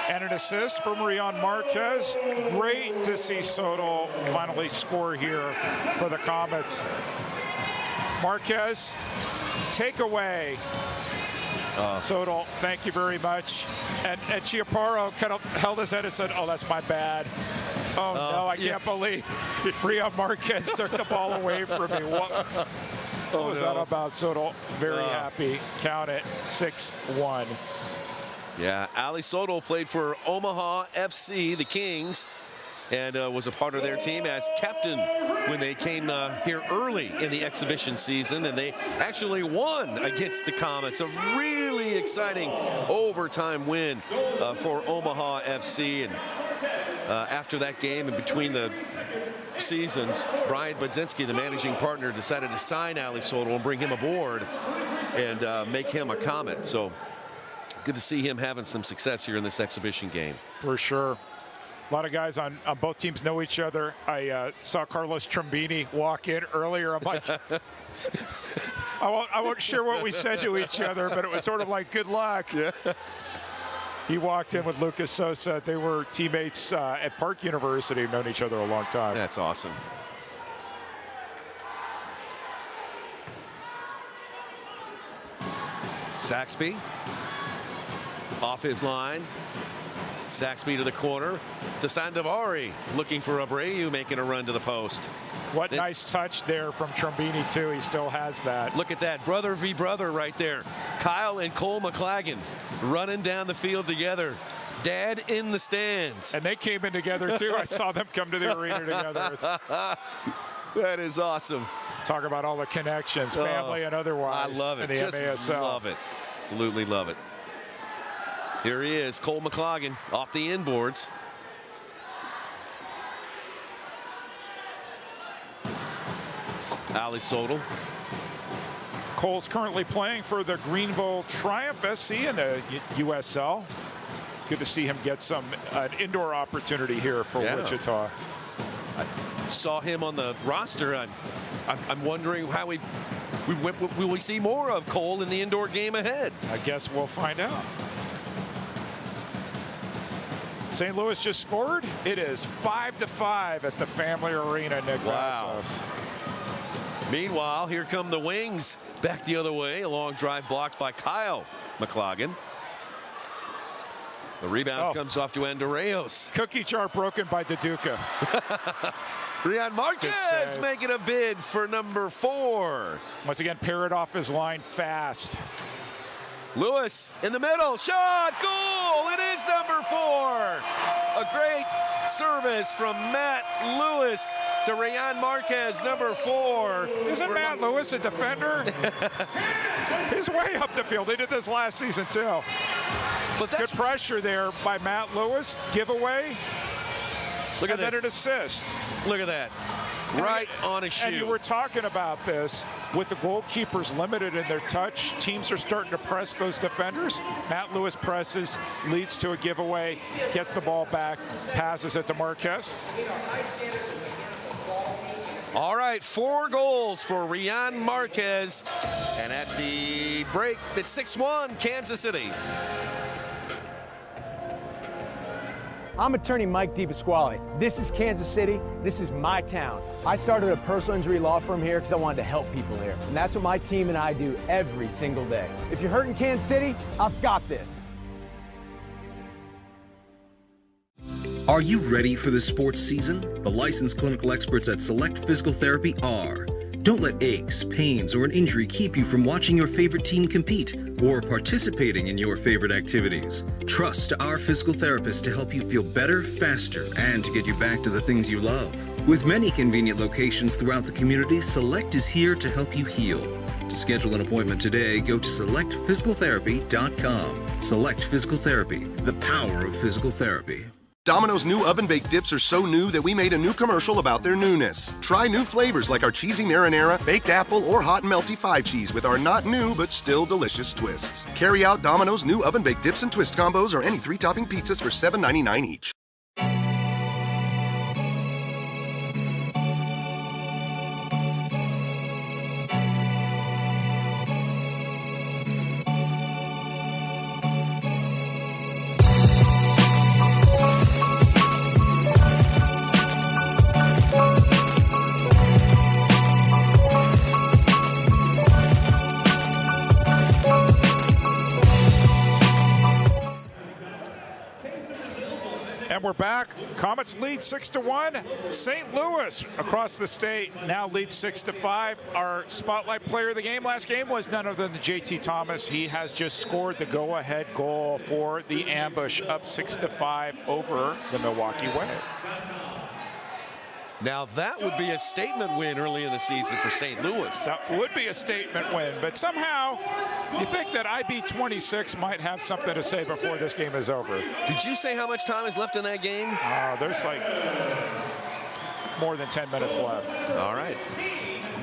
And an assist from Rion Marquez. Great to see Sodal finally score here for the Comets. Marquez, take away. Sodal, thank you very much. And Chiaparo kind of held his head and said, oh, that's my bad. Oh, no, I can't believe Rion Marquez took the ball away from me. What was that about, Sodal? Very happy. Count it, 6-1. Yeah, Ali Sodal played for Omaha FC, the Kings, and was a part of their team as captain when they came here early in the exhibition season, and they actually won against the Comets. A really exciting overtime win for Omaha FC. And after that game and between the seasons, Brian Budzinski, the managing partner, decided to sign Ali Sodal and bring him aboard and make him a Comet. So good to see him having some success here in this exhibition game. For sure. A lot of guys on both teams know each other. I saw Carlos Trombini walk in earlier. I'm like, I won't share what we said to each other, but it was sort of like, good luck. Yeah. He walked in with Lucas Sosa. They were teammates at Park University, known each other a long time. That's awesome. Saxby off his line. Saxby to the corner to Sandovari, looking for Abreu, making a run to the post. What nice touch there from Trombini, too. He still has that. Look at that, brother v. brother right there. Kyle and Cole McLagan running down the field together. Dad in the stands. And they came in together, too. I saw them come to the arena together. That is awesome. Talk about all the connections, family and otherwise. I love it. In the Just MASL. love it. Absolutely love it. Here he is, Cole McLagan off the inboards. Ali Sodal. Cole's currently playing for the Greenville Triumph SC in the USL. Good to see him get an indoor opportunity here for Wichita. I saw him on the roster. I'm wondering how will we see more of Cole in the indoor game ahead? I guess we'll find out. St. Louis just scored. It is 5-5 at the Family Arena, Nick Vassos. Meanwhile, here come the Wings back the other way. A long drive blocked by Kyle McLagan. The rebound comes off to Andorreos. Cookie jar broken by Deduca. Rion Marquez making a bid for number 4. Once again, Parrott off his line fast. Lewis in the middle, shot, goal, it is number 4. A great service from Matt Lewis to Rion Marquez, number 4. Isn't Matt Lewis a defender? He's way up the field. He did this last season too. But good pressure there by Matt Lewis, giveaway. Look at that. And then an assist. Look at that. Right on his shoe. And you were talking about this with the goalkeepers limited in their touch. Teams are starting to press those defenders. Matt Lewis presses, leads to a giveaway, gets the ball back, passes it to Marquez. All right, 4 goals for Rion Marquez. And at the break, it's 6-1 Kansas City. I'm attorney Mike DePasquale. This is Kansas City. This is my town. I started a personal injury law firm here because I wanted to help people here. And that's what my team and I do every single day. If you're hurt in Kansas City, I've got this. Are you ready for the sports season? The licensed clinical experts at Select Physical Therapy are. Don't let aches, pains, or an injury keep you from watching your favorite team compete or participating in your favorite activities. Trust our physical therapists to help you feel better, faster, and to get you back to the things you love. With many convenient locations throughout the community, Select is here to help you heal. To schedule an appointment today, go to selectphysicaltherapy.com. Select Physical Therapy, the power of physical therapy. Domino's new oven-baked dips are so new that we made a new commercial about their newness. Try new flavors like our cheesy marinara, baked apple, or hot and melty 5 cheese with our not new but still delicious twists. Carry out Domino's new oven-baked dips and twist combos or any 3-topping pizzas for $7.99 each. And we're back. Comets lead 6-1. St. Louis across the state now leads 6-5. Our spotlight player of the game last game was none other than JT Thomas. He has just scored the go-ahead goal for the Ambush, up 6-5 over the Milwaukee Wave. Now that would be a statement win early in the season for St. Louis. That would be a statement win, but somehow you think that IB26 might have something to say before this game is over. Did you say how much time is left in that game? There's like more than 10 minutes left. All right.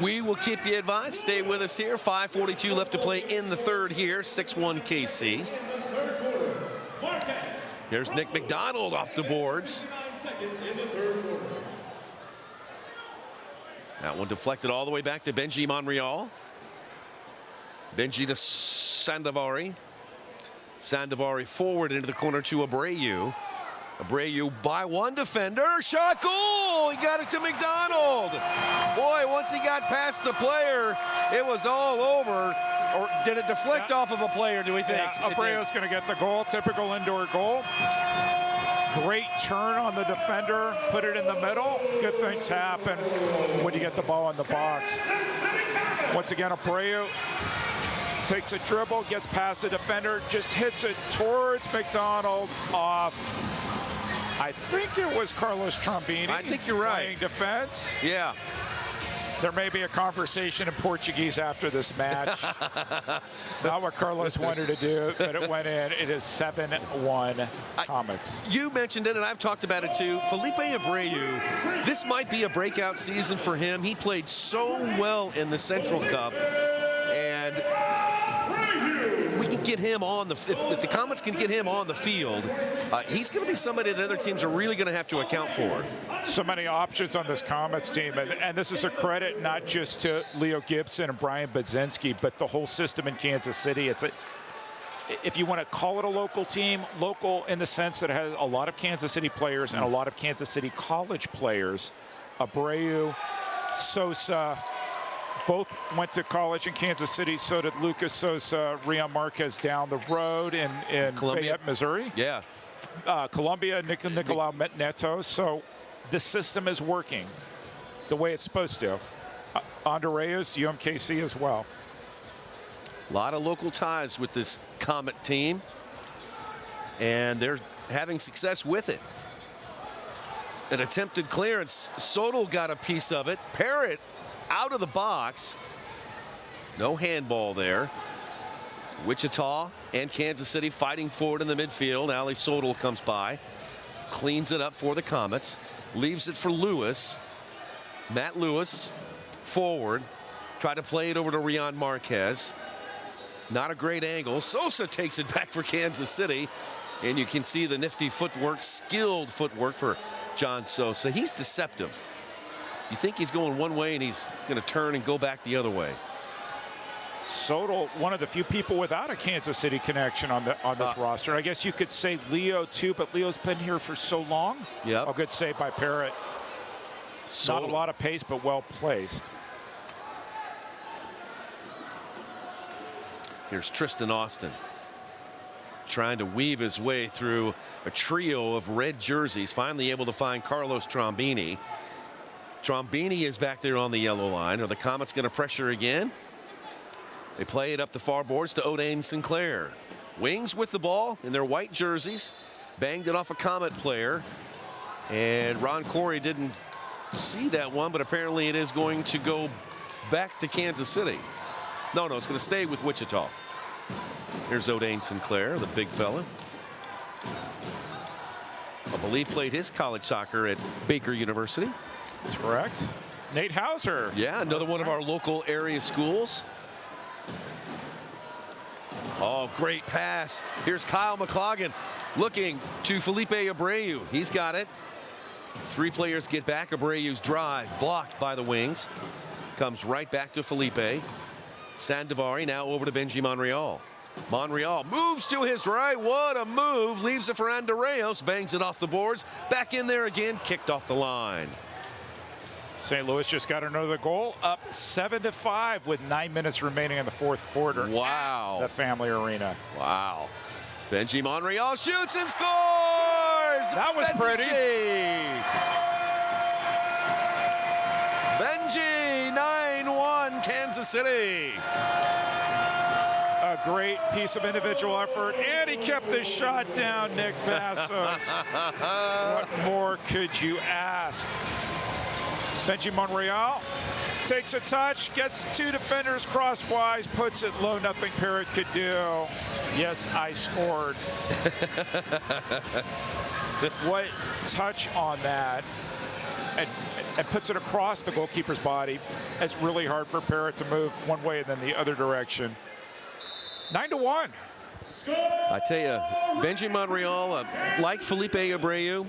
We will keep you advised. Stay with us here. 5:42 left to play in the third here. 6-1 KC. Here's Nick McDonald off the boards. That one deflected all the way back to Benji Monreal. Benji to Sandovari. Sandovari forward into the corner to Abreu. Abreu by one defender. Shot, goal! He got it to McDonald. Boy, once he got past the player, it was all over. Or did it deflect off of a player, do we think? Yeah, Abreu's going to get the goal. Typical indoor goal. Great turn on the defender, put it in the middle. Good things happen when you get the ball in the box. Once again, Abreu takes a dribble, gets past the defender, just hits it towards McDonald off. I think it was Carlos Trombini. I think you're right. Playing defense. Yeah. There may be a conversation in Portuguese after this match. Not what Carlos wanted to do, but it went in. It is 7-1 Comets. You mentioned it, and I've talked about it too. Felipe Abreu, this might be a breakout season for him. He played so well in the Central Cup, and we can get him on the, if the Comets can get him on the field, he's going to be somebody that other teams are really going to have to account for. So many options on this Comets team, and this is a credit not just to Leo Gibson and Brian Budzinski, but the whole system in Kansas City. It's if you want to call it a local team, local in the sense that it has a lot of Kansas City players and a lot of Kansas City college players. Abreu, Sosa, both went to college in Kansas City. So did Lucas Sosa, Rion Marquez down the road in Fayette, Missouri. Yeah. Columbia, Nicolau Neto. So the system is working the way it's supposed to. Andreas, UMKC as well. A lot of local ties with this Comet team, and they're having success with it. An attempted clearance. Sodal got a piece of it. Parrott out of the box. No handball there. Wichita and Kansas City fighting forward in the midfield. Ali Sodal comes by, cleans it up for the Comets, leaves it for Lewis. Matt Lewis forward, try to play it over to Rion Marquez. Not a great angle. Sosa takes it back for Kansas City, and you can see the nifty footwork, skilled footwork for John Sosa. He's deceptive. You think he's going one way and he's going to turn and go back the other way. Sodal, one of the few people without a Kansas City connection on this roster. I guess you could say Leo too, but Leo's been here for so long. Yeah. A good save by Parrott. Not a lot of pace, but well placed. Here's Tristan Austin trying to weave his way through a trio of red jerseys, finally able to find Carlos Trombini. Trombini is back there on the yellow line. Are the Comets going to pressure again? They play it up the far boards to O'Dane Sinclair. Wings with the ball in their white jerseys. Banged it off a Comet player. And Ron Corey didn't see that one, but apparently it is going to go back to Kansas City. No, it's going to stay with Wichita. Here's O'Dane Sinclair, the big fella. I believe played his college soccer at Baker University. That's correct. Nate Hauser. Yeah, another one of our local area schools. Oh, great pass. Here's Kyle McLaughlin looking to Felipe Abreu. He's got it. 3 players get back. Abreu's drive blocked by the wings. Comes right back to Felipe. Sandovari now over to Benji Monreal. Monreal moves to his right. What a move. Leaves it for Andreos. Bangs it off the boards. Back in there again. Kicked off the line. St. Louis just got another goal, up 7-5 with 9 minutes remaining in the 4th quarter. Wow. The Family Arena. Wow. Benji Monreal shoots and scores. That was pretty. Benji, 9-1, Kansas City. A great piece of individual effort, and he kept the shot down, Nick Vassos. What more could you ask? Benji Monreal takes a touch, gets 2 defenders crosswise, puts it low. Nothing Parrott could do. Yes, I scored. What touch on that, and puts it across the goalkeeper's body. It's really hard for Parrott to move one way and then the other direction. 9-1. I tell you, Benji Monreal, like Felipe Abreu,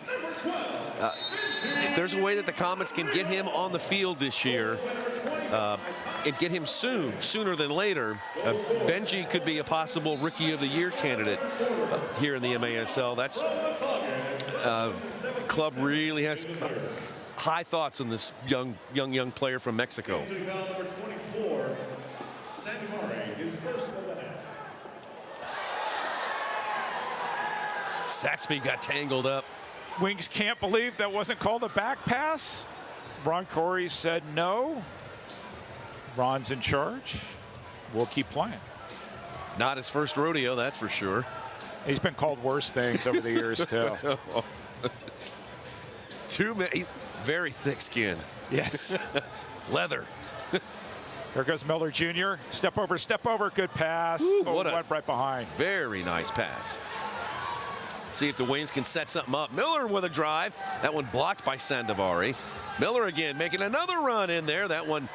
if there's a way that the Comets can get him on the field this year and get him sooner than later, Benji could be a possible Rookie of the Year candidate here in the MASL. That's club really has high thoughts on this young player from Mexico. Number 24, Sandovari, his first goal. Saxby got tangled up. Wings can't believe that wasn't called a back pass. Ron Corey said no. Ron's in charge. We'll keep playing. It's not his first rodeo, that's for sure. He's been called worse things over the years, too. Too many. Very thick skin. Yes. Leather. There goes Miller Jr. Step over, good pass. Ooh, went right behind. Very nice pass. See if the Wings can set something up. Miller with a drive. That one blocked by Sandovari. Miller again making another run in there. That one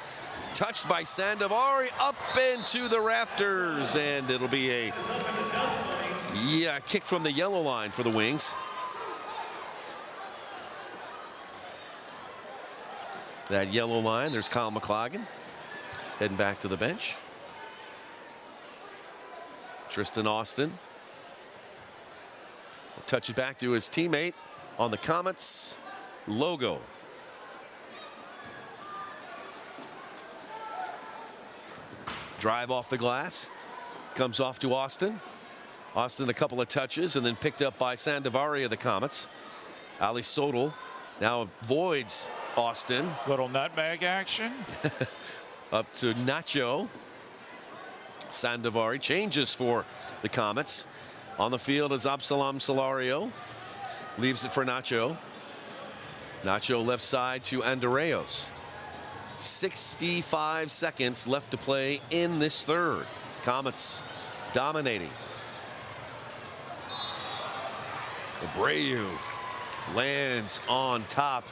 touched by Sandovari up into the rafters. And it'll be a kick from the yellow line for the Wings. That yellow line, there's Kyle McLaughlin heading back to the bench. Tristan Austin will touch it back to his teammate on the Comets logo. Drive off the glass, comes off to Austin. Austin a couple of touches and then picked up by Sandovari of the Comets. Ali Sodal now avoids Austin. Little nutmeg action. Up to Nacho. Sandovari changes for the Comets. On the field is Absalom Solario. Leaves it for Nacho. Nacho left side to Andreos. 65 seconds left to play in this third. Comets dominating. Abreu lands on top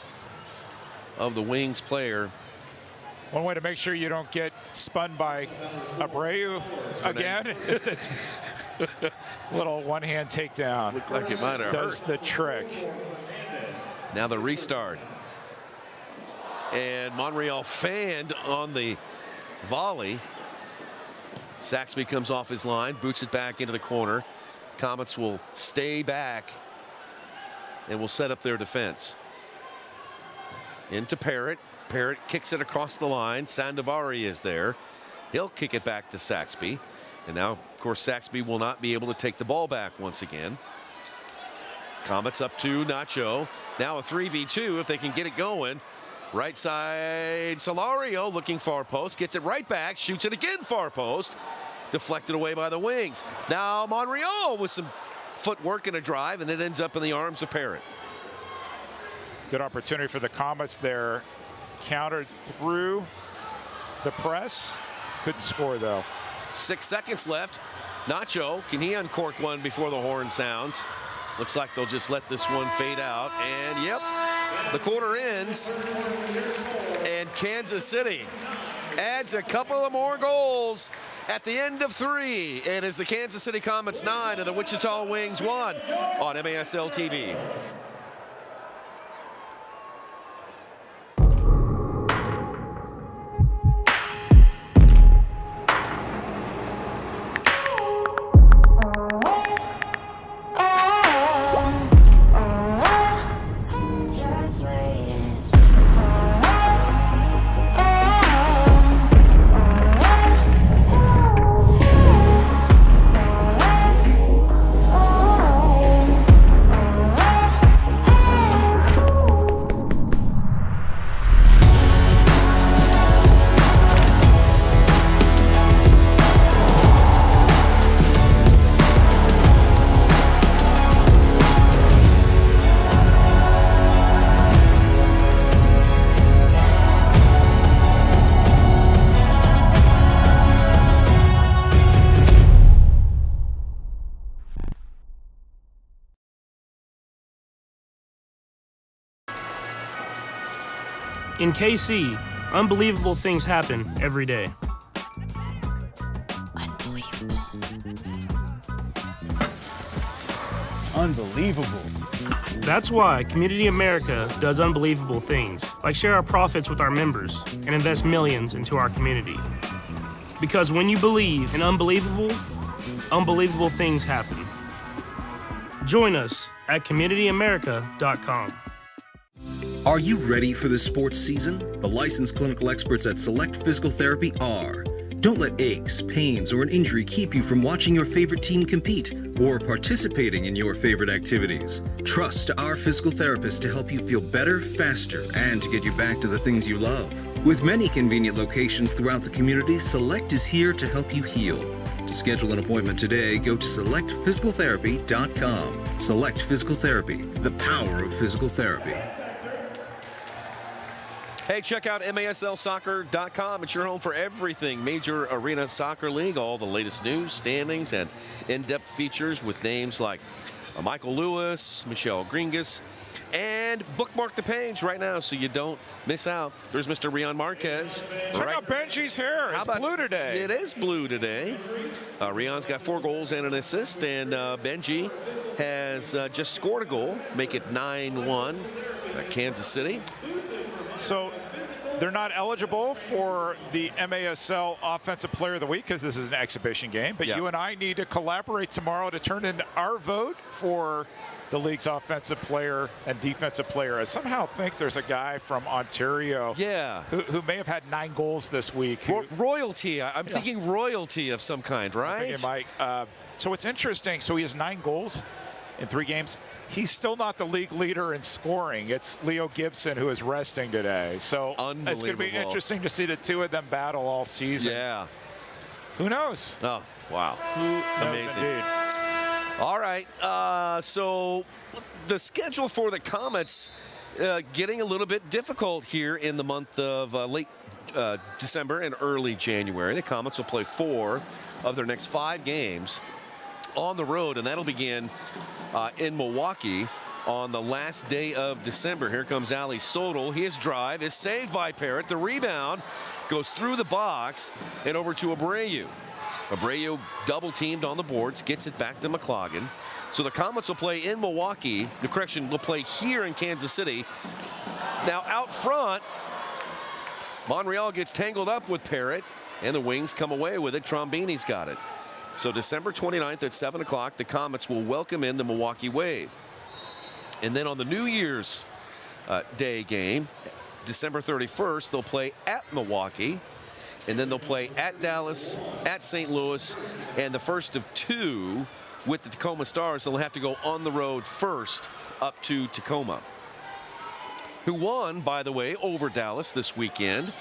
of the Wings player. One way to make sure you don't get spun by Abreu again is to little one-hand takedown. Looked like it might have does hurt. The trick. Now the restart. And Monreal fanned on the volley. Saxby comes off his line, boots it back into the corner. Comets will stay back and will set up their defense. into Parrott. Parrott kicks it across the line. Sandovari is there. He'll kick it back to Saxby. And now, of course, Saxby will not be able to take the ball back once again. Comets up to Nacho. Now a 3v2 if they can get it going. Right side, Solario looking far post. Gets it right back. Shoots it again far post. Deflected away by the wings. Now Monreal with some footwork and a drive, and it ends up in the arms of Parrott. Good opportunity for the Comets there. Countered through the press. Couldn't score, though. 6 seconds left. Nacho, can he uncork one before the horn sounds? Looks like they'll just let this one fade out. And, yep, the quarter ends. And Kansas City adds a couple of more goals at the end of 3. And it's the Kansas City Comets 9 and the Wichita Wings 1 on MASL TV. In KC, unbelievable things happen every day. Unbelievable. That's why Community America does unbelievable things, like share our profits with our members and invest millions into our community. Because when you believe in unbelievable, unbelievable things happen. Join us at communityamerica.com. Are you ready for the sports season? The licensed clinical experts at Select Physical Therapy are. Don't let aches, pains, or an injury keep you from watching your favorite team compete or participating in your favorite activities. Trust our physical therapists to help you feel better, faster, and to get you back to the things you love. With many convenient locations throughout the community, Select is here to help you heal. To schedule an appointment today, go to selectphysicaltherapy.com. Select Physical Therapy, the power of physical therapy. Hey, check out MASLsoccer.com. It's your home for everything Major Arena Soccer League. All the latest news, standings, and in-depth features with names like Michael Lewis, Michelle Gringas, and bookmark the page right now so you don't miss out. There's Mr. Rion Marquez. Check out Benji's hair. It's blue today. It is blue today. Rion's got 4 goals and an assist, and Benji has just scored a goal, make it 9-1 at Kansas City. So they're not eligible for the MASL Offensive Player of the Week because this is an exhibition game. But you and I need to collaborate tomorrow to turn in our vote for the league's offensive player and defensive player. I somehow think there's a guy from Ontario who may have had 9 goals this week. Royalty. I'm thinking royalty of some kind, right? So it's interesting. So he has 9 goals in 3 games. He's still not the league leader in scoring. It's Leo Gibson who is resting today. So it's going to be interesting to see the 2 of them battle all season. Yeah. Who knows? Oh, wow. Who knows Amazing. Indeed. All right. So the schedule for the Comets getting a little bit difficult here in the month of late December and early January. The Comets will play 4 of their next 5 games on the road, and that'll begin in Milwaukee on the last day of December. Here comes Ali Sodal. His drive is saved by Parrott. The rebound goes through the box and over to Abreu. Abreu double teamed on the boards, gets it back to McLaughlin. So the Comets will play in Milwaukee. The correction will play here in Kansas City. Now out front, Monreal gets tangled up with Parrott, and the Wings come away with it. Trombini's got it. So December 29th at 7 o'clock, the Comets will welcome in the Milwaukee Wave. And then on the New Year's Day game, December 31st, they'll play at Milwaukee, and then they'll play at Dallas, at St. Louis, and the first of two with the Tacoma Stars. They'll have to go on the road first up to Tacoma, who won, by the way, over Dallas this weekend.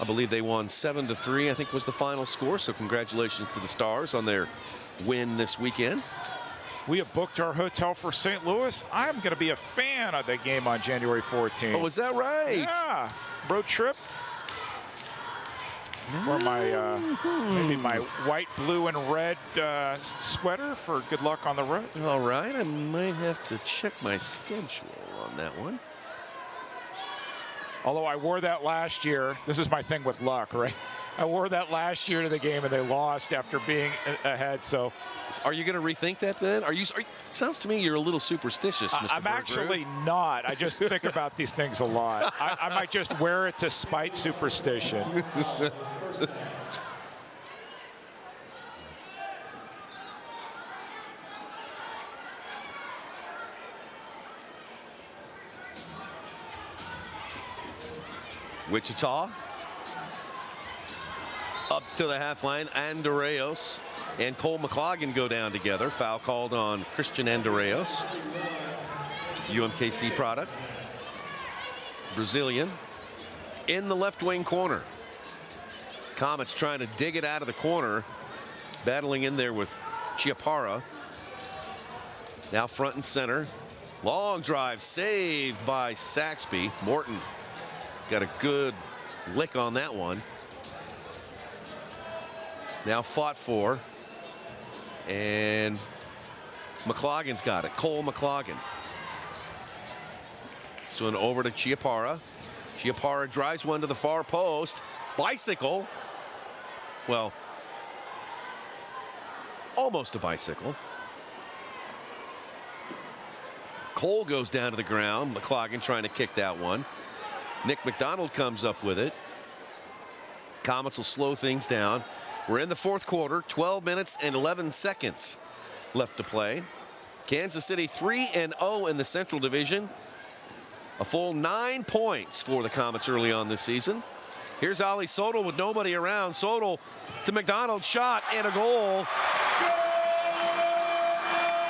I believe they won 7-3, I think was the final score. So congratulations to the Stars on their win this weekend. We have booked our hotel for St. Louis. I'm going to be a fan of the game on January 14th. Oh, is that right? Yeah. Road trip. Or my maybe my white, blue, and red sweater for good luck on the road. All right, I might have to check my schedule on that one. Although I wore that last year. This is my thing with luck, right? I wore that last year to the game, and they lost after being ahead. So, are you going to rethink that then? Sounds to me you're a little superstitious, Mr. I'm actually not. I just think about these things a lot. I might just wear it to spite superstition. Wichita up to the half line. Andreos and Cole McLaughlin go down together. Foul called on Christian Andreos, UMKC product, Brazilian, in the left wing corner. Comets trying to dig it out of the corner, battling in there with Chiapara. Now front and center. Long drive saved by Saxby. Morton got a good lick on that one. Now fought for, and McLaughlin's got it. Cole McLaughlin. So an over to Chiapara. Chiapara drives one to the far post. Bicycle. Well, almost a bicycle. Cole goes down to the ground. McLaughlin trying to kick that one. Nick McDonald comes up with it. Comets will slow things down. We're in the fourth quarter, 12 minutes and 11 seconds left to play. Kansas City 3-0 in the Central Division. A full 9 points for the Comets early on this season. Here's Ali Sodal with nobody around. Sodal to McDonald, shot and a goal.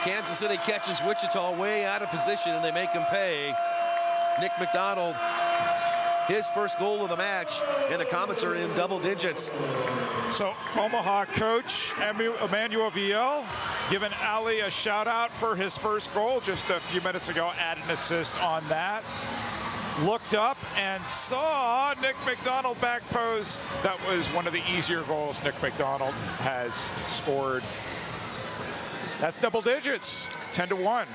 Kansas City catches Wichita way out of position, and they make him pay. Nick McDonald, his first goal of the match, and the Comets are in double digits. So Omaha coach Emmanuel Viel giving Ali a shout out for his first goal just a few minutes ago, added an assist on that. Looked up and saw Nick McDonald back post. That was one of the easier goals Nick McDonald has scored. That's double digits, 10-1.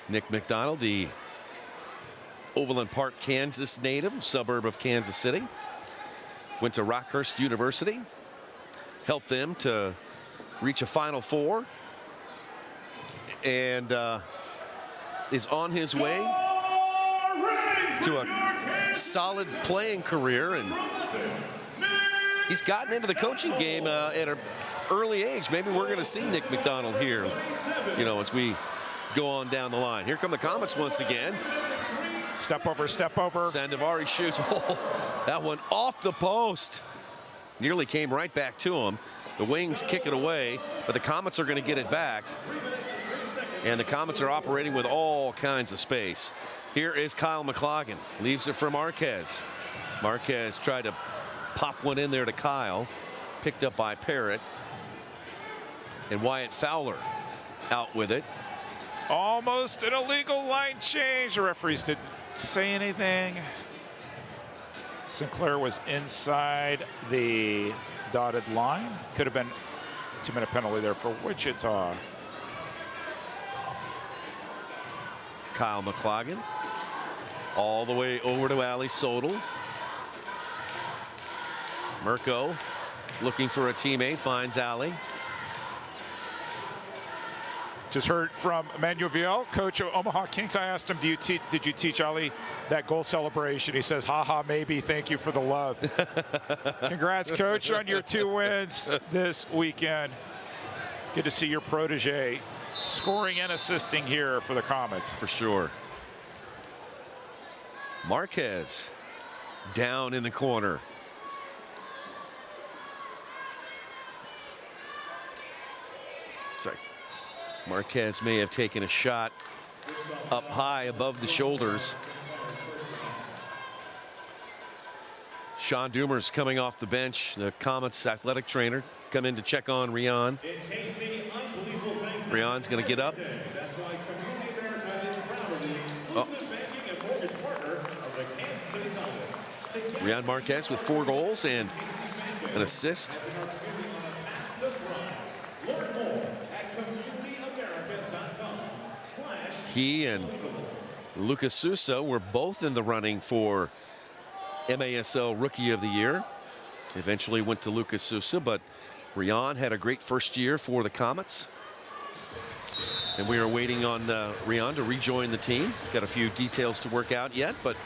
Nick McDonald, the Overland Park, Kansas native, suburb of Kansas City. Went to Rockhurst University. Helped them to reach a Final Four. And is on his way to a solid playing career. And he's gotten into the coaching game at an early age. Maybe we're going to see Nick McDonald here, you know, as we go on down the line. Here come the Comets once again. Step over, step over. Sandovari shoots. Oh, that one off the post. Nearly came right back to him. The Wings kick it away, but the Comets are going to get it back. And the Comets are operating with all kinds of space. Here is Kyle McLaughlin. Leaves it for Marquez. Marquez tried to pop one in there to Kyle. Picked up by Parrott. And Wyatt Fowler out with it. Almost an illegal line change. The referees didn't say anything. Sinclair was inside the dotted line. Could have been a 2-minute penalty there for Wichita. Kyle McLaughlin all the way over to Ali Sodal. Mirko looking for a teammate, finds Ali. Just heard from Emmanuel Viel, coach of Omaha Kings. I asked him, did you teach Ali that goal celebration? He says, haha, maybe, thank you for the love. Congrats, coach, on your 2 wins this weekend. Good to see your protege scoring and assisting here for the Comets. For sure. Marquez down in the corner. Sorry. Marquez may have taken a shot up high above the shoulders. Sean Dahmer's coming off the bench, the Comets athletic trainer, come in to check on Rian. Rian's going to get up. That's why Community America is proud of the exclusive banking and mortgage partner of the Kansas City Comets. Rian Marquez with 4 goals and an assist. Learn more at communityamerica.com/. He and Lucas Sousa were both in the running for MASL Rookie of the Year. Eventually went to Lucas Sousa, but Rian had a great first year for the Comets. And we are waiting on Rian to rejoin the team. Got a few details to work out yet, but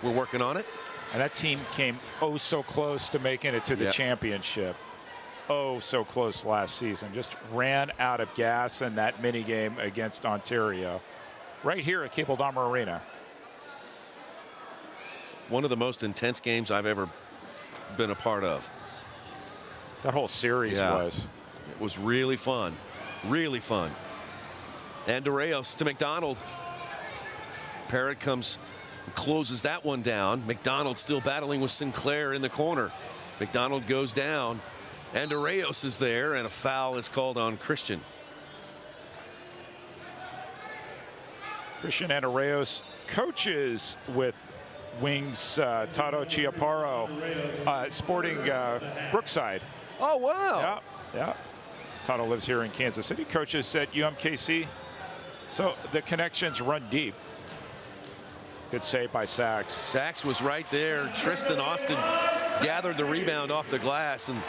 we're working on it. And that team came oh so close to making it to the championship. Oh so close last season. Just ran out of gas in that mini game against Ontario. Right here at Cable Dahmer Arena. One of the most intense games I've ever been a part of. That whole series was. It was really fun. Really fun. And Arreos to McDonald. Parrott comes and closes that one down. McDonald still battling with Sinclair in the corner. McDonald goes down. And Arreos is there, and a foul is called on Christian. Christian and Arreos coaches with wings Tato Chiaparo, sporting Brookside. Oh, wow. Yeah. Tato lives here in Kansas City, coaches at UMKC. So the connections run deep. Good save by Sachs. Sachs was right there. Tristan Austin gathered the rebound off the glass and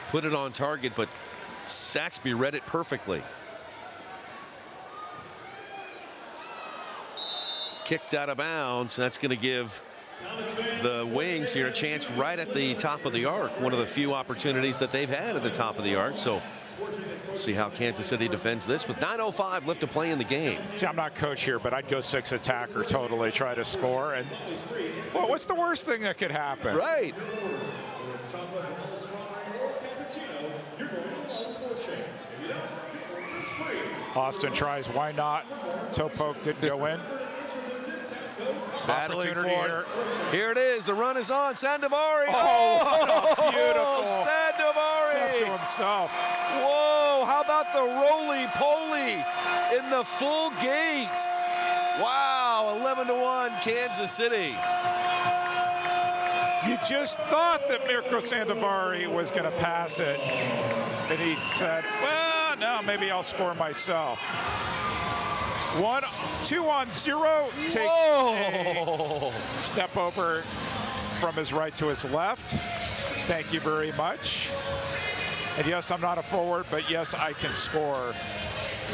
put it on target, but Saxby read it perfectly. Kicked out of bounds. That's going to give the Wings here a chance right at the top of the arc. One of the few opportunities that they've had at the top of the arc. So we'll see how Kansas City defends this with 9:05 left to play in the game. See, I'm not coach here, but I'd go 6 attacker, totally try to score. And well, what's the worst thing that could happen? Right. Austin tries, why not? Toe poke didn't go in. Battling for it. Here it is. The run is on. Sandovari. Oh, beautiful. Sandovari. Step to himself. Whoa, how about the roly-poly in the full gate? Wow, 11-1 Kansas City. You just thought that Mirko Sandovari was going to pass it. And he said, well, no, maybe I'll score myself. 2-on-0 takes a step over from his right to his left. Thank you very much. And yes, I'm not a forward, but yes, I can score.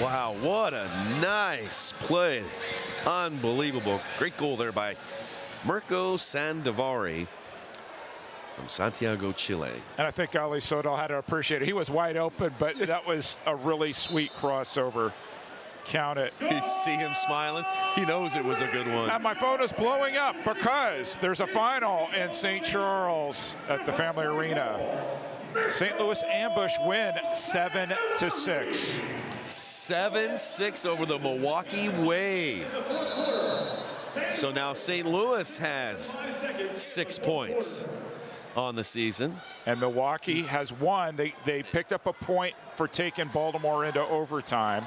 Wow, what a nice play. Unbelievable. Great goal there by Mirko Sandovari from Santiago, Chile. And I think Ali Soto had to appreciate it. He was wide open, but that was a really sweet crossover. Count it. You see him smiling. He knows it was a good one. And my phone is blowing up because there's a final in St. Charles at the Family Arena. St. Louis Ambush win 7-6. 7-6 over the Milwaukee Wave. So now St. Louis has 6 points on the season. And Milwaukee has won. They picked up a point for taking Baltimore into overtime.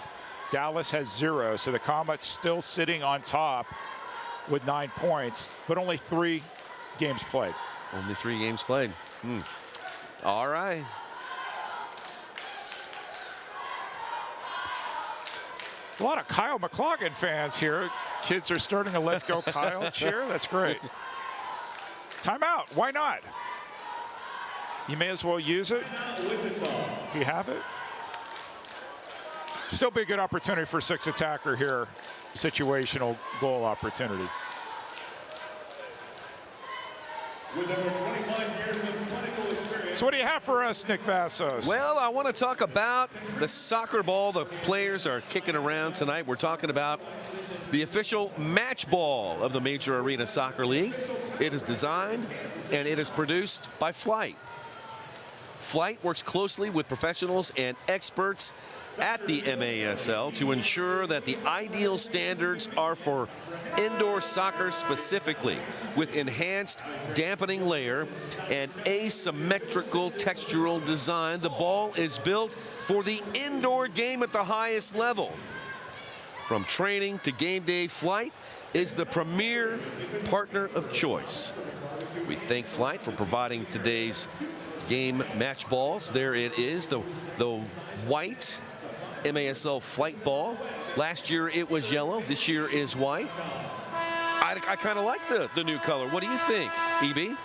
Dallas has 0, so the Comets still sitting on top with 9 points, but only 3 games played. Only 3 games played. All right. A lot of Kyle McLaughlin fans here. Kids are starting a Let's Go Kyle cheer. That's great. Timeout. Why not? You may as well use it if you have it. Still be a good opportunity for 6 attacker here. Situational goal opportunity. With over 25 years of clinical experience So what do you have for us, Nick Vassos? Well, I want to talk about the soccer ball the players are kicking around tonight. We're talking about the official match ball of the Major Arena Soccer League. It is designed and it is produced by Flight. Flight works closely with professionals and experts at the MASL to ensure that the ideal standards are for indoor soccer specifically, with enhanced dampening layer and asymmetrical textural design. The ball is built for the indoor game at the highest level. From training to game day, Flight is the premier partner of choice. We thank Flight for providing today's game match balls. There it is, the white MASL Flight ball. Last year it was yellow. This year is white. I kind of like the new color. What do you think, EB?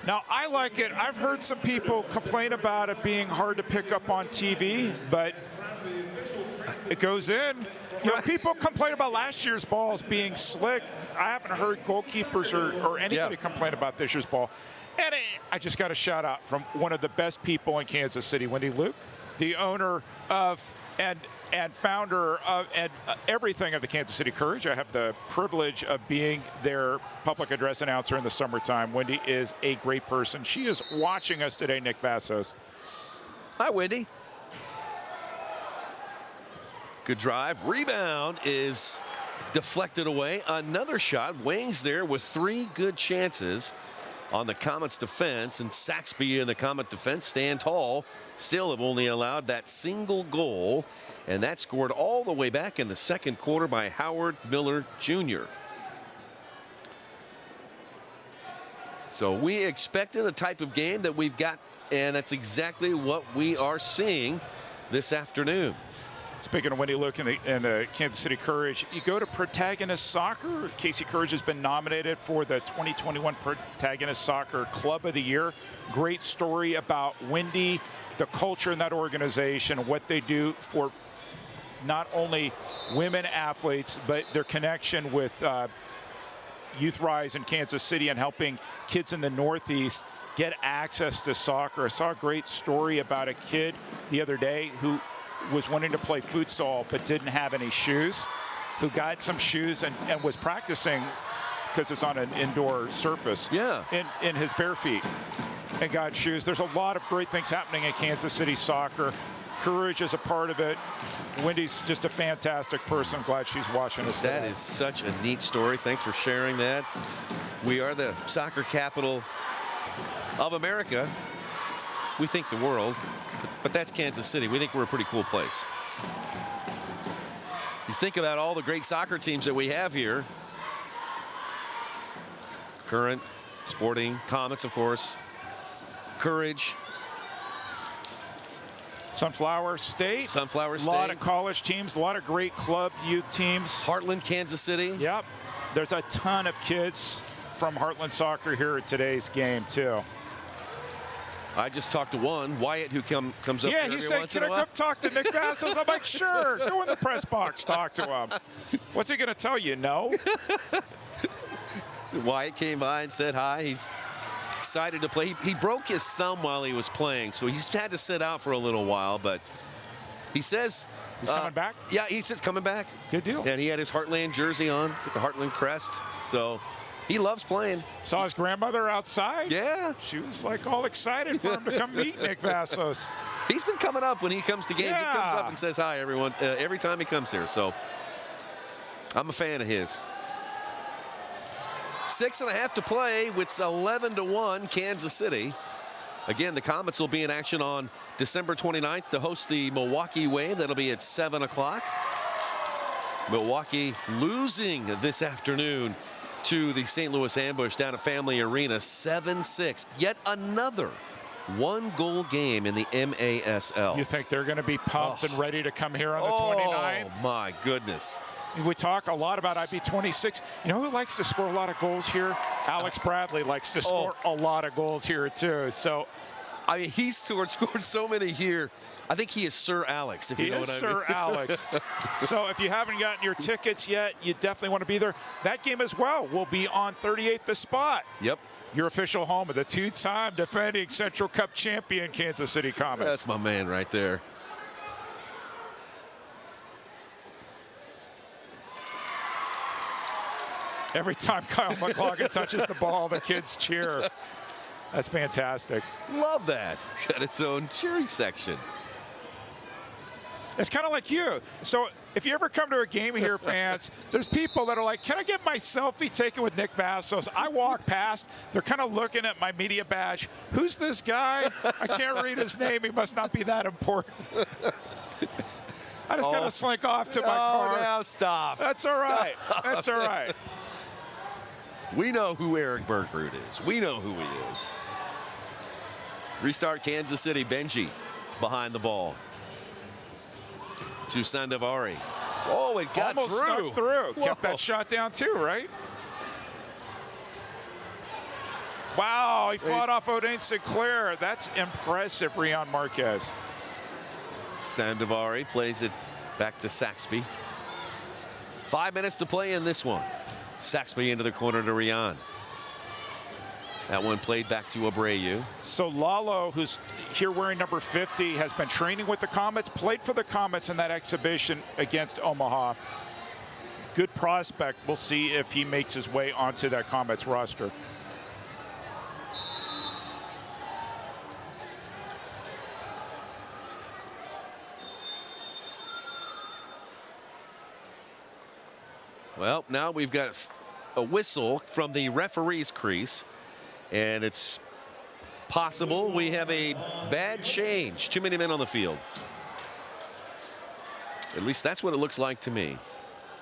Now, I like it. I've heard some people complain about it being hard to pick up on TV, but it goes in. You know, people complain about last year's balls being slick. I haven't heard goalkeepers or anybody complain about this year's ball. And I just got a shout out from one of the best people in Kansas City, Wendy Luke, the owner of and founder of everything of the Kansas City Courage. I have the privilege of being their public address announcer in the summertime. Wendy is a great person. She is watching us today, Nick Vassos. Hi, Wendy. Good drive. Rebound is deflected away. Another shot. Wings there with 3 good chances on the Comets defense, and Saxby in the Comet defense stand tall. Still have only allowed that single goal, and that scored all the way back in the second quarter by Howard Miller Jr. So we expected a type of game that we've got, and that's exactly what we are seeing this afternoon. Speaking of Wendy Luke and the Kansas City Courage, you go to Protagonist Soccer. Casey Courage has been nominated for the 2021 Protagonist Soccer Club of the Year. Great story about Wendy, the culture in that organization, what they do for not only women athletes, but their connection with Youth Rise in Kansas City and helping kids in the Northeast get access to soccer. I saw a great story about a kid the other day who was wanting to play futsal but didn't have any shoes, who got some shoes and was practicing because it's on an indoor surface in his bare feet and got shoes. There's a lot of great things happening in Kansas City soccer. Courage is a part of it. Wendy's just a fantastic person. I'm glad she's watching us today. That is such a neat story. Thanks for sharing that. We are the soccer capital of America. We think the world, but that's Kansas City. We think we're a pretty cool place. You think about all the great soccer teams that we have here. Current, Sporting, Comets, of course, Courage. Sunflower State. Sunflower State. A lot of college teams, a lot of great club youth teams. Heartland, Kansas City. Yep. There's a ton of kids from Heartland Soccer here at today's game, too. I just talked to one, Wyatt, who comes up here every he said, once can in a I while. come talk to Nick Vassos? I'm like, sure, go in the press box, talk to him. What's he going to tell you? No? Wyatt came by and said hi. He's excited to play. He broke his thumb while he was playing, so he's had to sit out for a little while, but he says he's coming back? Yeah, he says coming back. Good deal. And he had his Heartland jersey on with the Heartland crest, so he loves playing. Saw his grandmother outside. Yeah. She was like all excited for him to come meet Nick Vassos. He's been coming up when he comes to games. Yeah. He comes up and says hi, everyone, every time he comes here. So I'm a fan of his. 6.5 to play. It's 11-1 Kansas City. Again, the Comets will be in action on December 29th to host the Milwaukee Wave. That'll be at 7 o'clock. Milwaukee losing this afternoon to the St. Louis Ambush down at Family Arena, 7-6. Yet another one-goal game in the MASL. You think they're going to be pumped and ready to come here on the 29th? Oh, my goodness. We talk a lot about IB26. You know who likes to score a lot of goals here? Alex Bradley likes to score a lot of goals here, too. So I mean, he's scored so many here. I think he is Sir Alex, if you know what I mean. He is Sir Alex. So if you haven't gotten your tickets yet, you definitely want to be there. That game as well will be on 38th The Spot. Yep. Your official home of the two-time defending Central Cup champion Kansas City Comets. That's my man right there. Every time Kyle McLaughlin touches the ball, the kids cheer. That's fantastic. Love that. Got its own cheering section. It's kind of like you. So if you ever come to a game here, fans, there's people that are like, can I get my selfie taken with Nick Vassos? I walk past. They're kind of looking at my media badge. Who's this guy? I can't read his name. He must not be that important. I just got to slink off to my car. Oh, now stop. That's all right. Stop. That's all right. We know who Eric Bergrud is. We know who he is. Restart Kansas City. Benji behind the ball. To Sandavari. Oh, it got almost through. Snuck through. Whoa. Kept that shot down too, right? Wow, he fought off O'Dane Sinclair. That's impressive, Rion Marquez. Sandavari plays it back to Saxby. 5 minutes to play in this one. Saxby into the corner to Rion. That one played back to Abreu. So Lalo, who's here wearing number 50, has been training with the Comets, played for the Comets in that exhibition against Omaha. Good prospect. We'll see if he makes his way onto that Comets roster. Well, now we've got a whistle from the referee's crease. And it's possible we have a bad change. Too many men on the field. At least that's what it looks like to me.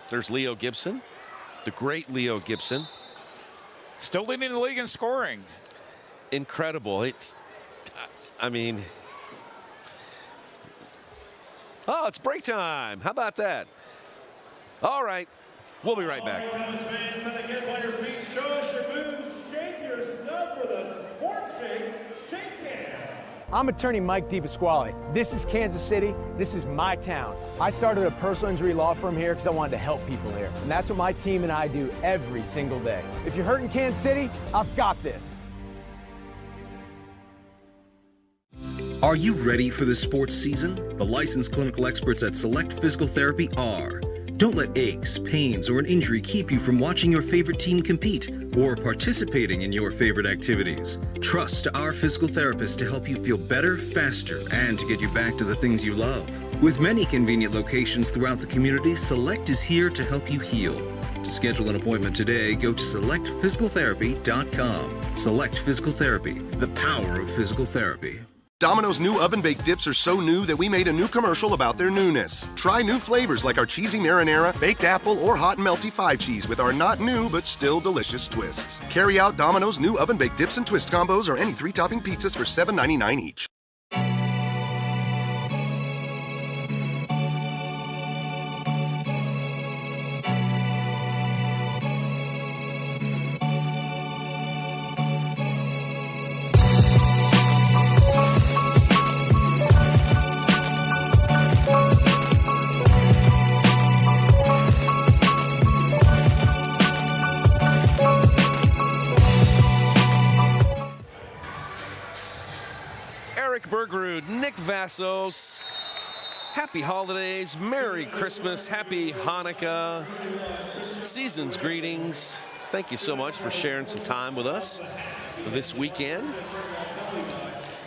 There's Leo Gibson, the great Leo Gibson. Still leading the league in scoring. Incredible. I mean, oh, it's break time. How about that? All right, we'll be right back. Comets fans, time to get up on your feet, show us your moves, shake your stuff for the Sport Shake Cam. I'm attorney Mike DePasquale. This is Kansas City. This is my town. I started a personal injury law firm here because I wanted to help people here. And that's what my team and I do every single day. If you're hurt in Kansas City, I've got this. Are you ready for the sports season? The licensed clinical experts at Select Physical Therapy are. Don't let aches, pains, or an injury keep you from watching your favorite team compete or participating in your favorite activities. Trust our physical therapists to help you feel better, faster, and to get you back to the things you love. With many convenient locations throughout the community, Select is here to help you heal. To schedule an appointment today, go to selectphysicaltherapy.com. Select Physical Therapy, the power of physical therapy. Domino's new oven-baked dips are so new that we made a new commercial about their newness. Try new flavors like our cheesy marinara, baked apple, or hot and melty 5 cheese with our not new but still delicious twists. Carry out Domino's new oven-baked dips and twist combos or any 3-topping pizzas for $7.99 each. Bergrud, Nick Vassos, happy holidays, Merry Christmas, Happy Hanukkah, season's greetings. Thank you so much for sharing some time with us this weekend.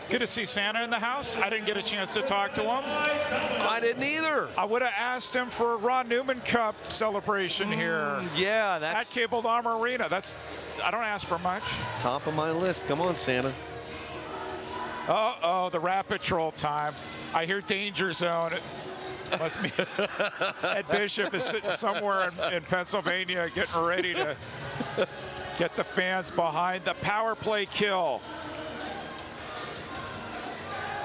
Good to see Santa in the house. I didn't get a chance to talk to him. I didn't either. I would have asked him for a Ron Newman Cup celebration here. Yeah, that's at Cable Dahmer Arena. I don't ask for much. Top of my list. Come on, Santa. Uh-oh, the Rat Patrol time. I hear Danger Zone. It must be Ed Bishop is sitting somewhere in Pennsylvania getting ready to get the fans behind the power play kill.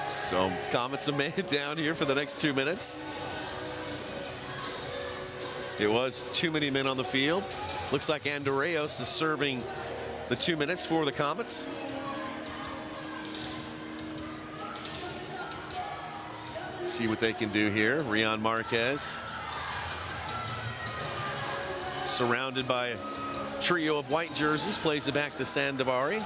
So Comets have made it down here for the next 2 minutes. It was too many men on the field. Looks like Andreos is serving the 2 minutes for the Comets. see what they can do here. Rion Marquez surrounded by a trio of white jerseys, plays it back to Sandovari.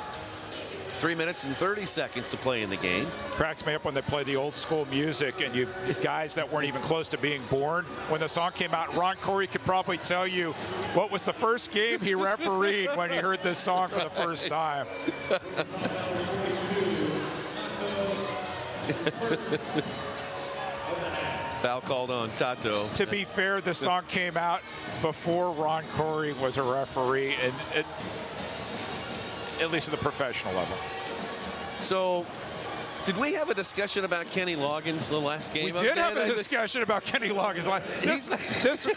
3 minutes and 30 seconds to play in the game. Cracks me up when they play the old school music and you guys that weren't even close to being born. When the song came out, Ron Corey could probably tell you what was the first game he refereed when he heard this song for the first time. Foul called on Tato. To be fair, the song came out before Ron Corey was a referee, and at least at the professional level. So, did we have a discussion about Kenny Loggins the last game? We did have a discussion about Kenny Loggins.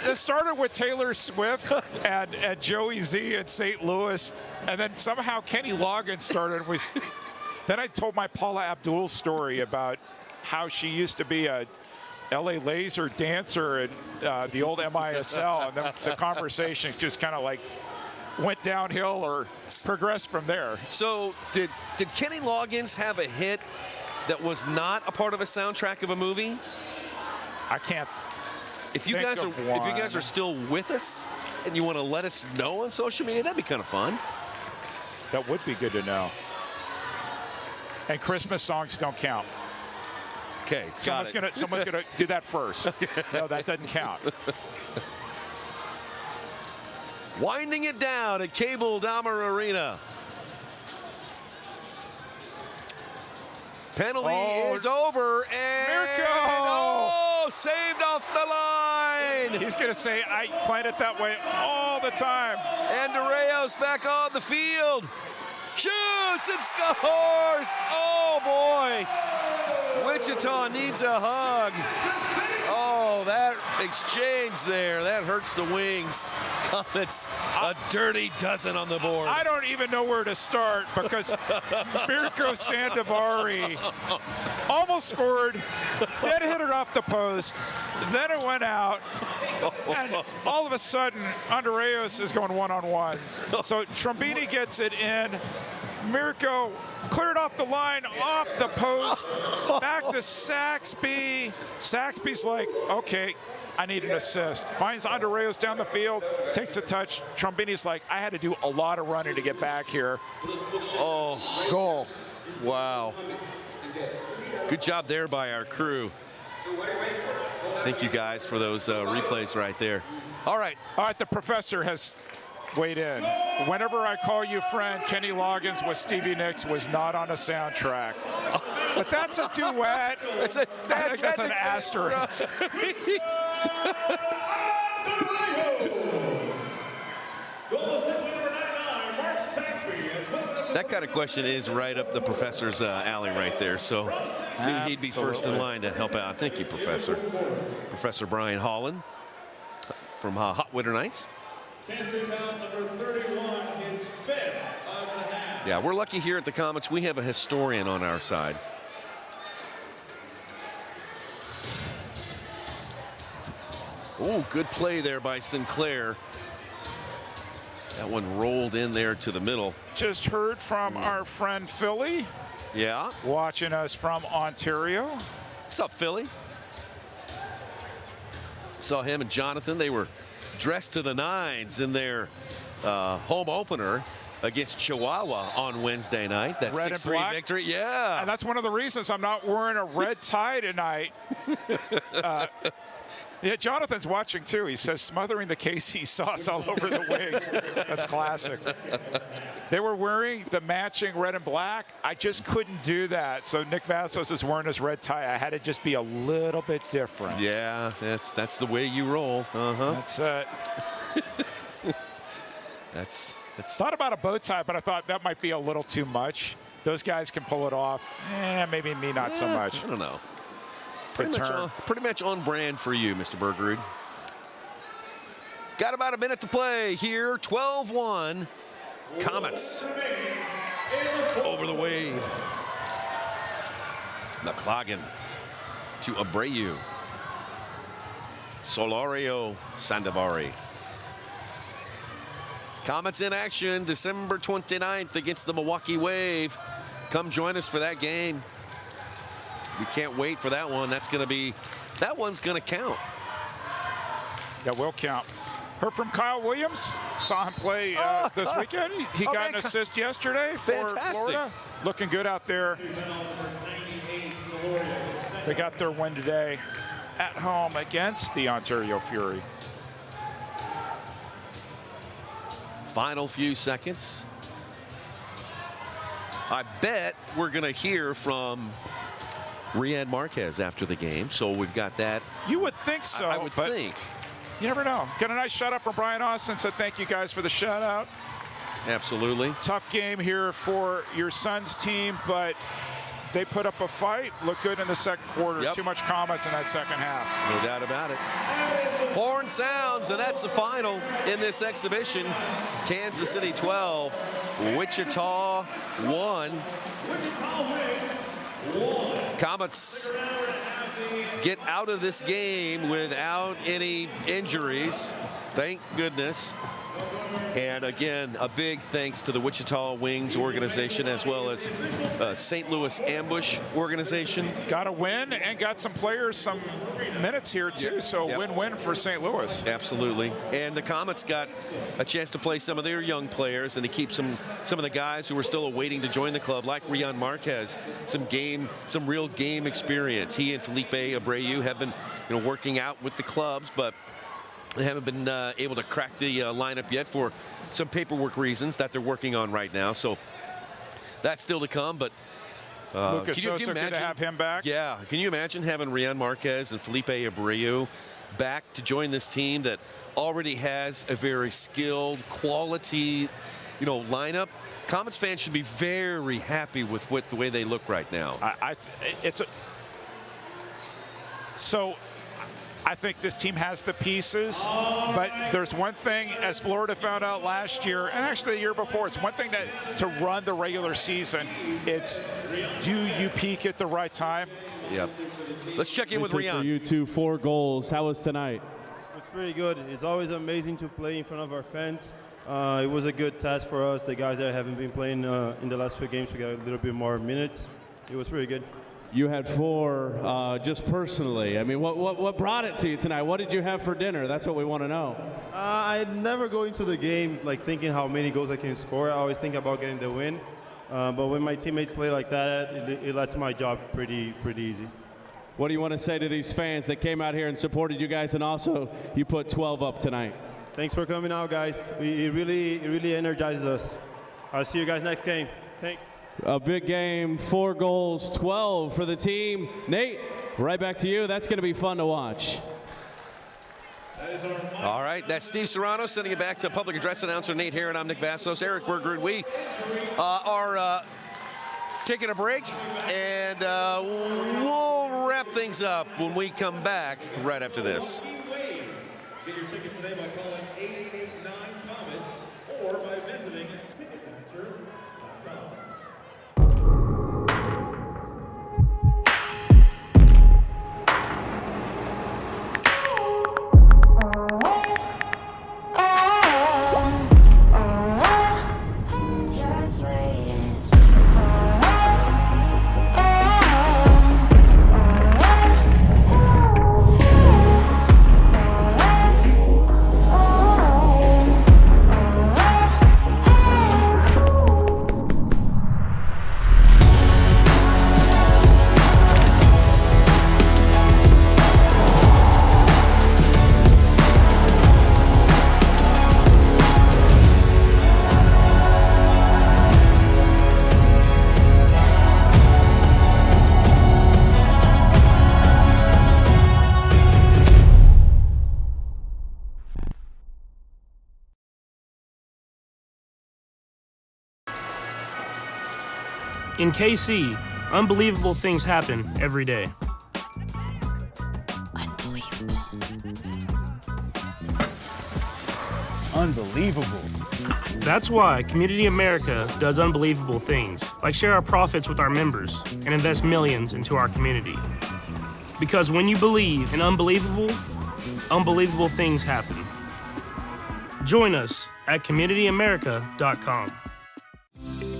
This started with Taylor Swift and Joey Z at St. Louis, and then somehow Kenny Loggins started. Then I told my Paula Abdul story about how she used to be a LA Laser dancer at the old MASL, and then the conversation just kind of like went downhill or progressed from there. So did Kenny Loggins have a hit that was not a part of a soundtrack of a movie? I can't. If you guys are still with us and you want to let us know on social media, that'd be kind of fun. That would be good to know. And Christmas songs don't count. Okay, someone's gonna do that first. No, that doesn't count. Winding it down at Cable Dahmer Arena. Penalty is over, and saved off the line. He's going to say, I played it that way all the time. And Reyes back on the field. Shoots and scores. Oh, boy. Wichita needs a hug. Oh, that exchange there, that hurts the Wings. Comets, a dirty dozen on the board. I don't even know where to start because Mirko Sandovari almost scored, then hit it off the post, then it went out, and all of a sudden, Andreas is going one-on-one. So Trombini gets it in. Mirko cleared off the line, off the post, back to Saxby. Saxby's like, okay, I need an assist. Finds Andreas down the field, takes a touch. Trombini's like, I had to do a lot of running to get back here. Oh, goal. Wow. Good job there by our crew. Thank you guys for those replays right there. All right. All right, the professor has weighed in. Whenever I call you friend, Kenny Loggins with Stevie Nicks was not on a soundtrack. But that's a duet. I think that's an asterisk. That kind of question is right up the professor's alley right there. So he'd be first in line to help out. Thank you, Professor. Professor Brian Holland from Hot Winter Nights. Kansas City foul number 31, his fifth of the half. Yeah, we're lucky here at the Comets. We have a historian on our side. Oh, good play there by Sinclair. That one rolled in there to the middle. Just heard from our friend Philly. Yeah. Watching us from Ontario. What's up, Philly? Saw him and Jonathan. They were dressed to the nines in their home opener against Chihuahua on Wednesday night. That 6-3 victory. Yeah. And that's one of the reasons I'm not wearing a red tie tonight. Yeah, Jonathan's watching too. He says smothering the KC sauce all over the wings. That's classic. They were wearing the matching red and black. I just couldn't do that. So Nick Vassos is wearing his red tie. I had to just be a little bit different. Yeah, that's the way you roll. That's it. That's thought about a bow tie, but I thought that might be a little too much. Those guys can pull it off. Maybe me not so much. I don't know. Pretty much on brand for you, Mr. Bergerud. Got about a minute to play here. 12-1. Comets over the wave. McLaughlin to Abreu. Solario Sandovari. Comets in action December 29th against the Milwaukee Wave. Come join us for that game. we can't wait for that one. That one's going to count. That will count. Heard from Kyle Williams. Saw him play this weekend. He got an assist yesterday for Florida. Looking good out there. They got their win today at home against the Ontario Fury. Final few seconds. I bet we're going to hear from Riyad Marquez after the game, so we've got that. You would think so. I would think. You never know. Got a nice shout out from Brian Austin. Said thank you guys for the shout out. Absolutely. Tough game here for your Suns team, but they put up a fight. Looked good in the second quarter. Yep. Too much Comets in that second half. No doubt about it. Horn sounds, and that's the final in this exhibition. Kansas City 12, Wichita 1. Comets get out of this game without any injuries. Thank goodness. And again, a big thanks to the Wichita Wings organization as well as St. Louis Ambush organization. Got a win and got some players some minutes here too, so win-win for St. Louis. Absolutely. And the Comets got a chance to play some of their young players and to keep some of the guys who were still waiting to join the club, like Riyad Marquez, some real game experience. He and Felipe Abreu have been working out with the clubs, but they haven't been able to crack the lineup yet for some paperwork reasons that they're working on right now. So that's still to come. But Lucas Sosa, good to have him back. Yeah. Can you imagine having Riyad Marquez and Felipe Abreu back to join this team that already has a very skilled, quality, lineup? Comets fans should be very happy with the way they look right now. I think this team has the pieces, but there's one thing, as Florida found out last year, and actually the year before, it's one thing to run the regular season. It's, do you peak at the right time? Yep. Let's check in with Riyad. For you two, 4 goals. How was tonight? It was pretty good. It's always amazing to play in front of our fans. It was a good test for us. The guys that haven't been playing in the last few games, we got a little bit more minutes. It was pretty good. You had 4 just personally. I mean, what brought it to you tonight? What did you have for dinner? That's what we want to know. I never go into the game thinking how many goals I can score. I always think about getting the win. But when my teammates play like that, it lets my job pretty easy. What do you want to say to these fans that came out here and supported you guys, and also you put 12 up tonight? Thanks for coming out, guys. It really energizes us. I'll see you guys next game. Thanks. A big game, 4 goals, 12 for the team. Nate, right back to you. That's going to be fun to watch. All right, that's Steve Serrano sending it back to public address announcer Nate Herron. I'm Nick Vassos, Eric Berger, and we are taking a break, and we'll wrap things up when we come back right after this. Get your tickets today by calling 8889-COMETS or by visiting Ticketmaster.com. In KC, unbelievable things happen every day. Unbelievable. That's why Community America does unbelievable things, like share our profits with our members and invest millions into our community. Because when you believe in unbelievable things happen. Join us at communityamerica.com.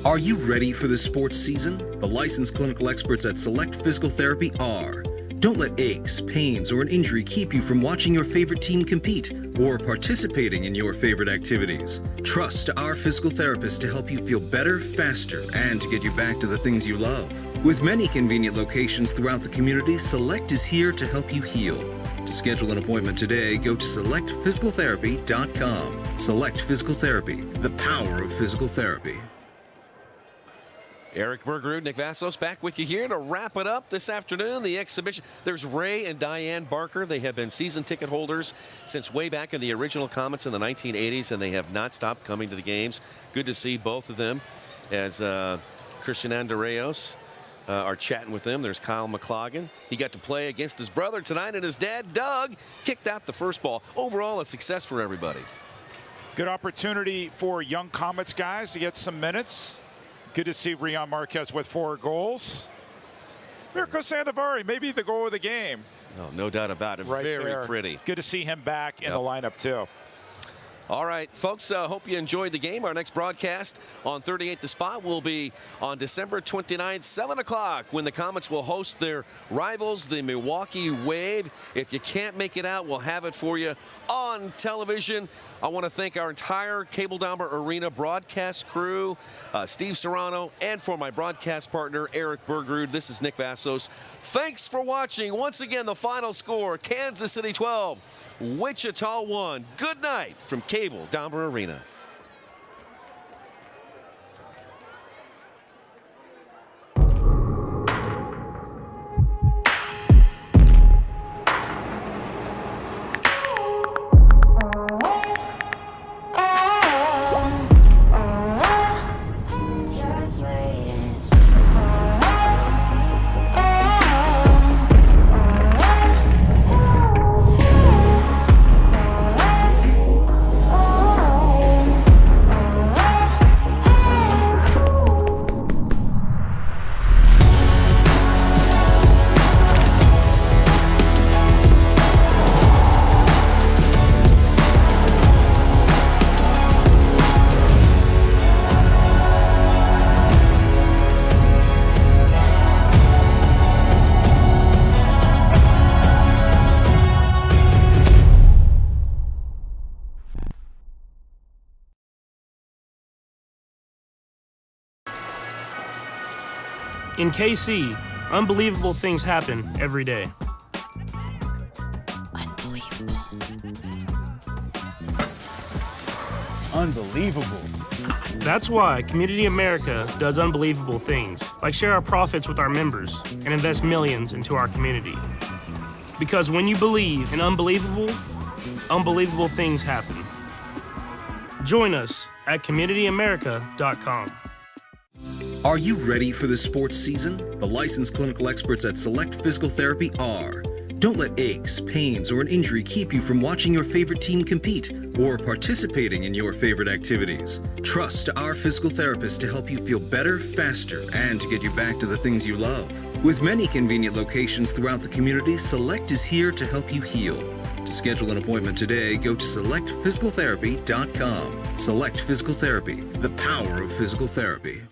Are you ready for the sports season? The licensed clinical experts at Select Physical Therapy are. Don't let aches, pains, or an injury keep you from watching your favorite team compete or participating in your favorite activities. Trust our physical therapists to help you feel better, faster, and to get you back to the things you love. With many convenient locations throughout the community, Select is here to help you heal. To schedule an appointment today, go to selectphysicaltherapy.com. Select Physical Therapy, the power of physical therapy. Eric Bergerud, Nick Vassos back with you here to wrap it up this afternoon. The exhibition. There's Ray and Diane Barker. They have been season ticket holders since way back in the original Comets in the 1980s, and they have not stopped coming to the games. Good to see both of them as Christian Andreos are chatting with them. There's Kyle McLaughlin. He got to play against his brother tonight, and his dad, Doug, kicked out the first ball. Overall, a success for everybody. Good opportunity for young Comets guys to get some minutes. Good to see Rion Marquez with 4 goals. Mirko Sandovari, maybe the goal of the game. Oh, no doubt about it. Right Very there. pretty. Good to see him back in the lineup, too. All right, folks, hope you enjoyed the game. Our next broadcast on 38 The Spot will be on December 29th, 7 o'clock, when the Comets will host their rivals, the Milwaukee Wave. If you can't make it out, we'll have it for you on television. I want to thank our entire Cable Dahmer Arena broadcast crew, Steve Serrano, and for my broadcast partner, Eric Bergerud. This is Nick Vassos. Thanks for watching. Once again, the final score, Kansas City 12, Wichita 1. Good night from Cable Dahmer Arena. In KC, unbelievable things happen every day. Unbelievable. That's why Community America does unbelievable things, like share our profits with our members and invest millions into our community. Because when you believe in unbelievable, unbelievable things happen. Join us at communityamerica.com. Are you ready for the sports season? The licensed clinical experts at Select Physical Therapy are. Don't let aches, pains, or an injury keep you from watching your favorite team compete or participating in your favorite activities. Trust our physical therapists to help you feel better, faster, and to get you back to the things you love. With many convenient locations throughout the community, Select is here to help you heal. To schedule an appointment today, go to selectphysicaltherapy.com. Select Physical Therapy, the power of physical therapy.